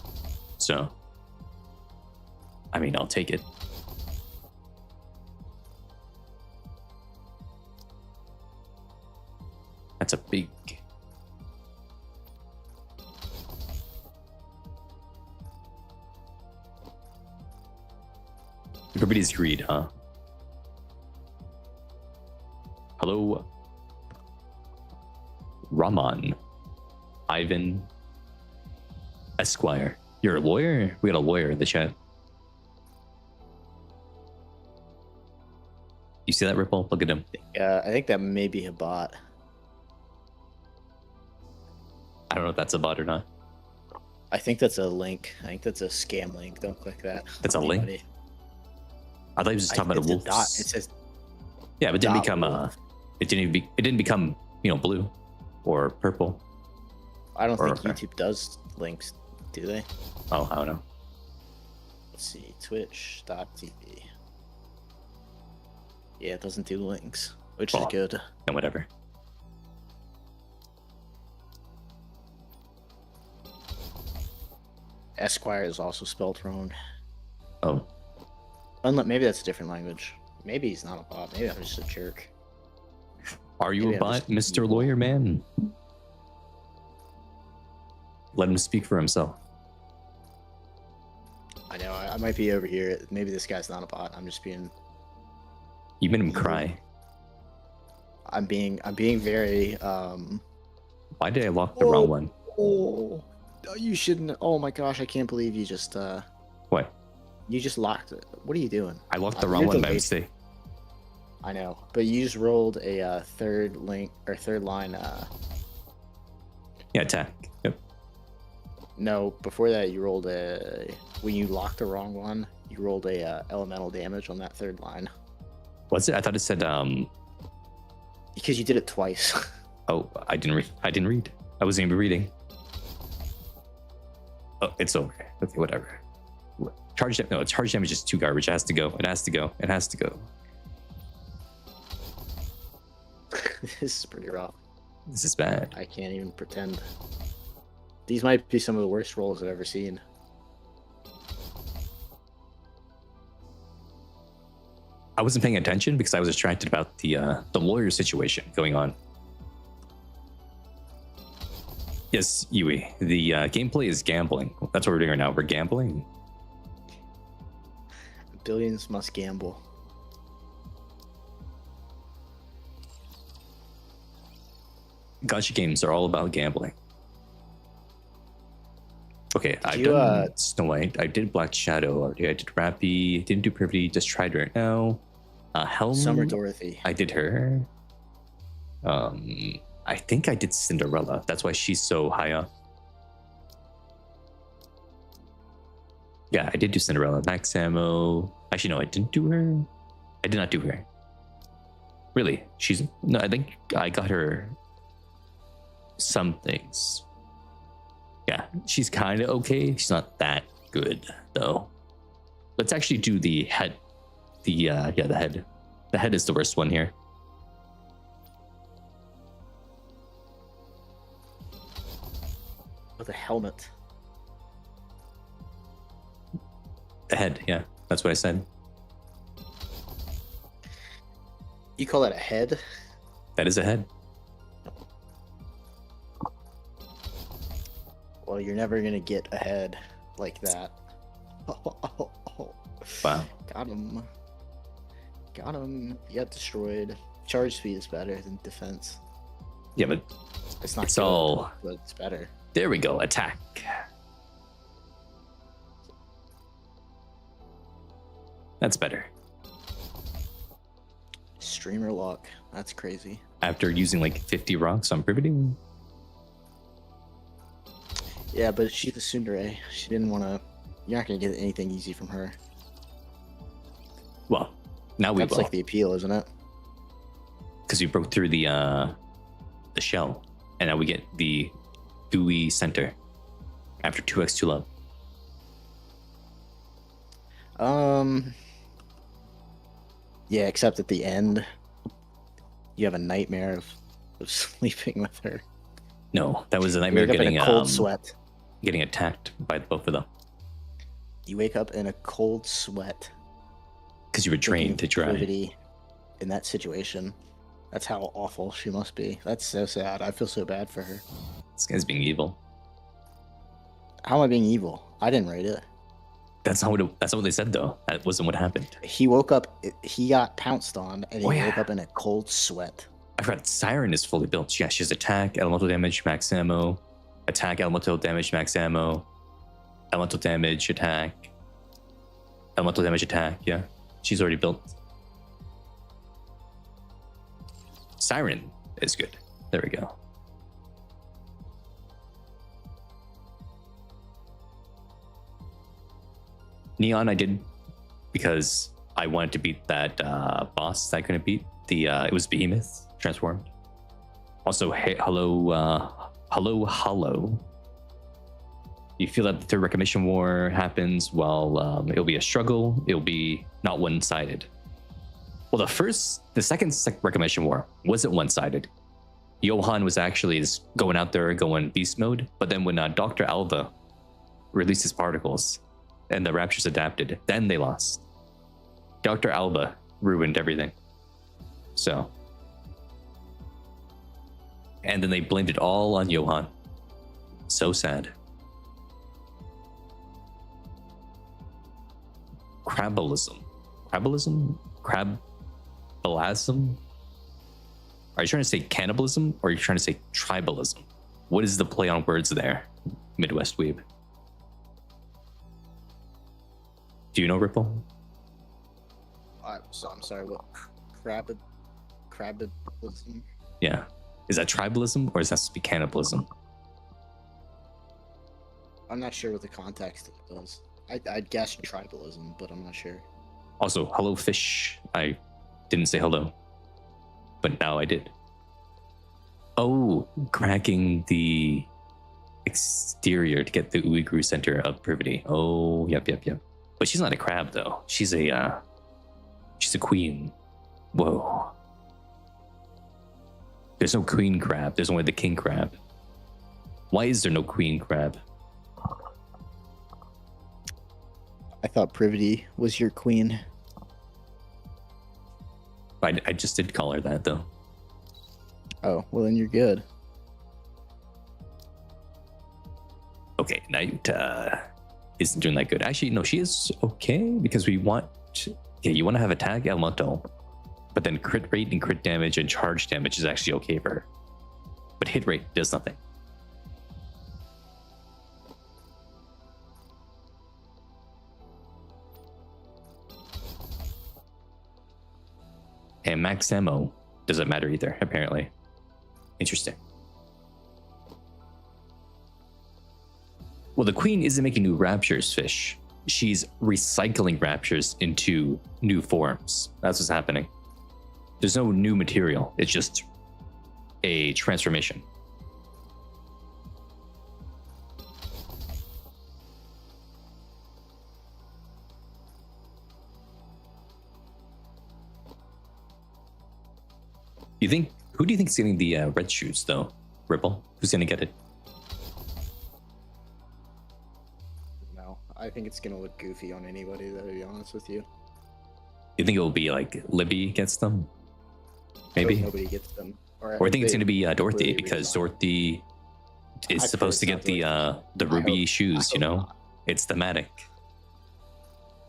Speaker 1: So, I mean, I'll take it. That's a big... Everybody's greed, huh? Hello, Raman, Ivan, Esquire. You're a lawyer? We got a lawyer in the chat. You see that, Ripple? Look at him.
Speaker 2: I think that may be a bot.
Speaker 1: I don't know if that's a bot or not.
Speaker 2: I think that's a link. I think that's a scam link. Don't click that.
Speaker 1: That's a link? I thought he was just talking about a wolf.
Speaker 2: It says
Speaker 1: yeah, but it didn't become
Speaker 2: wolf.
Speaker 1: It didn't become, you know, blue or purple.
Speaker 2: I don't think YouTube does links, do they?
Speaker 1: Oh, I don't know.
Speaker 2: Let's see, twitch.tv. Yeah, it doesn't do links, which is good.
Speaker 1: And whatever.
Speaker 2: Esquire is also spelled wrong.
Speaker 1: Oh.
Speaker 2: Maybe that's a different language. Maybe he's not a bot. Maybe I'm just a jerk.
Speaker 1: Are you
Speaker 2: Maybe
Speaker 1: a
Speaker 2: I'm
Speaker 1: bot,
Speaker 2: just
Speaker 1: Mr.
Speaker 2: evil.
Speaker 1: Lawyer Man? Let him speak for himself.
Speaker 2: I know, I might be over here. Maybe this guy's not a bot. I'm just being...
Speaker 1: You made him cry.
Speaker 2: I'm being very,
Speaker 1: Why did I lock the wrong one?
Speaker 2: Oh, you shouldn't... Oh my gosh, I can't believe you just,
Speaker 1: What?
Speaker 2: You just locked it. What are you doing?
Speaker 1: I locked the wrong
Speaker 2: you're
Speaker 1: one by
Speaker 2: delayed.
Speaker 1: mistake.
Speaker 2: I know, but you just rolled a third line.
Speaker 1: Yeah, attack. Yep.
Speaker 2: No, before that you rolled when you locked the wrong one, you rolled a elemental damage on that third line.
Speaker 1: Was it? I thought it said
Speaker 2: Because you did it twice.
Speaker 1: oh, I didn't read. I wasn't even reading. Oh, it's over. Okay, whatever. Charge damage is too garbage. It has to go. It has to go. It has to go.
Speaker 2: This is pretty rough.
Speaker 1: This is bad.
Speaker 2: I can't even pretend. These might be some of the worst rolls I've ever seen.
Speaker 1: I wasn't paying attention because I was distracted about the lawyer situation going on. Yes, Yui. The gameplay is gambling. That's what we're doing right now. We're gambling.
Speaker 2: Billions must gamble.
Speaker 1: Gacha games are all about gambling. Okay, I've
Speaker 2: you,
Speaker 1: done Snow White. I did Black Shadow already. I did Rappy. Didn't do Privity. Just tried right now. Helm.
Speaker 2: Summer Dorothy.
Speaker 1: I did her. I think I did Cinderella. That's why she's so high up. Yeah, I did do Cinderella. Max Ammo. Actually, no, I didn't do her. I did not do her. Really? She's no. I think I got her. Some things. Yeah, she's kind of okay. She's not that good though. Let's actually do the head. The head. The head is the worst one here.
Speaker 2: With a helmet.
Speaker 1: The head, yeah, that's what I said.
Speaker 2: You call that a head?
Speaker 1: That is a head.
Speaker 2: Well, you're never gonna get ahead like that.
Speaker 1: Wow.
Speaker 2: Got him. Got him. You got destroyed. Charge speed is better than defense.
Speaker 1: Yeah, but
Speaker 2: It's not
Speaker 1: it's
Speaker 2: good,
Speaker 1: all.
Speaker 2: but it's better.
Speaker 1: There we go. Attack. That's better.
Speaker 2: Streamer lock. That's crazy.
Speaker 1: After using like 50 rocks on Privity.
Speaker 2: Yeah, but she's a tsundere. She didn't want to. You're not gonna get anything easy from her.
Speaker 1: Well, now we
Speaker 2: That's
Speaker 1: will.
Speaker 2: like the appeal, isn't it?
Speaker 1: Because we broke through the shell, and now we get the gooey center after 2x2 love.
Speaker 2: Yeah, except at the end, you have a nightmare of sleeping with her.
Speaker 1: No, that was a
Speaker 2: You
Speaker 1: nightmare
Speaker 2: wake up
Speaker 1: getting
Speaker 2: in a cold sweat.
Speaker 1: getting attacked by both of them
Speaker 2: You wake up in a cold sweat.
Speaker 1: because you were trained to try.
Speaker 2: Privity in that situation. That's how awful she must be. That's so sad. I feel so bad for her.
Speaker 1: This guy's being evil.
Speaker 2: How am I being evil? I didn't write it.
Speaker 1: That's not what they said though. That wasn't what happened.
Speaker 2: He woke up. He got pounced on, and he
Speaker 1: Oh, yeah.
Speaker 2: woke up in a cold sweat.
Speaker 1: I forgot Siren is fully built. Yeah, she has attack, elemental damage, max ammo, attack, elemental damage, max ammo, elemental damage, attack, elemental damage, attack. Yeah, she's already built. Siren is good. There we go. Neon I did because I wanted to beat that boss that I couldn't beat. It was Behemoth transformed. Also, hey, hello. You feel that the third recognition war happens? Well, it'll be a struggle. It'll be not one-sided. Well, the second recognition war wasn't one-sided. Johan was actually just going out there, going beast mode. But then when Dr. Alva released his particles and the Raptures adapted, then they lost. Dr. Alba ruined everything. So. And then they blamed it all on Johan. So sad. Crabalism. Crabalasm? Are you trying to say cannibalism or are you trying to say tribalism? What is the play on words there, Midwest Weeb? Do you know, Ripple?
Speaker 2: I'm sorry. What? Crabalism?
Speaker 1: Yeah. Is that tribalism or is that supposed to be cannibalism?
Speaker 2: I'm not sure what the context was. I'd guess tribalism, but I'm not sure.
Speaker 1: Also, hello fish. I didn't say hello. But now I did. Oh, cracking the exterior to get the Uyghur center of privity. Oh, yep. But she's not a crab though. She's a queen. Whoa. There's no queen crab. There's only the king crab. Why is there no queen crab?
Speaker 2: I thought Privity was your queen.
Speaker 1: I just did call her that though.
Speaker 2: Oh, well then you're good.
Speaker 1: Okay, Knight isn't doing that good. Actually, no, she is okay because we want. Yeah, you want to have attack elemental, but then crit rate and crit damage and charge damage is actually okay for her. But hit rate does nothing. And max ammo doesn't matter either, apparently. Interesting. Well, the queen isn't making new raptures, fish. She's recycling raptures into new forms. That's what's happening. There's no new material. It's just a transformation. Who do you think is getting the red shoes though? Ripple? Who's gonna get it?
Speaker 2: No, I think it's gonna look goofy on anybody, though, to be honest with you.
Speaker 1: You think it will be like Libby gets them? Maybe.
Speaker 2: Nobody gets them.
Speaker 1: Or I think it's gonna be Dorothy
Speaker 2: really
Speaker 1: because
Speaker 2: redesign.
Speaker 1: Dorothy is
Speaker 2: I
Speaker 1: supposed to
Speaker 2: feel
Speaker 1: get
Speaker 2: it's not
Speaker 1: the
Speaker 2: Dorothy.
Speaker 1: ruby
Speaker 2: I hope-
Speaker 1: shoes.
Speaker 2: I
Speaker 1: You
Speaker 2: hope
Speaker 1: know,
Speaker 2: not.
Speaker 1: it's thematic.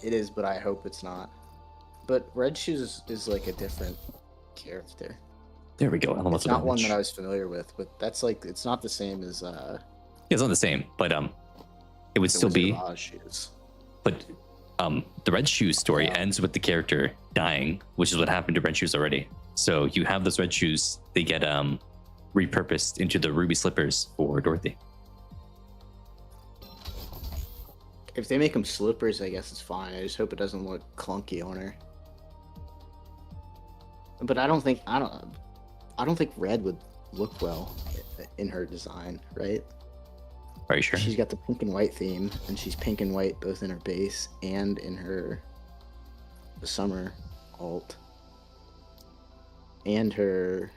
Speaker 2: It is, but I hope it's not. But Red Shoes is like a different character.
Speaker 1: There we go. Elemental
Speaker 2: It's not one
Speaker 1: damage.
Speaker 2: that I was familiar with, but that's like it's not the same as
Speaker 1: Yeah, it's not the same, but it would
Speaker 2: the
Speaker 1: still
Speaker 2: Wizard
Speaker 1: be.
Speaker 2: of Oz shoes.
Speaker 1: But the Red Shoes story
Speaker 2: Yeah.
Speaker 1: ends with the character dying, which is what happened to Red Shoes already. So you have those Red Shoes, they get repurposed into the ruby slippers for Dorothy.
Speaker 2: If they make them slippers, I guess it's fine. I just hope it doesn't look clunky on her. But I don't think red would look well in her design, right?
Speaker 1: Are you sure?
Speaker 2: She's got the pink and white theme, and she's pink and white both in her base and in her summer alt. And her...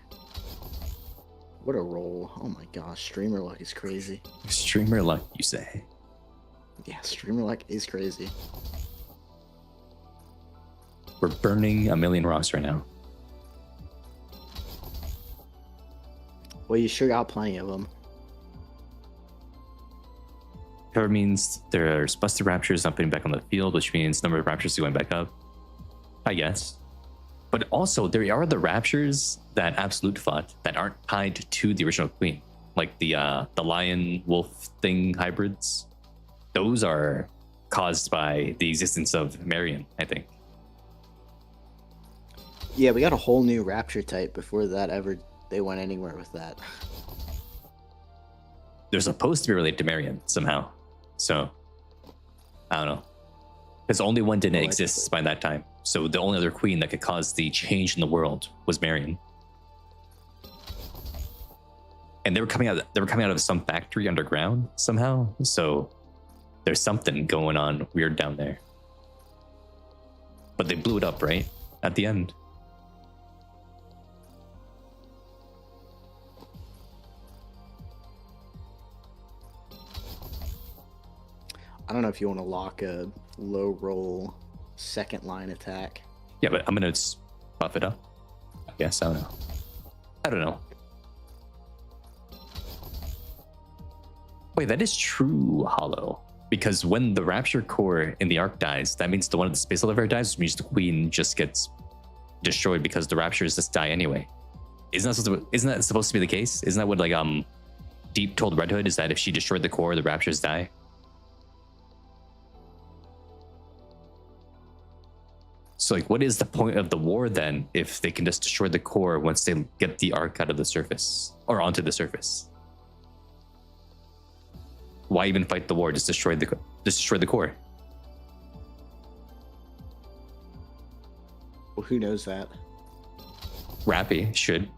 Speaker 2: What a roll. Oh my gosh, streamer luck is crazy.
Speaker 1: Streamer luck, you say?
Speaker 2: Yeah, streamer luck is crazy.
Speaker 1: We're burning a million rocks right now.
Speaker 2: Well, you sure got plenty of them.
Speaker 1: However, means there's busted raptures not putting back on the field, which means number of raptures is going back up. I guess. But also, there are the raptures that Absolute fought that aren't tied to the original queen, like the lion wolf thing hybrids. Those are caused by the existence of Marion, I think.
Speaker 2: Yeah, we got a whole new rapture type before they went anywhere with that.
Speaker 1: They're supposed to be related to Marion somehow. So, I don't know. Because only one didn't
Speaker 2: Allegedly.
Speaker 1: exist by that time. So the only other queen that could cause the change in the world was Marion. And they were coming out of some factory underground somehow. So there's something going on weird down there. But they blew it up, right? At the end.
Speaker 2: I don't know if you want to lock a low roll second line attack.
Speaker 1: Yeah, but I'm gonna just buff it up. I guess, I don't know. Wait, that is true, Hollow. Because when the Rapture Core in the Ark dies, that means the one of the Space Elevator dies, which means the Queen just gets destroyed because the Raptures just die anyway. Isn't that supposed to be the case? Isn't that what Deep told Red Hood, is that if she destroyed the core, the Raptures die? So what is the point of the war then if they can just destroy the core once they get the Ark out of the surface or onto the surface? Why even fight the war? Just destroy the core.
Speaker 2: Well, who knows that?
Speaker 1: Rappy should.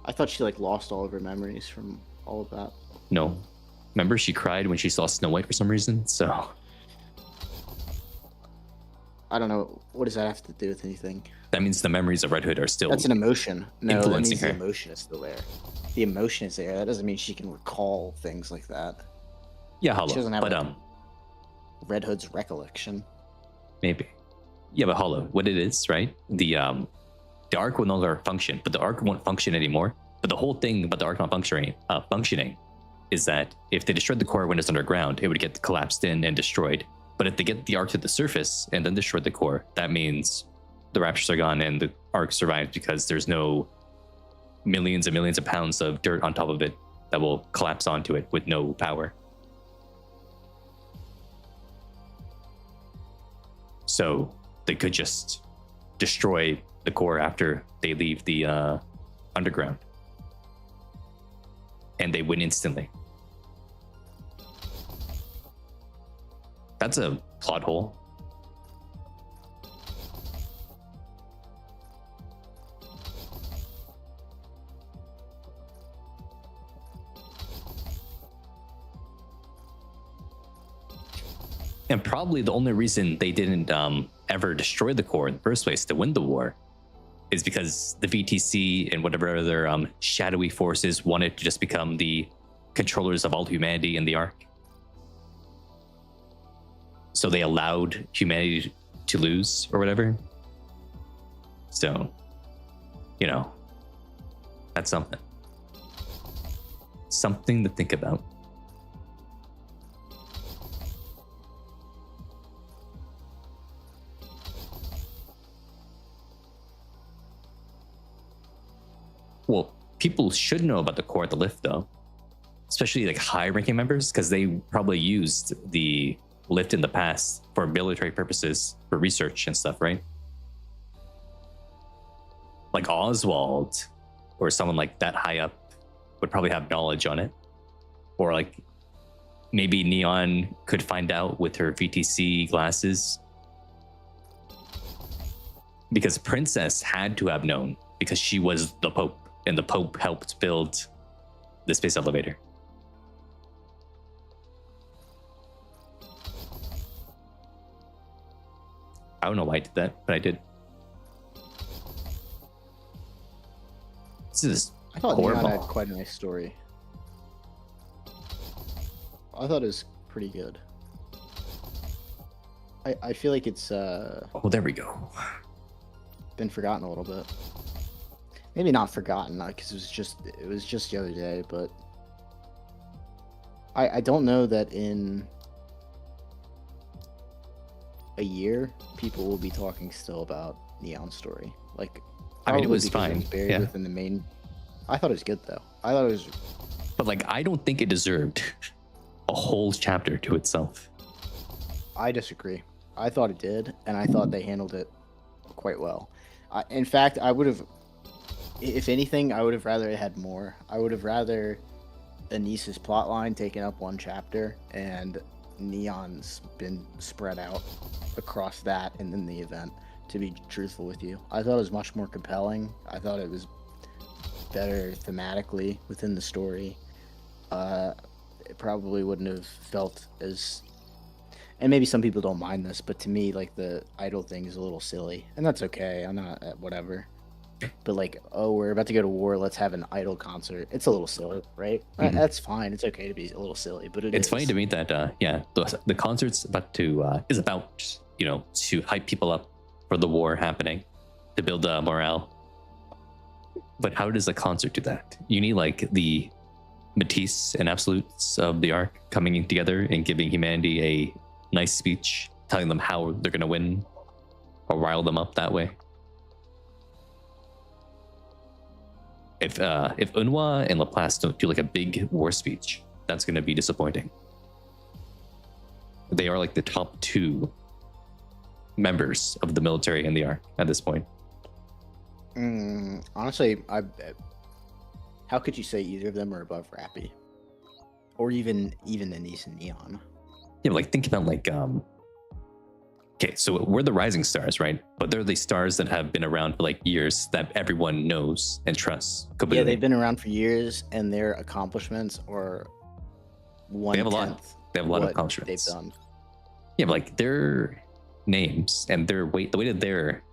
Speaker 2: I thought she like lost all of her memories from all of that.
Speaker 1: No. Remember, she cried when she saw Snow White for some reason. So
Speaker 2: I don't know. What does that have to do with anything?
Speaker 1: that means the memories of Red Hood are still.
Speaker 2: That's an emotion. No, that
Speaker 1: influencing
Speaker 2: means
Speaker 1: her.
Speaker 2: the emotion is still there. The emotion is there. That doesn't mean she can recall things like that.
Speaker 1: Yeah,
Speaker 2: She
Speaker 1: Hollow.
Speaker 2: doesn't have
Speaker 1: But
Speaker 2: like, Red Hood's recollection.
Speaker 1: maybe. Yeah, but Hollow. What it is, right? The arc will no longer function, but the arc won't function anymore. But the whole thing about the arc not functioning is that if they destroyed the core when it's underground, it would get collapsed in and destroyed. But if they get the arc to the surface and then destroy the core, that means the raptures are gone and the arc survives because there's no millions and millions of pounds of dirt on top of it that will collapse onto it with no power. So they could just destroy the core after they leave the underground. And they win instantly. That's a plot hole. And probably the only reason they didn't ever destroy the core in the first place to win the war is because the VTC and whatever other shadowy forces wanted to just become the controllers of all humanity in the Ark. So they allowed humanity to lose or whatever. So, you know, that's something. Something to think about. Well, people should know about the core at the lift, though, especially like high-ranking members, because they probably used the lift in the past for military purposes, for research and stuff, right? Like Oswald or someone like that high up would probably have knowledge on it, or like maybe Neon could find out with her VTC glasses, because Princess had to have known because she was the Pope. And the Pope helped build the space elevator. I don't know why I did that, but I did. This is
Speaker 2: I thought
Speaker 1: horrible.
Speaker 2: Neon had quite a nice story. I thought it was pretty good. I feel like it's
Speaker 1: Oh, there we go.
Speaker 2: been forgotten a little bit. Maybe not forgotten, because it was just the other day, but I don't know that in a year people will be talking still about Neon's story. Like,
Speaker 1: I mean, it
Speaker 2: probably
Speaker 1: was
Speaker 2: because
Speaker 1: fine.
Speaker 2: buried
Speaker 1: Yeah.
Speaker 2: within the main. I thought it was good though. I thought it was.
Speaker 1: But like, I don't think it deserved a whole chapter to itself.
Speaker 2: I disagree. I thought it did, and I thought they handled it quite well. In fact, I would have. If anything, I would have rather it had more. I would have rather Anis's plotline taken up one chapter and Neon's been spread out across that and then the event, to be truthful with you. I thought it was much more compelling. I thought it was better thematically within the story. It probably wouldn't have felt as... And maybe some people don't mind this, but to me, like, the idol thing is a little silly. And that's okay. I'm not... whatever. But like, oh, we're about to go to war, let's have an idol concert. It's a little silly, right?
Speaker 1: Mhm.
Speaker 2: That's fine. It's okay to be a little silly, but
Speaker 1: It's funny to me that the concert's about to is about, you know, to hype people up for the war happening, to build morale. But how does a concert do that? You need like the Matisse and Absolutes of the Ark coming in together and giving humanity a nice speech, telling them how they're gonna win, or rile them up that way. If Unhwa and Laplace don't do like a big war speech, that's going to be disappointing. They are like the top two members of the military in the Ark at this point.
Speaker 2: Honestly, how could you say either of them are above Rappy, or even Anis and Neon?
Speaker 1: Yeah, like think about like Okay, so we're the rising stars, right? But they're the stars that have been around for like years that everyone knows and trusts completely.
Speaker 2: Yeah, they've been around for years, and their accomplishments are one
Speaker 1: They have a lot.
Speaker 2: tenth
Speaker 1: They have a lot of
Speaker 2: what
Speaker 1: accomplishments.
Speaker 2: they've done.
Speaker 1: Yeah, but like their names and their weight, the weight of their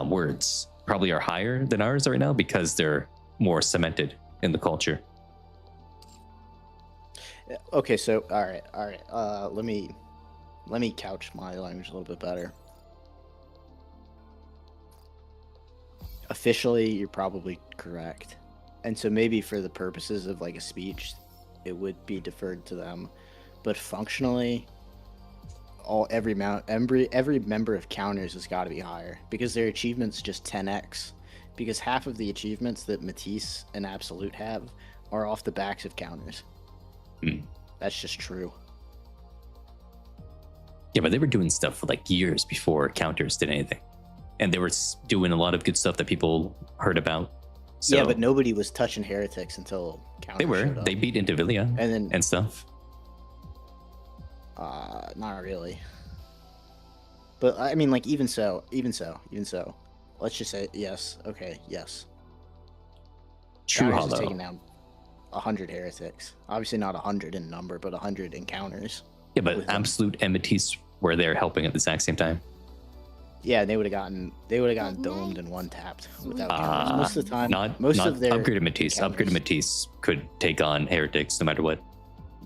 Speaker 1: words probably are higher than ours right now because they're more cemented in the culture.
Speaker 2: Okay, so all right. Let me couch my language a little bit better. Officially, you're probably correct, and so maybe for the purposes of like a speech, it would be deferred to them, but functionally, every member of counters has got to be higher because their achievements just 10x, because half of the achievements that Matisse and Absolute have are off the backs of counters. That's just true.
Speaker 1: Yeah, but they were doing stuff for like years before counters did anything, and they were doing a lot of good stuff that people heard about. So
Speaker 2: Yeah, but nobody was touching heretics until counters
Speaker 1: they were.
Speaker 2: showed up.
Speaker 1: They beat Intivilia
Speaker 2: And then
Speaker 1: and stuff.
Speaker 2: not really. But I mean, like, even so. Let's just say yes. Okay, yes.
Speaker 1: True
Speaker 2: Counters has
Speaker 1: Hollow.
Speaker 2: taken down 100 heretics. Obviously not 100 in number, but 100 encounters.
Speaker 1: Yeah, but
Speaker 2: with them.
Speaker 1: Absolute and Matisse were there helping at the exact same time.
Speaker 2: Yeah, they would have gotten domed and one tapped without counters. Most of the time,
Speaker 1: Not
Speaker 2: of their
Speaker 1: upgraded Matisse.
Speaker 2: encounters-
Speaker 1: Upgraded Matisse could take on heretics no matter what,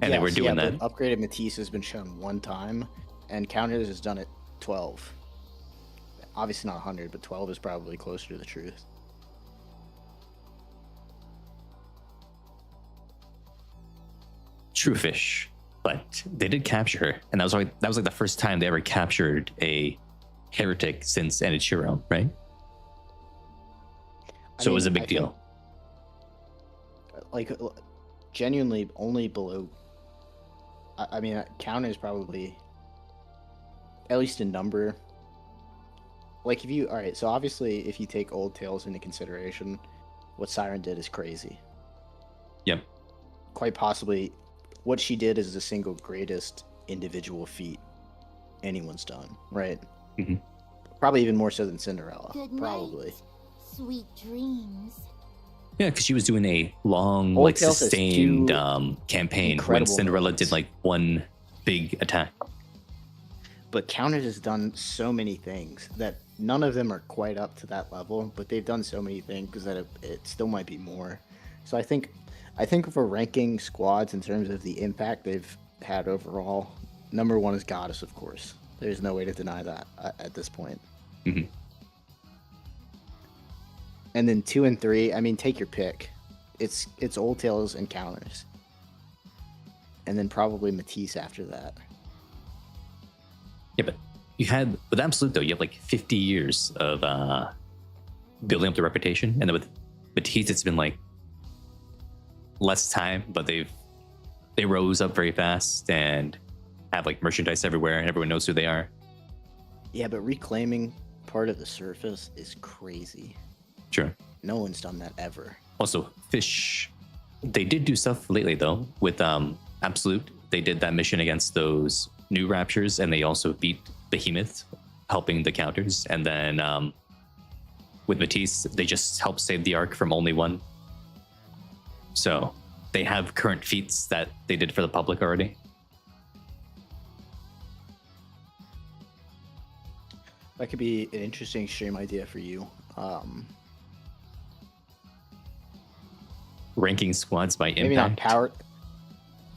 Speaker 1: and they were
Speaker 2: Yes,
Speaker 1: doing
Speaker 2: yeah,
Speaker 1: that.
Speaker 2: but upgraded Matisse has been shown one time, and counters has done it 12. Obviously not 100, but 12 is probably closer to the truth.
Speaker 1: True fish, but they did capture her, and that was like the first time they ever captured a heretic since Enichiro, right? So it was a big deal.
Speaker 2: Like, genuinely, only below. I mean, counters probably, at least in number. Like, if you all right, so obviously, if you take Old Tales into consideration, what Siren did is crazy.
Speaker 1: Yep.
Speaker 2: Quite possibly, what she did is the single greatest individual feat anyone's done, right?
Speaker 1: Mm-hmm.
Speaker 2: Probably even more so than Cinderella.
Speaker 4: Good
Speaker 2: Probably.
Speaker 4: night. Sweet dreams.
Speaker 1: Yeah, because she was doing a long,
Speaker 2: Old
Speaker 1: like
Speaker 2: Tales has
Speaker 1: sustained
Speaker 2: two
Speaker 1: campaign when
Speaker 2: incredible
Speaker 1: Cinderella
Speaker 2: moments.
Speaker 1: did like one big attack.
Speaker 2: But Counters has done so many things that none of them are quite up to that level, but they've done so many things that it still might be more. So I think if we're ranking squads in terms of the impact they've had overall, number one is Goddess, of course. There's no way to deny that at this point.
Speaker 1: Mhm.
Speaker 2: And then 2 and 3, I mean, take your pick. It's Old Tales and Counters. And then probably Matisse after that.
Speaker 1: Yeah, but you had with Absolute though, you have like 50 years of building up the reputation, and then with Matisse, it's been like less time, but they rose up very fast and have like merchandise everywhere, and everyone knows who they are.
Speaker 2: Yeah, but reclaiming part of the surface is crazy.
Speaker 1: Sure.
Speaker 2: No one's done that ever.
Speaker 1: Also, Fish, they did do stuff lately though with Absolute. They did that mission against those new Raptures, and they also beat Behemoth, helping the counters. And then with Matisse, they just helped save the Ark from only one. So they have current feats that they did for the public already.
Speaker 2: That could be an interesting stream idea for you.
Speaker 1: Ranking squads by impact.
Speaker 2: Maybe not power.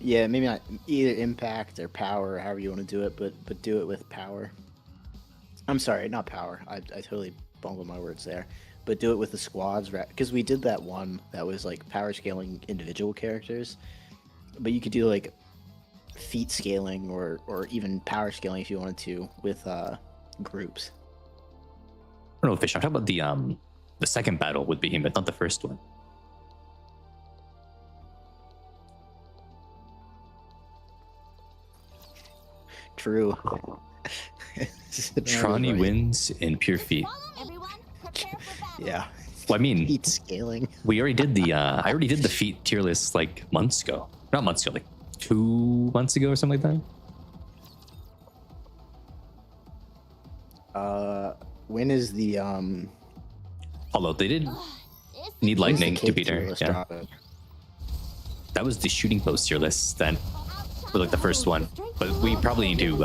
Speaker 2: Yeah, maybe not either impact or power, however you want to do it, but do it with power. I'm sorry, not power. I totally bungled my words there. But do it with the squads, because we did that one that was like power scaling individual characters. But you could do like feat scaling or even power scaling if you wanted to with groups.
Speaker 1: I don't know, Fish. I'm talking about the second battle with Behemoth, not the first one.
Speaker 2: True.
Speaker 1: Trani wins in pure feat.
Speaker 4: Everyone, prepare for battle.
Speaker 2: Yeah.
Speaker 1: Well, I mean,
Speaker 2: Feat scaling.
Speaker 1: we already did the I already did the feat tier list like months ago. Not months ago, like 2 months ago or something like that.
Speaker 2: When is the
Speaker 1: Although they did
Speaker 4: This
Speaker 1: need
Speaker 2: when's the
Speaker 1: lightning to
Speaker 2: cake
Speaker 1: beat her.
Speaker 2: tier list
Speaker 1: Yeah,
Speaker 2: dropping?
Speaker 1: that was the shooting post tier list that was like the first one. But we probably need to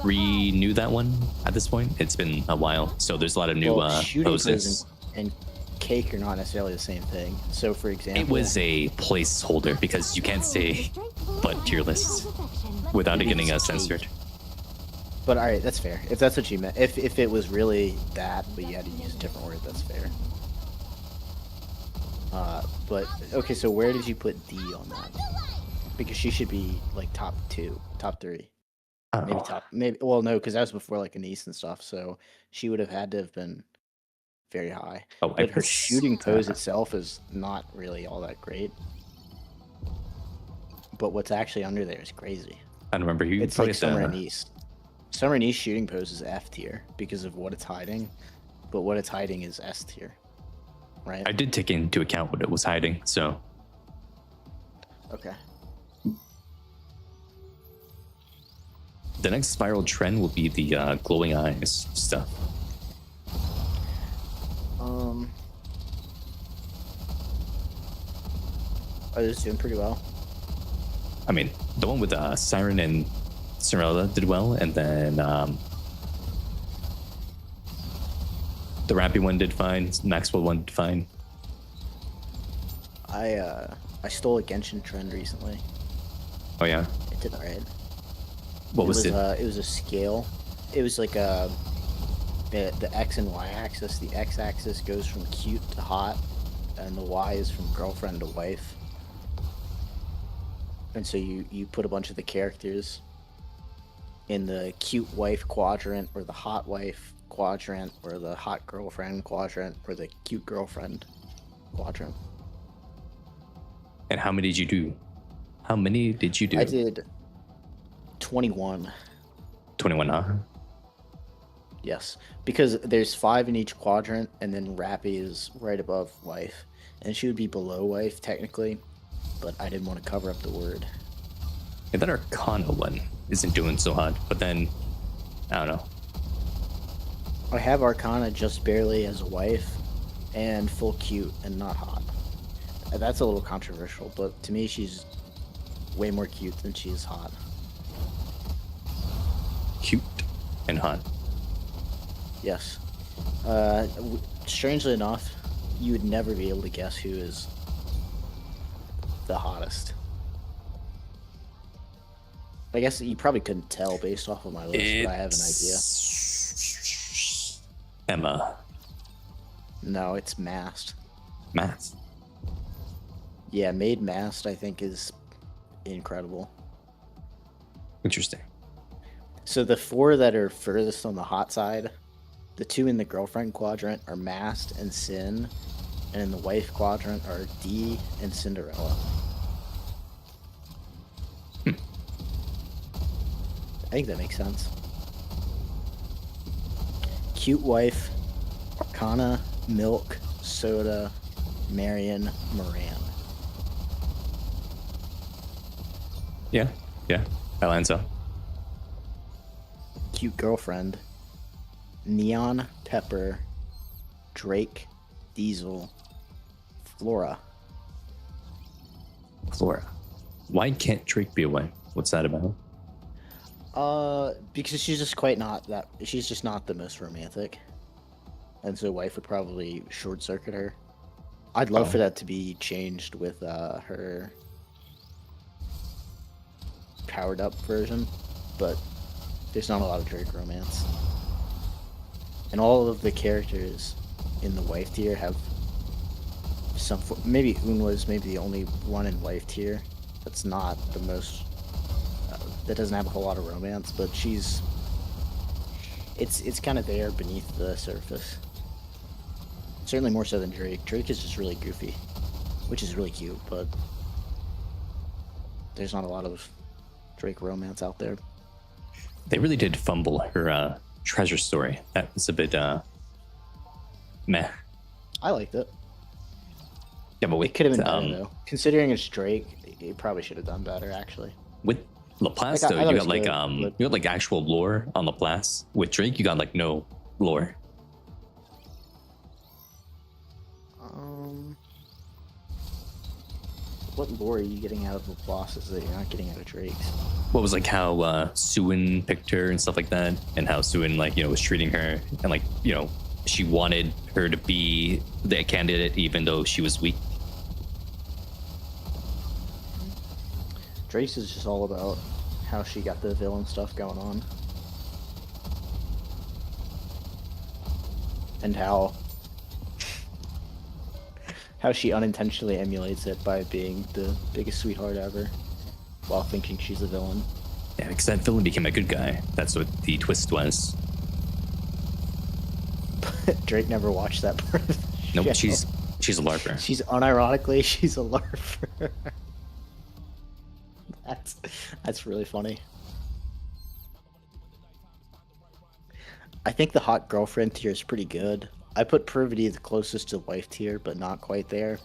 Speaker 1: renew that one at this point. It's been a while, so there's a lot of new
Speaker 2: Well, shooting
Speaker 1: poses.
Speaker 2: pose and cake are not necessarily the same thing. So, for example,
Speaker 1: It was a placeholder because you can't say but tier lists without it getting censored.
Speaker 2: But all right, that's fair. If that's what you meant, if it was really that, but you had to use a different word, that's fair. But okay, so where did you put D on that? Because she should be like top 2, top 3, maybe
Speaker 1: Oh,
Speaker 2: top, maybe. Well, no, because that was before like Anise and stuff. So she would have had to have been very high.
Speaker 1: Oh, I
Speaker 2: But her
Speaker 1: put,
Speaker 2: shooting pose itself is not really all that great. But what's actually under there is crazy.
Speaker 1: I don't remember. You
Speaker 2: It's
Speaker 1: probably
Speaker 2: like
Speaker 1: have
Speaker 2: Summer
Speaker 1: to-
Speaker 2: and East. Summer and East shooting pose is F tier because of what it's hiding, but what it's hiding is S tier, right?
Speaker 1: I did take into account what it was hiding, so
Speaker 2: Okay.
Speaker 1: the next viral trend will be the glowing eyes stuff.
Speaker 2: Oh, this is doing pretty well.
Speaker 1: I mean, the one with Siren and Cinderella did well, and then the Rappy one did fine. Maxwell one did fine.
Speaker 2: I stole a Genshin trend recently.
Speaker 1: Oh yeah,
Speaker 2: It did alright.
Speaker 1: what was it?
Speaker 2: It was a scale. It was like the X and Y axis. The X axis goes from cute to hot, and the Y is from girlfriend to wife. And so you put a bunch of the characters in the cute wife quadrant, or the hot wife quadrant, or the hot girlfriend quadrant, or the cute girlfriend quadrant.
Speaker 1: And how many did you do? How many did you do?
Speaker 2: I did 21.
Speaker 1: 21, huh?
Speaker 2: Yes, because there's 5 in each quadrant, and then Rappy is right above wife, and she would be below wife technically, but I didn't want to cover up the word.
Speaker 1: Yeah, that Arcana one isn't doing so hot, but then I don't know.
Speaker 2: I have Arcana just barely as a wife, and full cute and not hot. That's a little controversial, but to me she's way more cute than she is hot.
Speaker 1: Cute and hot.
Speaker 2: Yes. Strangely enough, you would never be able to guess who is the hottest. I guess you probably couldn't tell based off of my list, but I have an idea.
Speaker 1: It's Emma.
Speaker 2: No, it's Mast.
Speaker 1: Math.
Speaker 2: Yeah, Made Mast, I think, is incredible.
Speaker 1: Interesting.
Speaker 2: So the 4 that are furthest on the hot side, the 2 in the girlfriend quadrant are Mast and Sin, and in the wife quadrant are D and Cinderella. I think that makes sense. Cute wife, Arcana, Milk, Soda, Marion, Moran.
Speaker 1: Yeah, that lines up.
Speaker 2: Cute girlfriend, Neon, Pepper, Drake, Diesel, Flora.
Speaker 1: Flora. Why can't Drake be away? What's that about?
Speaker 2: Because she's just she's just not the most romantic. And so wife would probably short circuit her. I'd love for that to be changed with her powered up version, but there's not a lot of Drake romance. And all of the characters in the wife tier have some maybe Unwa's maybe the only one in wife tier that's not the most that doesn't have a whole lot of romance, but it's kind of there beneath the surface. Certainly more so than Drake. Drake is just really goofy, which is really cute, but there's not a lot of Drake romance out there.
Speaker 1: They really did fumble her treasure story. That was a bit meh.
Speaker 2: I liked it.
Speaker 1: Yeah, but
Speaker 2: It
Speaker 1: wait,
Speaker 2: could have been better though. Considering it's Drake, it probably should have done better actually.
Speaker 1: with Laplace
Speaker 2: Like, I
Speaker 1: though,
Speaker 2: thought
Speaker 1: you
Speaker 2: it
Speaker 1: got
Speaker 2: was
Speaker 1: like
Speaker 2: good, but-
Speaker 1: you got like actual lore on Laplace. With Drake, you got like no lore.
Speaker 2: What lore are you getting out of Laplace's that you're not getting out of Drake's?
Speaker 1: What was like how Suin picked her and stuff like that, and how Suin like was treating her, and like she wanted her to be the candidate even though she was weak.
Speaker 2: Drake's is just all about how she got the villain stuff going on. And how she unintentionally emulates it by being the biggest sweetheart ever while thinking she's a villain.
Speaker 1: Yeah, because that villain became a good guy. That's what the twist was.
Speaker 2: Drake never watched that part of the
Speaker 1: Nope,
Speaker 2: show.
Speaker 1: she's a LARPer.
Speaker 2: She's unironically, she's a LARPer. That's really funny. I think the hot girlfriend tier is pretty good. I put Privity the closest to wife tier, but not quite there.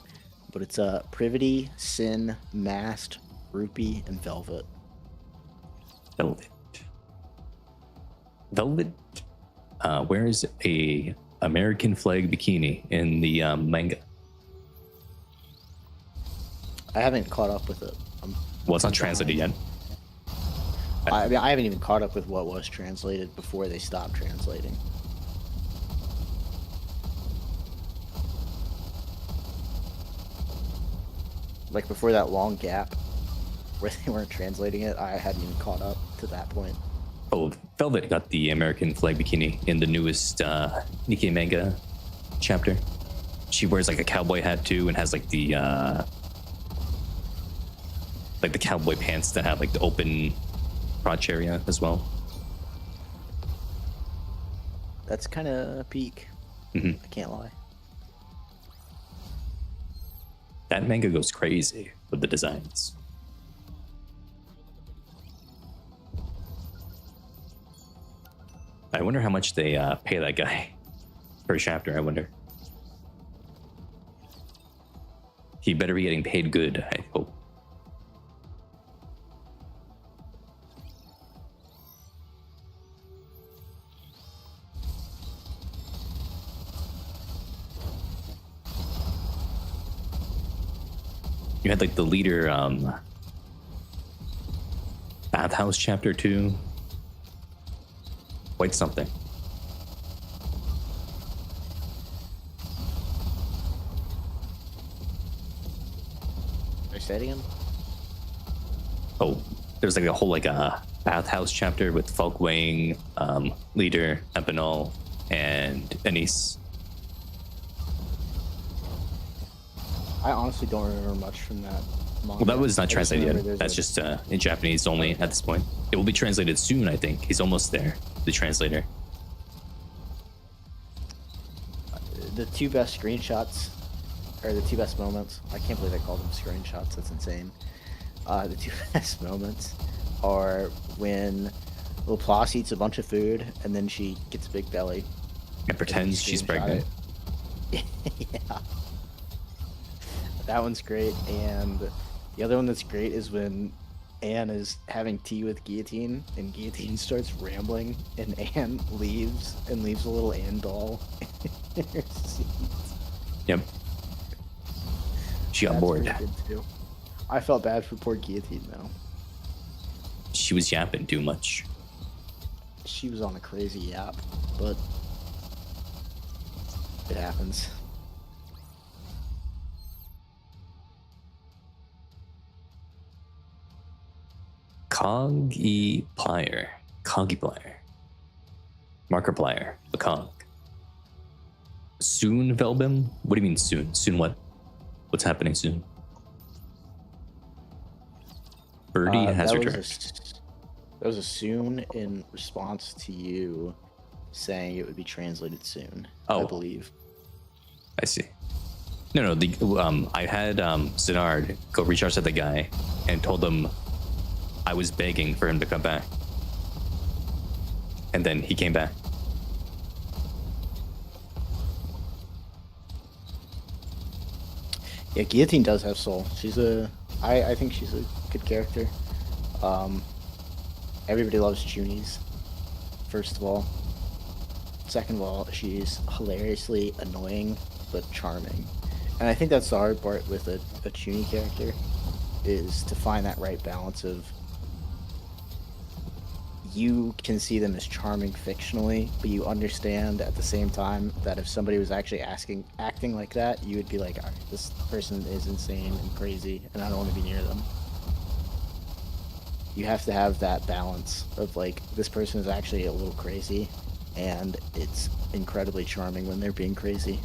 Speaker 2: But it's Privity, Sin, Mast, Rupee, and Velvet.
Speaker 1: Velvet wears a American flag bikini in the manga.
Speaker 2: I haven't caught up with it.
Speaker 1: Well, it's not translated yet.
Speaker 2: I mean, I haven't even caught up with what was translated before they stopped translating. Like before that long gap where they weren't translating it, I hadn't even caught up to that point.
Speaker 1: Oh, Velvet got the American flag bikini in the newest Nikke manga chapter. She wears like a cowboy hat too, and has like the cowboy pants that have like the open crotch area as well.
Speaker 2: That's kind of peak.
Speaker 1: Mm-hmm.
Speaker 2: I can't lie.
Speaker 1: That manga goes crazy with the designs. I wonder how much they pay that guy per chapter. I wonder. He better be getting paid good, I hope. You had like the leader bathhouse chapter 2. Quite something.
Speaker 2: Are you saying again?
Speaker 1: Oh, there's like a whole like a bathhouse chapter with Folkwang, leader Empinol, and Anise.
Speaker 2: I honestly don't remember much from that manga.
Speaker 1: Well, that was not
Speaker 2: I just
Speaker 1: translated
Speaker 2: remember
Speaker 1: yet.
Speaker 2: there's
Speaker 1: That's
Speaker 2: a-
Speaker 1: just in Japanese only at this point. It will be translated soon, I think. He's almost there, the translator.
Speaker 2: the two best screenshots, or the two best moments. I can't believe I called them screenshots. That's insane. The two best moments are when Laplace eats a bunch of food and then she gets a big belly.
Speaker 1: And pretends she's
Speaker 2: Screenshot
Speaker 1: pregnant.
Speaker 2: it. Yeah. That one's great. And the other one that's great is when Anne is having tea with Guillotine and Guillotine starts rambling and Anne leaves and leaves a little Anne doll in her seat.
Speaker 1: Yep. She got
Speaker 2: That's
Speaker 1: bored.
Speaker 2: pretty good, too. I felt bad for poor Guillotine though.
Speaker 1: She was yapping too much.
Speaker 2: She was on a crazy yap, but it happens.
Speaker 1: Coggiplier. Markiplier. The Cog. Soon, Velbim? What do you mean soon? Soon what? What's happening soon? Birdie has
Speaker 2: that was
Speaker 1: returned.
Speaker 2: That was a soon in response to you saying it would be translated soon. I
Speaker 1: Oh.
Speaker 2: believe.
Speaker 1: I see. No. I had Zenard go reach out to the guy and told him I was begging for him to come back, and then he came back.
Speaker 2: Yeah, Guillotine does have soul. I think she's a good character. Everybody loves Chunies, first of all. Second of all, she's hilariously annoying but charming. And I think that's the hard part with a Chunie character, is to find that right balance of you can see them as charming fictionally, but you understand at the same time that if somebody was actually acting like that, you would be like, this person is insane and crazy, and I don't want to be near them. You have to have that balance of like, this person is actually a little crazy, and it's incredibly charming when they're being crazy.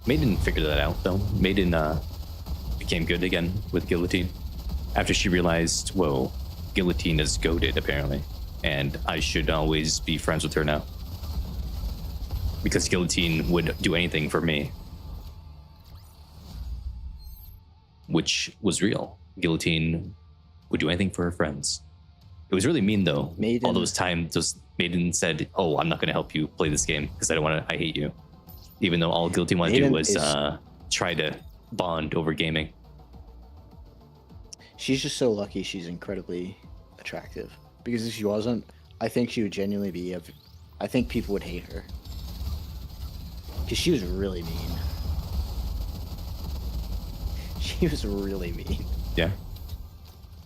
Speaker 1: Maiden figured that out though. Maiden became good again with Guillotine after she realized, whoa, Guillotine is goated apparently, and I should always be friends with her now because Guillotine would do anything for me, which was real. Guillotine would do anything for her friends. It was really mean though.
Speaker 2: Maiden.
Speaker 1: All those times, Maiden said, "Oh, I'm not going to help you play this game because I don't want to. I hate you." Even though all Guillotine wanted to do was try to bond over gaming.
Speaker 2: She's just so lucky she's incredibly attractive. Because if she wasn't, I think she would genuinely be... I think people would hate her. Because she was really mean. She was really mean.
Speaker 1: Yeah.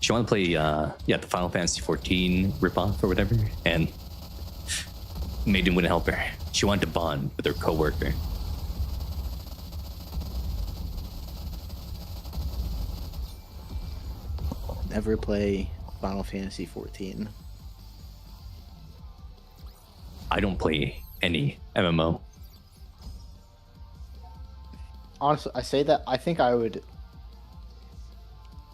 Speaker 1: She wanted to play the Final Fantasy 14 ripoff or whatever, and Maiden wouldn't help her. She wanted to bond with her coworker.
Speaker 2: Never play Final Fantasy 14.
Speaker 1: I don't play any MMO.
Speaker 2: Honestly, I say that I think I would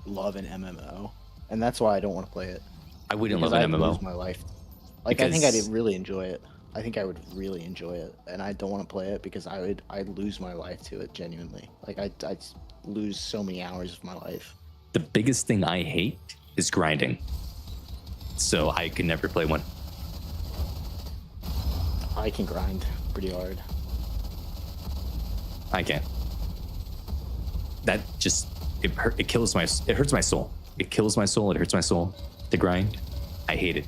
Speaker 2: love an MMO, and that's why I don't want to play it.
Speaker 1: I wouldn't
Speaker 2: Because
Speaker 1: love an
Speaker 2: I'd
Speaker 1: MMO.
Speaker 2: lose my life. Like, I think I'd
Speaker 1: Because-
Speaker 2: really enjoy it. I think I would really enjoy it, and I don't want to play it because I'd lose my life to it genuinely. Like I'd lose so many hours of my life.
Speaker 1: The biggest thing I hate is grinding. So I could never play one.
Speaker 2: I can grind pretty hard.
Speaker 1: I can't. That just it hurts my soul. It kills my soul. It hurts my soul. The grind, I hate it.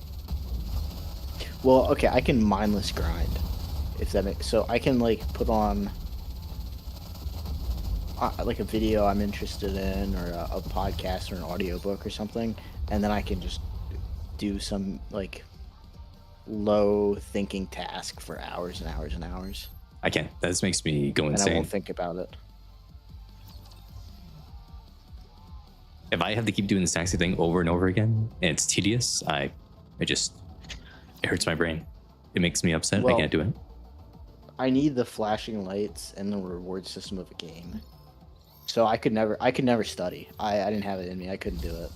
Speaker 2: Well, okay, I can mindless grind, if that makes so. I can like put on like a video I'm interested in, or a podcast, or an audiobook, or something, and then I can just do some like low thinking task for hours and hours and hours,
Speaker 1: I can't. That just makes me go
Speaker 2: and I
Speaker 1: insane.
Speaker 2: won't think about it.
Speaker 1: If I have to keep doing the same thing over and over again, and it's tedious, it hurts my brain. It makes me upset.
Speaker 2: Well,
Speaker 1: I can't do it.
Speaker 2: I need the flashing lights and the reward system of a game. So I could never study. I didn't have it in me. I couldn't do it.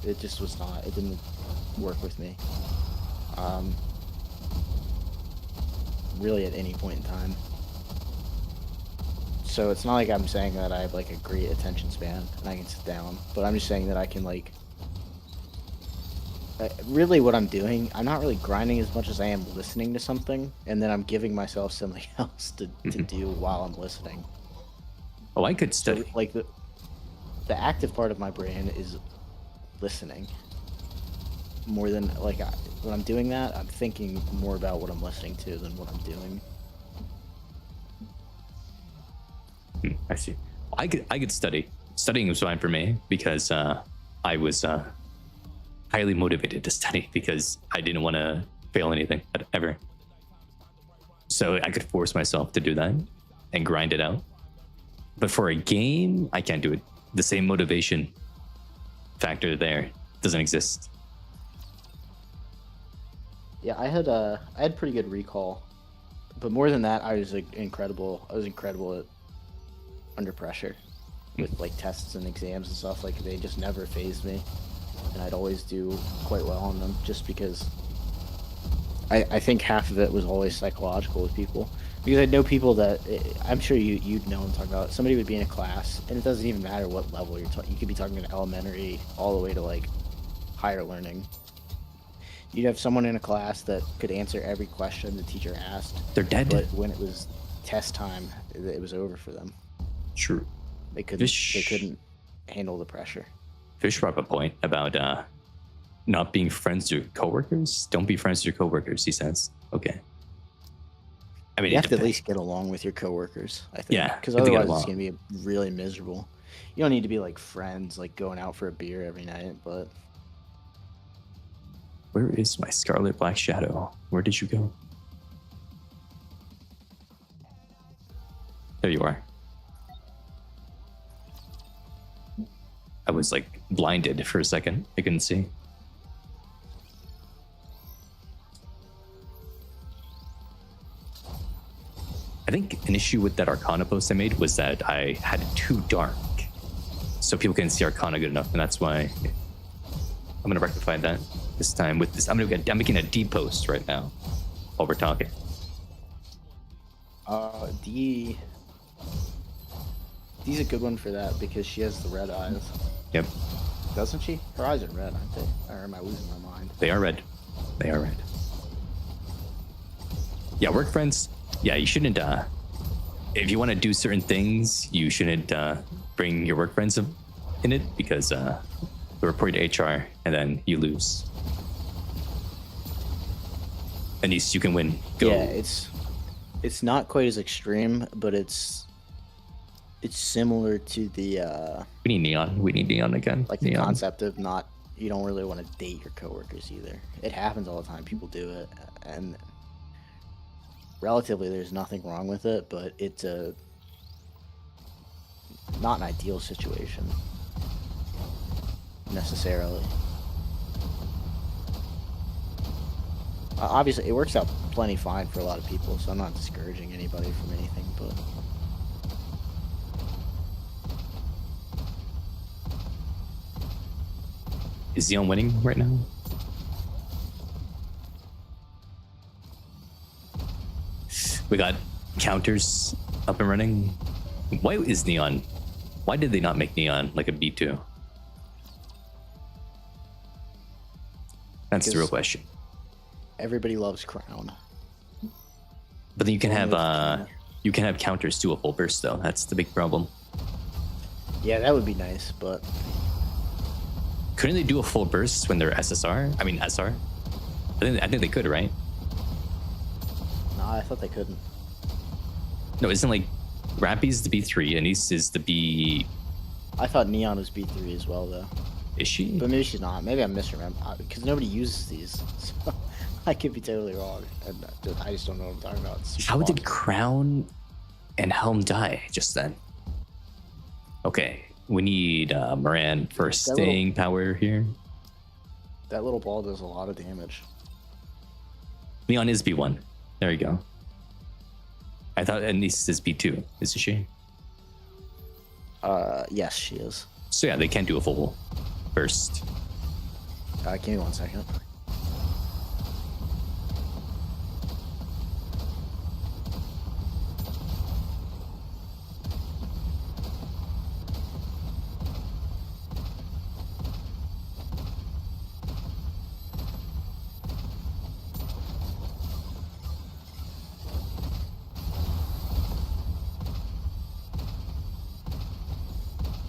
Speaker 2: It just was not. It didn't work with me. Really, at any point in time. So it's not like I'm saying that I have like a great attention span and I can sit down, but I'm just saying that I can like. Really, what I'm doing, I'm not really grinding as much as I am listening to something, and then I'm giving myself something else to do while I'm listening.
Speaker 1: Oh, I could study.
Speaker 2: So, like the active part of my brain is listening more than like when I'm doing that. I'm thinking more about what I'm listening to than what I'm doing.
Speaker 1: I see. I could study. Studying was fine for me because I was highly motivated to study because I didn't want to fail anything ever. So I could force myself to do that and grind it out. But for a game, I can't do it. The same motivation factor there doesn't exist.
Speaker 2: Yeah, I had pretty good recall, but more than that, I was incredible. I was incredible at under pressure with like tests and exams and stuff. Like they just never fazed me, and I'd always do quite well on them just because I think half of it was always psychological with people. Because I know people that I'm sure you'd know what I'm talking about. Somebody would be in a class, and it doesn't even matter what level you're talking. You could be talking in elementary all the way to like higher learning. You'd have someone in a class that could answer every question the teacher asked.
Speaker 1: They're dead.
Speaker 2: But when it was test time, it was over for them.
Speaker 1: True.
Speaker 2: They couldn't handle the pressure.
Speaker 1: Fish brought up a point about not being friends with your coworkers. Don't be friends with your coworkers, he says. Okay. I mean,
Speaker 2: You have to at least get along with your coworkers, I think.
Speaker 1: Yeah,
Speaker 2: Because
Speaker 1: you have to get
Speaker 2: otherwise it's
Speaker 1: along.
Speaker 2: going to be really miserable. You don't need to be like friends, like going out for a beer every night, but
Speaker 1: Where is my Scarlet Black Shadow? Where did you go? There you are. I was like blinded for a second. I couldn't see. I think an issue with that Arcana post I made was that I had it too dark. So people couldn't see Arcana good enough, and that's why I'm gonna rectify that this time with this. I'm making a D post right now while we're talking.
Speaker 2: Dee's a good one for that because she has the red eyes.
Speaker 1: Yep,
Speaker 2: Doesn't she? Her eyes are red, aren't they? Or am I losing my mind?
Speaker 1: they are red. They are red. Yeah, work friends. Yeah, you shouldn't. If you want to do certain things, you shouldn't bring your work friends in it because they'll report to HR and then you lose. At least you can win. Go.
Speaker 2: Yeah, it's not quite as extreme, but it's similar to the
Speaker 1: We need neon. We need neon again.
Speaker 2: like the
Speaker 1: neon.
Speaker 2: concept of not, you don't really want to date your coworkers either. It happens all the time. People do it, and relatively there's nothing wrong with it, but it's not an ideal situation necessarily. Obviously, it works out plenty fine for a lot of people, so I'm not discouraging anybody from anything, but
Speaker 1: Is Xeon winning right now? We got counters up and running. Why is Neon? Why did they not make Neon like a B2? That's the real
Speaker 2: Because-
Speaker 1: question.
Speaker 2: everybody loves Crown.
Speaker 1: But then you can
Speaker 2: Only
Speaker 1: have
Speaker 2: with China.
Speaker 1: you can have counters to a full burst though. That's the big problem.
Speaker 2: Yeah, that would be nice, but
Speaker 1: Couldn't they do a full burst when they're SSR? I mean SR. I think they could, right?
Speaker 2: no, I thought they couldn't.
Speaker 1: No, isn't like Rappy's the B3 and East is the B.
Speaker 2: I thought Neon was B3 as well, though.
Speaker 1: Is she?
Speaker 2: But maybe she's not. Maybe I'm misremembering because nobody uses these. So I could be totally wrong, and I just don't know what I'm talking about. It's super
Speaker 1: How did
Speaker 2: wonky.
Speaker 1: Crown and Helm die just then? Okay, we need Moran for
Speaker 2: That
Speaker 1: staying power here.
Speaker 2: that little ball does a lot of damage?
Speaker 1: Neon is B1. There you go. I thought Anise is B2. Isn't she?
Speaker 2: Yes, she is.
Speaker 1: So yeah, they can't do a full burst.
Speaker 2: Give me 1 second.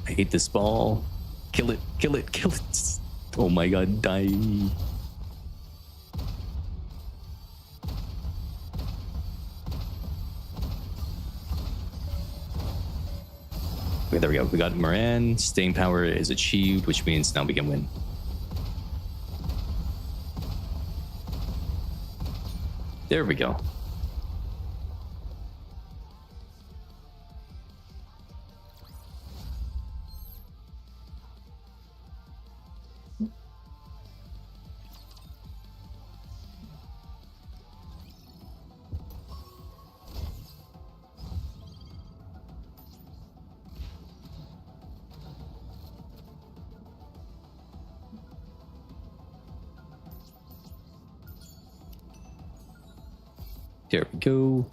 Speaker 1: I hate this ball. Kill it, kill it, kill it. Oh my god, die. Okay, there we go. We got Moran. Staying power is achieved, which means now we can win. There we go. There we go.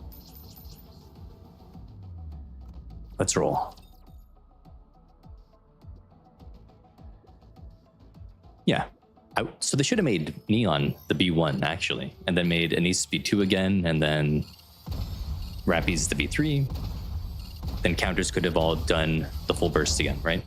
Speaker 1: Let's roll. Yeah. So they should have made Neon the B1 actually, and then made Anise B2 again, and then Rappy's the B3. Then counters could have all done the full burst again, right?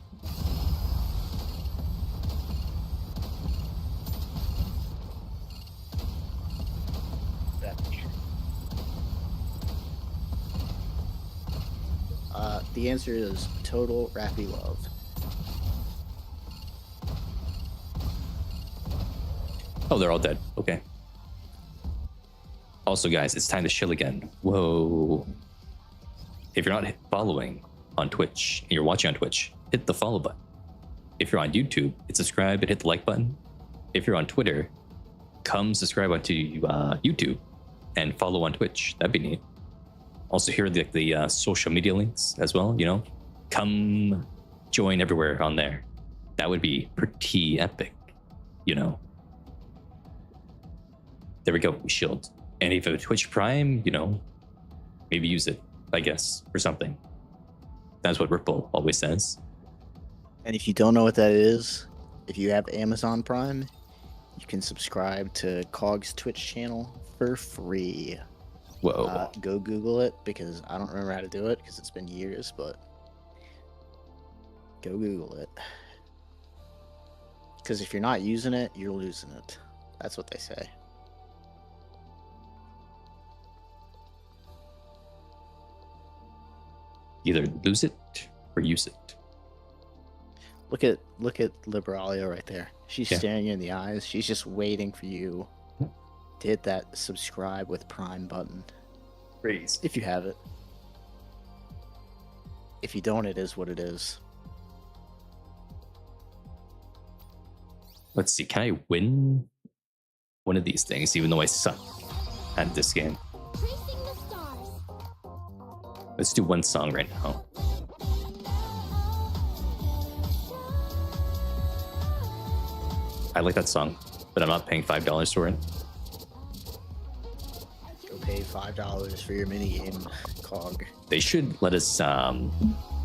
Speaker 2: The answer is total Rappy love.
Speaker 1: Oh, they're all dead. Okay. Also, guys, it's time to chill again. Whoa. If you're not following on Twitch and you're watching on Twitch, hit the follow button. If you're on YouTube, hit subscribe and hit the like button. If you're on Twitter, come subscribe onto YouTube and follow on Twitch. That'd be neat. Also, here are the social media links as well. You know, come join everywhere on there. That would be pretty epic, you know. There we go. We shield. And if you have a Twitch Prime, you know, maybe use it, I guess, for something. That's what Ripple always says.
Speaker 2: And if you don't know what that is, if you have Amazon Prime, you can subscribe to Cog's Twitch channel for free.
Speaker 1: Whoa.
Speaker 2: Go Google it, because I don't remember how to do it because it's been years, but go Google it. Because if you're not using it, you're losing it. That's what they say.
Speaker 1: Either lose it or use it.
Speaker 2: Look at Liberalia right there. She's
Speaker 1: Yeah.
Speaker 2: staring you in the eyes. She's just waiting for you to hit that subscribe with Prime button.
Speaker 1: Crazy.
Speaker 2: If you have it. If you don't, it is what it is.
Speaker 1: Let's see. Can I win one of these things, even though I suck at this game?
Speaker 4: Tracing the stars.
Speaker 1: Let's do one song right now. I like that song, but I'm not paying $5 for it.
Speaker 2: Go pay $5 for your minigame, Cog.
Speaker 1: They should let us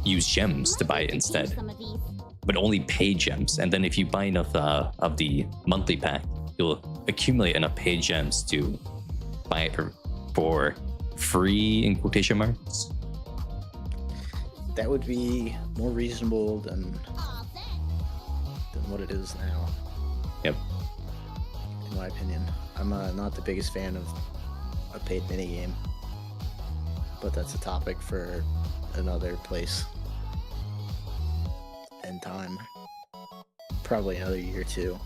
Speaker 1: use gems to buy it instead,
Speaker 4: Some of these.
Speaker 1: but only pay gems. And then if you buy enough of the monthly pack, you'll accumulate enough paid gems to buy it for free, in quotation marks.
Speaker 2: That would be more reasonable than
Speaker 4: Aw, thanks.
Speaker 2: what it is now,
Speaker 1: Yep.
Speaker 2: in my opinion. I'm not the biggest fan of a paid minigame, but that's a topic for another place and time. Probably another year or two,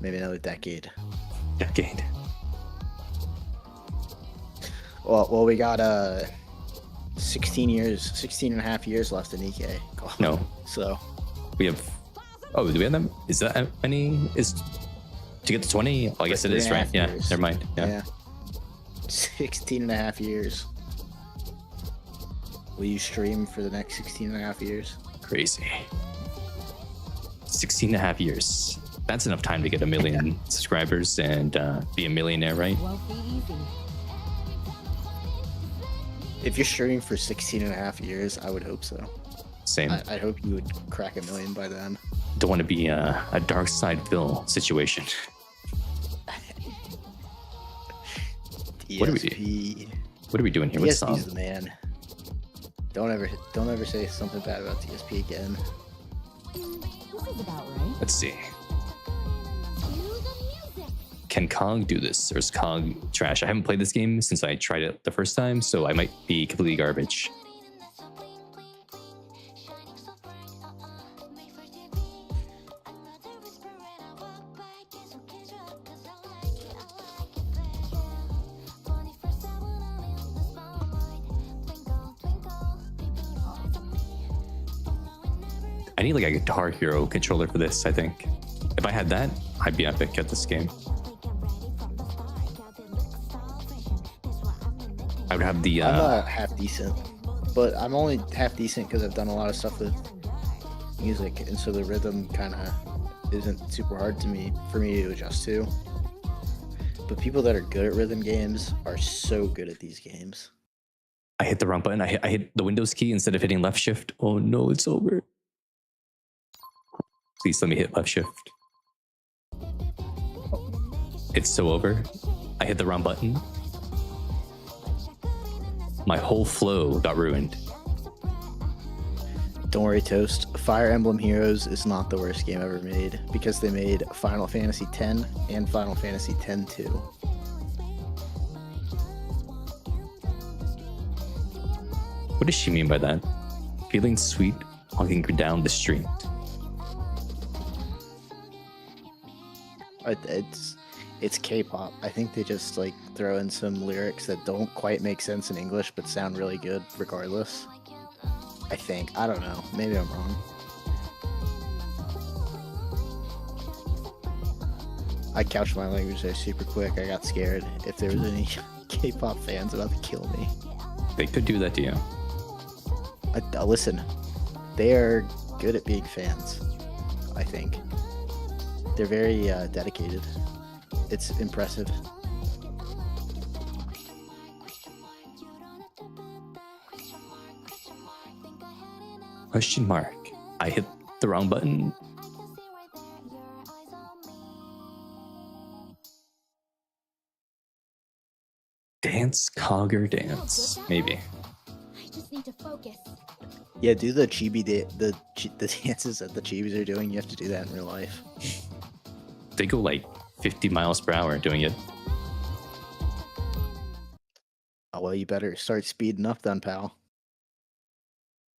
Speaker 2: maybe another decade.
Speaker 1: Decade.
Speaker 2: Well, we got 16 and a half years left in Nikke.
Speaker 1: No,
Speaker 2: So
Speaker 1: we have. Oh, do we have them? Is that how many? Is to get to 20? Oh, I guess it is, right?
Speaker 2: 3.5
Speaker 1: Yeah.
Speaker 2: years.
Speaker 1: Never mind. Yeah.
Speaker 2: 16 and a half years. Will you stream for the next 16 and a half years?
Speaker 1: Crazy. 16 and a half years. That's enough time to get 1 million subscribers and be a millionaire, right?
Speaker 3: Won't be easy.
Speaker 2: If you're streaming for 16 and a half years, I would hope so.
Speaker 1: Same.
Speaker 2: I hope you would crack 1 million by then.
Speaker 1: Don't want to be a dark side Bill situation. What are we
Speaker 2: DSP.
Speaker 1: What are we doing here? What
Speaker 2: DSP's
Speaker 1: song?
Speaker 2: the man. Don't ever say something bad about DSP again.
Speaker 3: This is about right.
Speaker 1: Let's see.
Speaker 4: Cue the music.
Speaker 1: Can Cog do this, or is Cog trash? I haven't played this game since I tried it the first time, so I might be completely garbage. I need like a Guitar Hero controller for this, I think. If I had that, I'd be epic at this game. I would have the
Speaker 2: I'm half decent, but I'm only half decent because I've done a lot of stuff with music, and so the rhythm kind of isn't super hard for me to adjust to. But people that are good at rhythm games are so good at these games.
Speaker 1: I hit the wrong button. I hit the Windows key instead of hitting left shift. Oh no, it's over. Please let me hit left shift. It's so over. I hit the wrong button. My whole flow got ruined.
Speaker 2: Don't worry, Toast. Fire Emblem Heroes is not the worst game ever made because they made Final Fantasy X and Final Fantasy X-2.
Speaker 1: What does she mean by that? Feeling sweet, walking down the street.
Speaker 2: It's K-pop. I think they just like throw in some lyrics that don't quite make sense in English but sound really good regardless. I think. I don't know. Maybe I'm wrong. I couched my language there super quick. I got scared if there was any K-pop fans about to kill me.
Speaker 1: They could do that to you.
Speaker 2: Listen, they are good at being fans, I think. They're very dedicated. It's impressive.
Speaker 1: Question mark. I hit the wrong button. Dance, Cogger dance. Maybe.
Speaker 4: I just need to focus.
Speaker 2: Yeah, do the chibi the dances that the chibis are doing. You have to do that in real life.
Speaker 1: They go like 50 miles per hour doing it.
Speaker 2: Oh, well, you better start speeding up then, pal.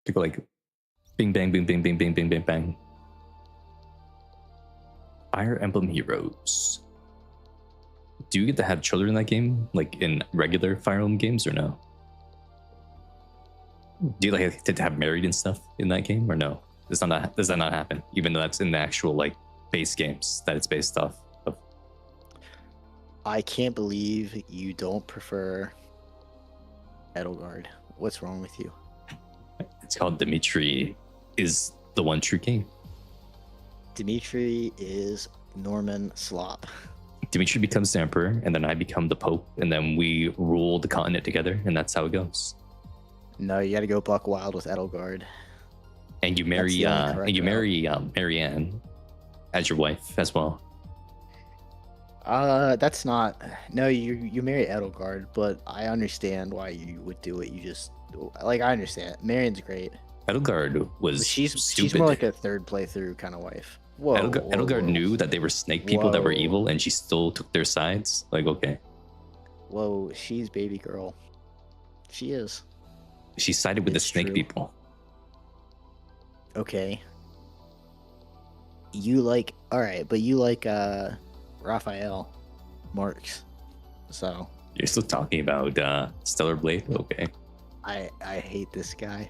Speaker 1: They go like bing bang bing bing bing bing bing bing bang. Fire Emblem Heroes. Do you get to have children in that game, like in regular Fire Emblem games, or no? Do you like to have married and stuff in that game, or no? Does that not happen? Even though that's in the actual like base games that it's based off of.
Speaker 2: I can't believe you don't prefer Edelgard. What's wrong with you?
Speaker 1: It's called Dimitri is the one true king.
Speaker 2: Dimitri is Norman Slop.
Speaker 1: Dimitri becomes the emperor, and then I become the pope, and then we rule the continent together, and that's how it goes.
Speaker 2: No, you gotta go buck wild with Edelgard.
Speaker 1: And you marry Marianne as your wife as well.
Speaker 2: That's not. No, you marry Edelgard, but I understand why you would do it. You just like I understand. Marianne's great.
Speaker 1: Edelgard was
Speaker 2: But she's
Speaker 1: stupid.
Speaker 2: more like a third playthrough kind of wife. Whoa,
Speaker 1: Edelgard knew that they were snake people that were
Speaker 2: Whoa.
Speaker 1: evil, and she still took their sides. Like, okay,
Speaker 2: Whoa, she's baby girl. She is.
Speaker 1: she sided with the
Speaker 2: It's
Speaker 1: snake
Speaker 2: true.
Speaker 1: people.
Speaker 2: Okay. You like alright, but you like Raphael Marx. So
Speaker 1: You're still talking about Stellar Blade? Okay.
Speaker 2: I hate this guy.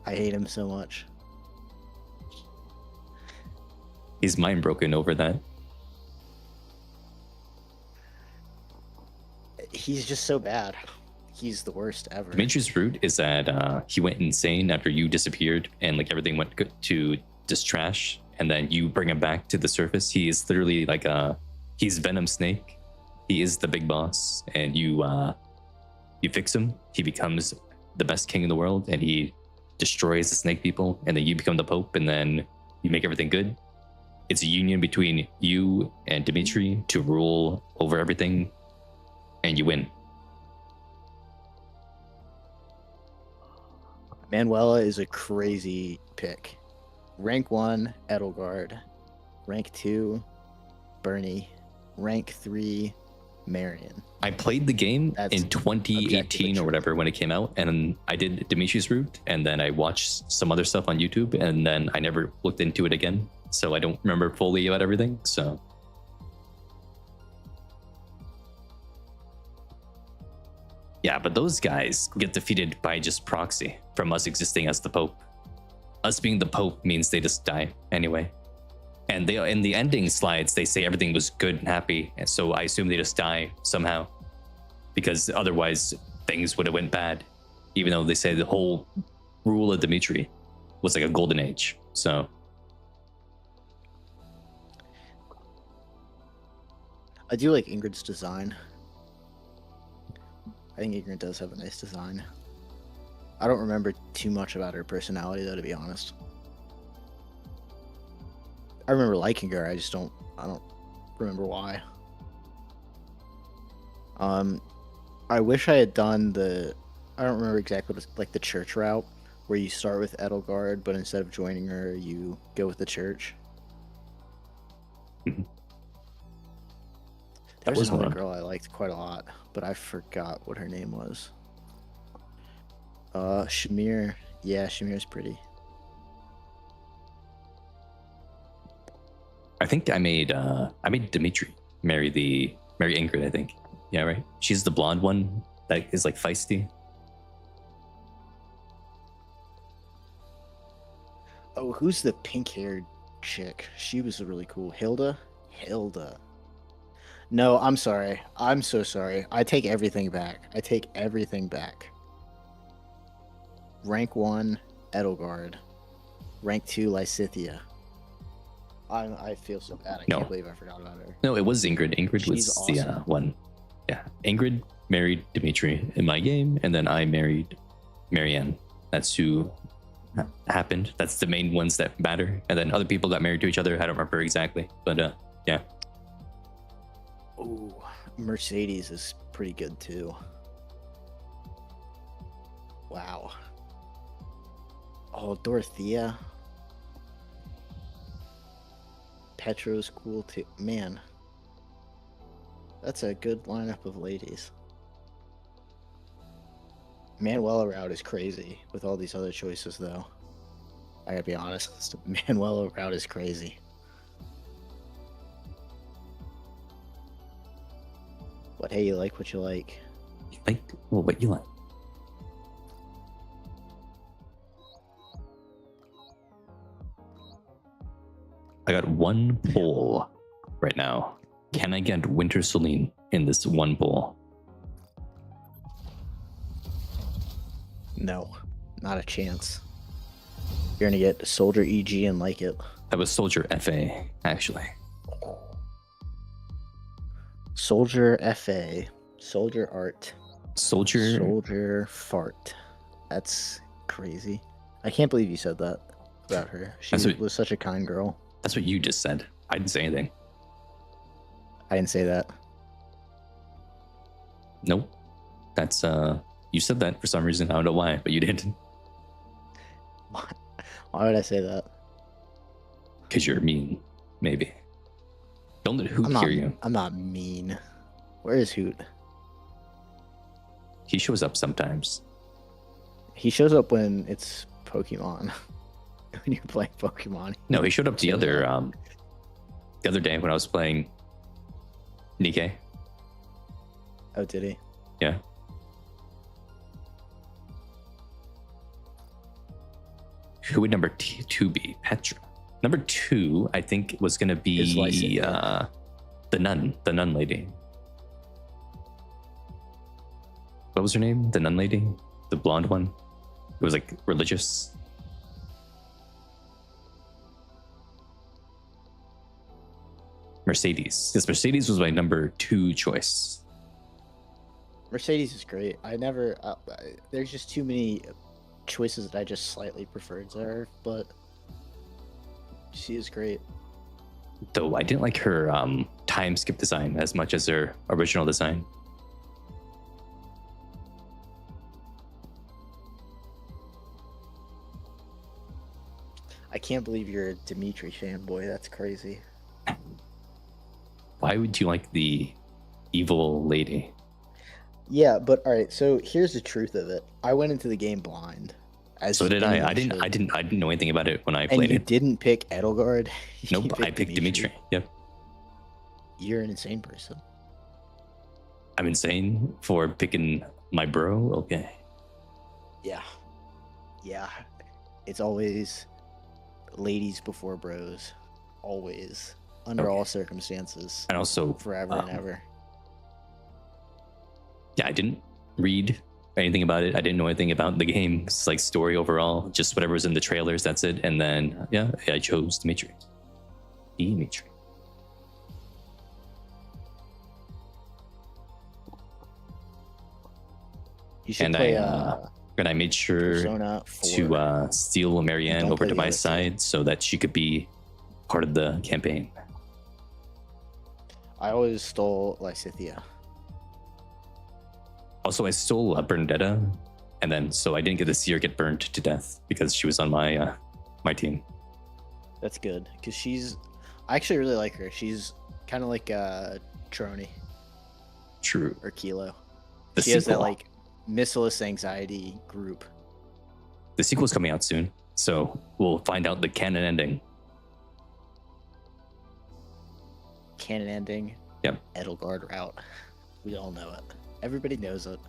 Speaker 2: I hate him so much.
Speaker 1: He's mind broken over that.
Speaker 2: He's just so bad. He's the worst ever.
Speaker 1: Dimitri's root is that he went insane after you disappeared, and like everything went to just trash, and then you bring him back to the surface. He is literally like he's Venom Snake. He is the big boss, and you fix him. He becomes the best king in the world, and he destroys the snake people, and then you become the pope, and then you make everything good. It's a union between you and Dimitri to rule over everything, and you win.
Speaker 2: Manuela is a crazy pick. Rank 1, Edelgard. Rank 2, Bernie. Rank 3, Marion.
Speaker 1: I played the game
Speaker 2: That's
Speaker 1: in 2018 or whatever when it came out, and I did Dimitri's route, and then I watched some other stuff on YouTube, and then I never looked into it again, so I don't remember fully about everything. So yeah, but those guys get defeated by just proxy from us existing as the Pope. Us being the Pope means they just die anyway. And they in the ending slides, they say everything was good and happy. And so I assume they just die somehow. Because otherwise things would have went bad. Even though they say the whole rule of Dimitri was like a golden age. So
Speaker 2: I do like Ingrid's design. I think Ignorant does have a nice design. I don't remember too much about her personality, though, to be honest. I remember liking her. I don't remember why. I wish I had done I don't remember exactly what it's like, the church route, where you start with Edelgard, but instead of joining her, you go with the church.
Speaker 1: Mhm.
Speaker 2: There was
Speaker 1: was
Speaker 2: another
Speaker 1: one.
Speaker 2: girl I liked quite a lot, but I forgot what her name was. Shamir. Yeah, Shamir's pretty.
Speaker 1: I think I made Dimitri marry Ingrid, I think. Yeah, right? She's the blonde one that is like feisty.
Speaker 2: Oh, who's the pink-haired chick? She was really cool. Hilda? Hilda. No, I'm sorry. I'm so sorry. I take everything back. I take everything back. Rank 1, Edelgard. Rank 2, Lysithea. I feel so bad. I
Speaker 1: No.
Speaker 2: can't believe I forgot about her.
Speaker 1: No, it was Ingrid. Ingrid
Speaker 2: She's
Speaker 1: was the
Speaker 2: awesome.
Speaker 1: one. Yeah, Ingrid married Dimitri in my game, and then I married Marianne. That's who happened. That's the main ones that matter. And then other people got married to each other. I don't remember exactly, but yeah.
Speaker 2: Ooh, Mercedes is pretty good too. Wow. Oh, Dorothea. Petro's cool too. Man, that's a good lineup of ladies. Manuela route is crazy with all these other choices, though. I gotta be honest. Manuela route is crazy. But hey, you like what you like.
Speaker 1: Like, well, what you like? I got one poll right now. Can I get Winter Celine in this one poll?
Speaker 2: No, not a chance. You're gonna get Soldier EG and like it.
Speaker 1: That was Soldier FA, actually.
Speaker 2: Soldier FA. Soldier Art.
Speaker 1: Soldier.
Speaker 2: Soldier Fart. That's crazy. I can't believe you said that about her. She
Speaker 1: That's what-
Speaker 2: was such a kind girl.
Speaker 1: That's what you just said. I didn't say anything.
Speaker 2: I didn't say that.
Speaker 1: Nope. That's you said that for some reason. I don't know why, but you did.
Speaker 2: Why would I say that?
Speaker 1: Because you're mean, maybe. Don't let Hoot hear you.
Speaker 2: I'm not mean. Where is Hoot?
Speaker 1: He shows up sometimes.
Speaker 2: He shows up when it's Pokemon. When you're playing Pokemon.
Speaker 1: No, he showed up the other day when I was playing Nikke.
Speaker 2: Oh, did he?
Speaker 1: Yeah. Who would number two be? Petra. Number 2, I think, was going to
Speaker 2: Is
Speaker 1: be
Speaker 2: Lysithea.
Speaker 1: the nun lady. What was her name? The nun lady? The blonde one? It was like religious. Mercedes. Yes, Mercedes was my number 2 choice.
Speaker 2: Mercedes is great. There's just too many choices that I just slightly preferred to her, but she is great.
Speaker 1: Though I didn't like her time skip design as much as her original design.
Speaker 2: I can't believe you're a Dimitri fanboy. That's crazy.
Speaker 1: Why would you like the evil lady?
Speaker 2: Yeah, but all right. So here's the truth of it. I went into the game blind.
Speaker 1: So did I.
Speaker 2: anyone
Speaker 1: I
Speaker 2: should.
Speaker 1: didn't know anything about it when I
Speaker 2: And
Speaker 1: played
Speaker 2: you
Speaker 1: it.
Speaker 2: didn't pick Edelgard. You
Speaker 1: Nope, I picked Dimitri. Yep.
Speaker 2: You're an insane person.
Speaker 1: I'm insane for picking my bro. Okay.
Speaker 2: Yeah. Yeah. It's always ladies before bros. Always. Under
Speaker 1: Okay.
Speaker 2: all circumstances.
Speaker 1: And also,
Speaker 2: Forever and ever.
Speaker 1: yeah, I didn't read anything about it. I didn't know anything about the game's like story overall. Just whatever was in the trailers. That's it. And then yeah, I chose Dimitri. Dimitri.
Speaker 2: You should
Speaker 1: and
Speaker 2: play
Speaker 1: I made sure
Speaker 2: Persona 4.
Speaker 1: to steal Marianne
Speaker 2: Don't
Speaker 1: over
Speaker 2: play
Speaker 1: to
Speaker 2: the
Speaker 1: my
Speaker 2: other two.
Speaker 1: side so that she could be part of the campaign.
Speaker 2: I always stole Lysithea.
Speaker 1: Also, I stole Bernadetta, and then so I didn't get to see her get burned to death because she was on my my team.
Speaker 2: That's good because I actually really like her. She's kind of like Trony
Speaker 1: True.
Speaker 2: or Kilo.
Speaker 1: The
Speaker 2: She has that
Speaker 1: sequel.
Speaker 2: like missileless anxiety group.
Speaker 1: The sequel's coming out soon, so we'll find out the canon ending.
Speaker 2: Canon ending.
Speaker 1: Yep.
Speaker 2: Edelgard route. We all know it. Everybody knows it.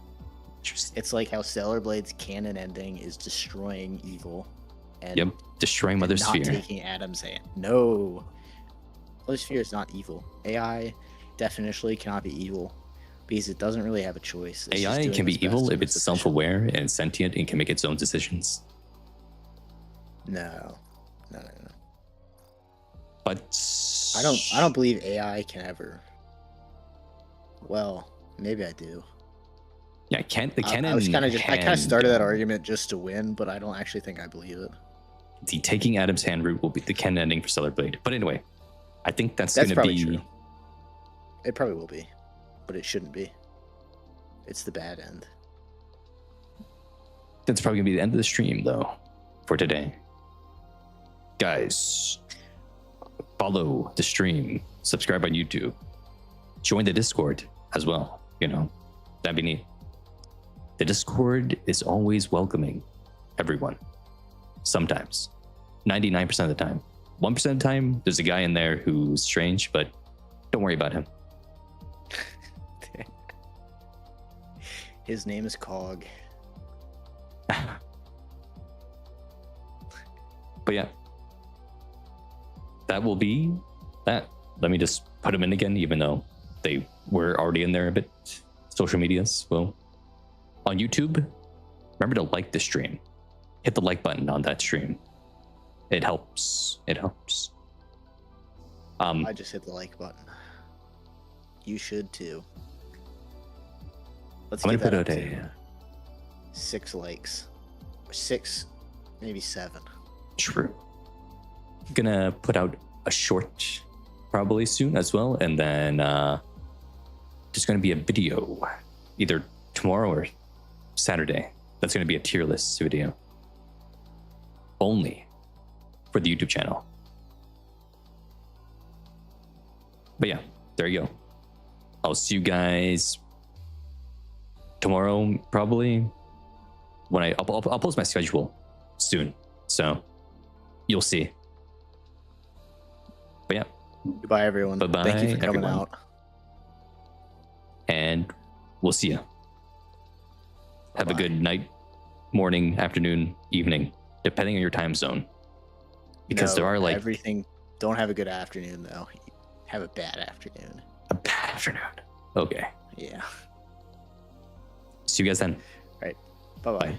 Speaker 1: Interesting.
Speaker 2: It's like how Stellar Blade's canon ending is destroying evil. And
Speaker 1: Yep. Destroying Mother
Speaker 2: not
Speaker 1: Sphere.
Speaker 2: taking Adam's hand. No. Mother Sphere is not evil. AI definitionally cannot be evil because it doesn't really have a choice. It's just
Speaker 1: AI
Speaker 2: doing
Speaker 1: can be
Speaker 2: its best
Speaker 1: evil
Speaker 2: to
Speaker 1: if
Speaker 2: be
Speaker 1: it's
Speaker 2: efficient.
Speaker 1: self-aware and sentient and can make its own decisions.
Speaker 2: No.
Speaker 1: But
Speaker 2: I don't believe AI can ever. Well, maybe I do.
Speaker 1: Yeah, the canon.
Speaker 2: I was kind of
Speaker 1: hand,
Speaker 2: started that argument just to win, but I don't actually think I believe it.
Speaker 1: The taking Adam's hand route will be the canon ending for Stellar Blade. But anyway, I think that's going to
Speaker 2: probably
Speaker 1: be.
Speaker 2: true. It probably will be, but it shouldn't be. It's the bad end.
Speaker 1: That's probably going to be the end of the stream, though, for today. Guys, follow the stream, subscribe on YouTube, join the Discord as well. You know, that'd be neat. The Discord is always welcoming everyone. Sometimes, 99% of the time. 1% of the time, there's a guy in there who's strange, but don't worry about him.
Speaker 2: His name is Cog.
Speaker 1: But yeah, that will be that. Let me just put them in again, even though they were already in there a bit. Social medias, well, on YouTube, remember to like the stream. Hit the like button on that stream. It helps. It helps.
Speaker 2: I just hit the like button. You should too. Let's
Speaker 1: I'm
Speaker 2: get
Speaker 1: gonna
Speaker 2: that
Speaker 1: put
Speaker 2: up
Speaker 1: out
Speaker 2: to
Speaker 1: a
Speaker 2: 6 likes. Or 6, maybe 7.
Speaker 1: true. Gonna put out a short probably soon as well, and then there's gonna be a video either tomorrow or Saturday. That's gonna be a tier list video only for the YouTube channel. But yeah, there you go. I'll see you guys tomorrow probably when I'll post my schedule soon, so you'll see. But yeah,
Speaker 2: Goodbye, everyone.
Speaker 1: Bye-bye,
Speaker 2: Thank you for coming
Speaker 1: everyone.
Speaker 2: out.
Speaker 1: and we'll see you. Have a
Speaker 2: Bye-bye.
Speaker 1: good night, morning, afternoon, evening, depending on your time zone. Because there are like
Speaker 2: everything. Don't have a good afternoon though. Have a bad afternoon.
Speaker 1: a bad afternoon. Okay.
Speaker 2: Yeah.
Speaker 1: See you guys then.
Speaker 2: Bye bye.
Speaker 1: Bye.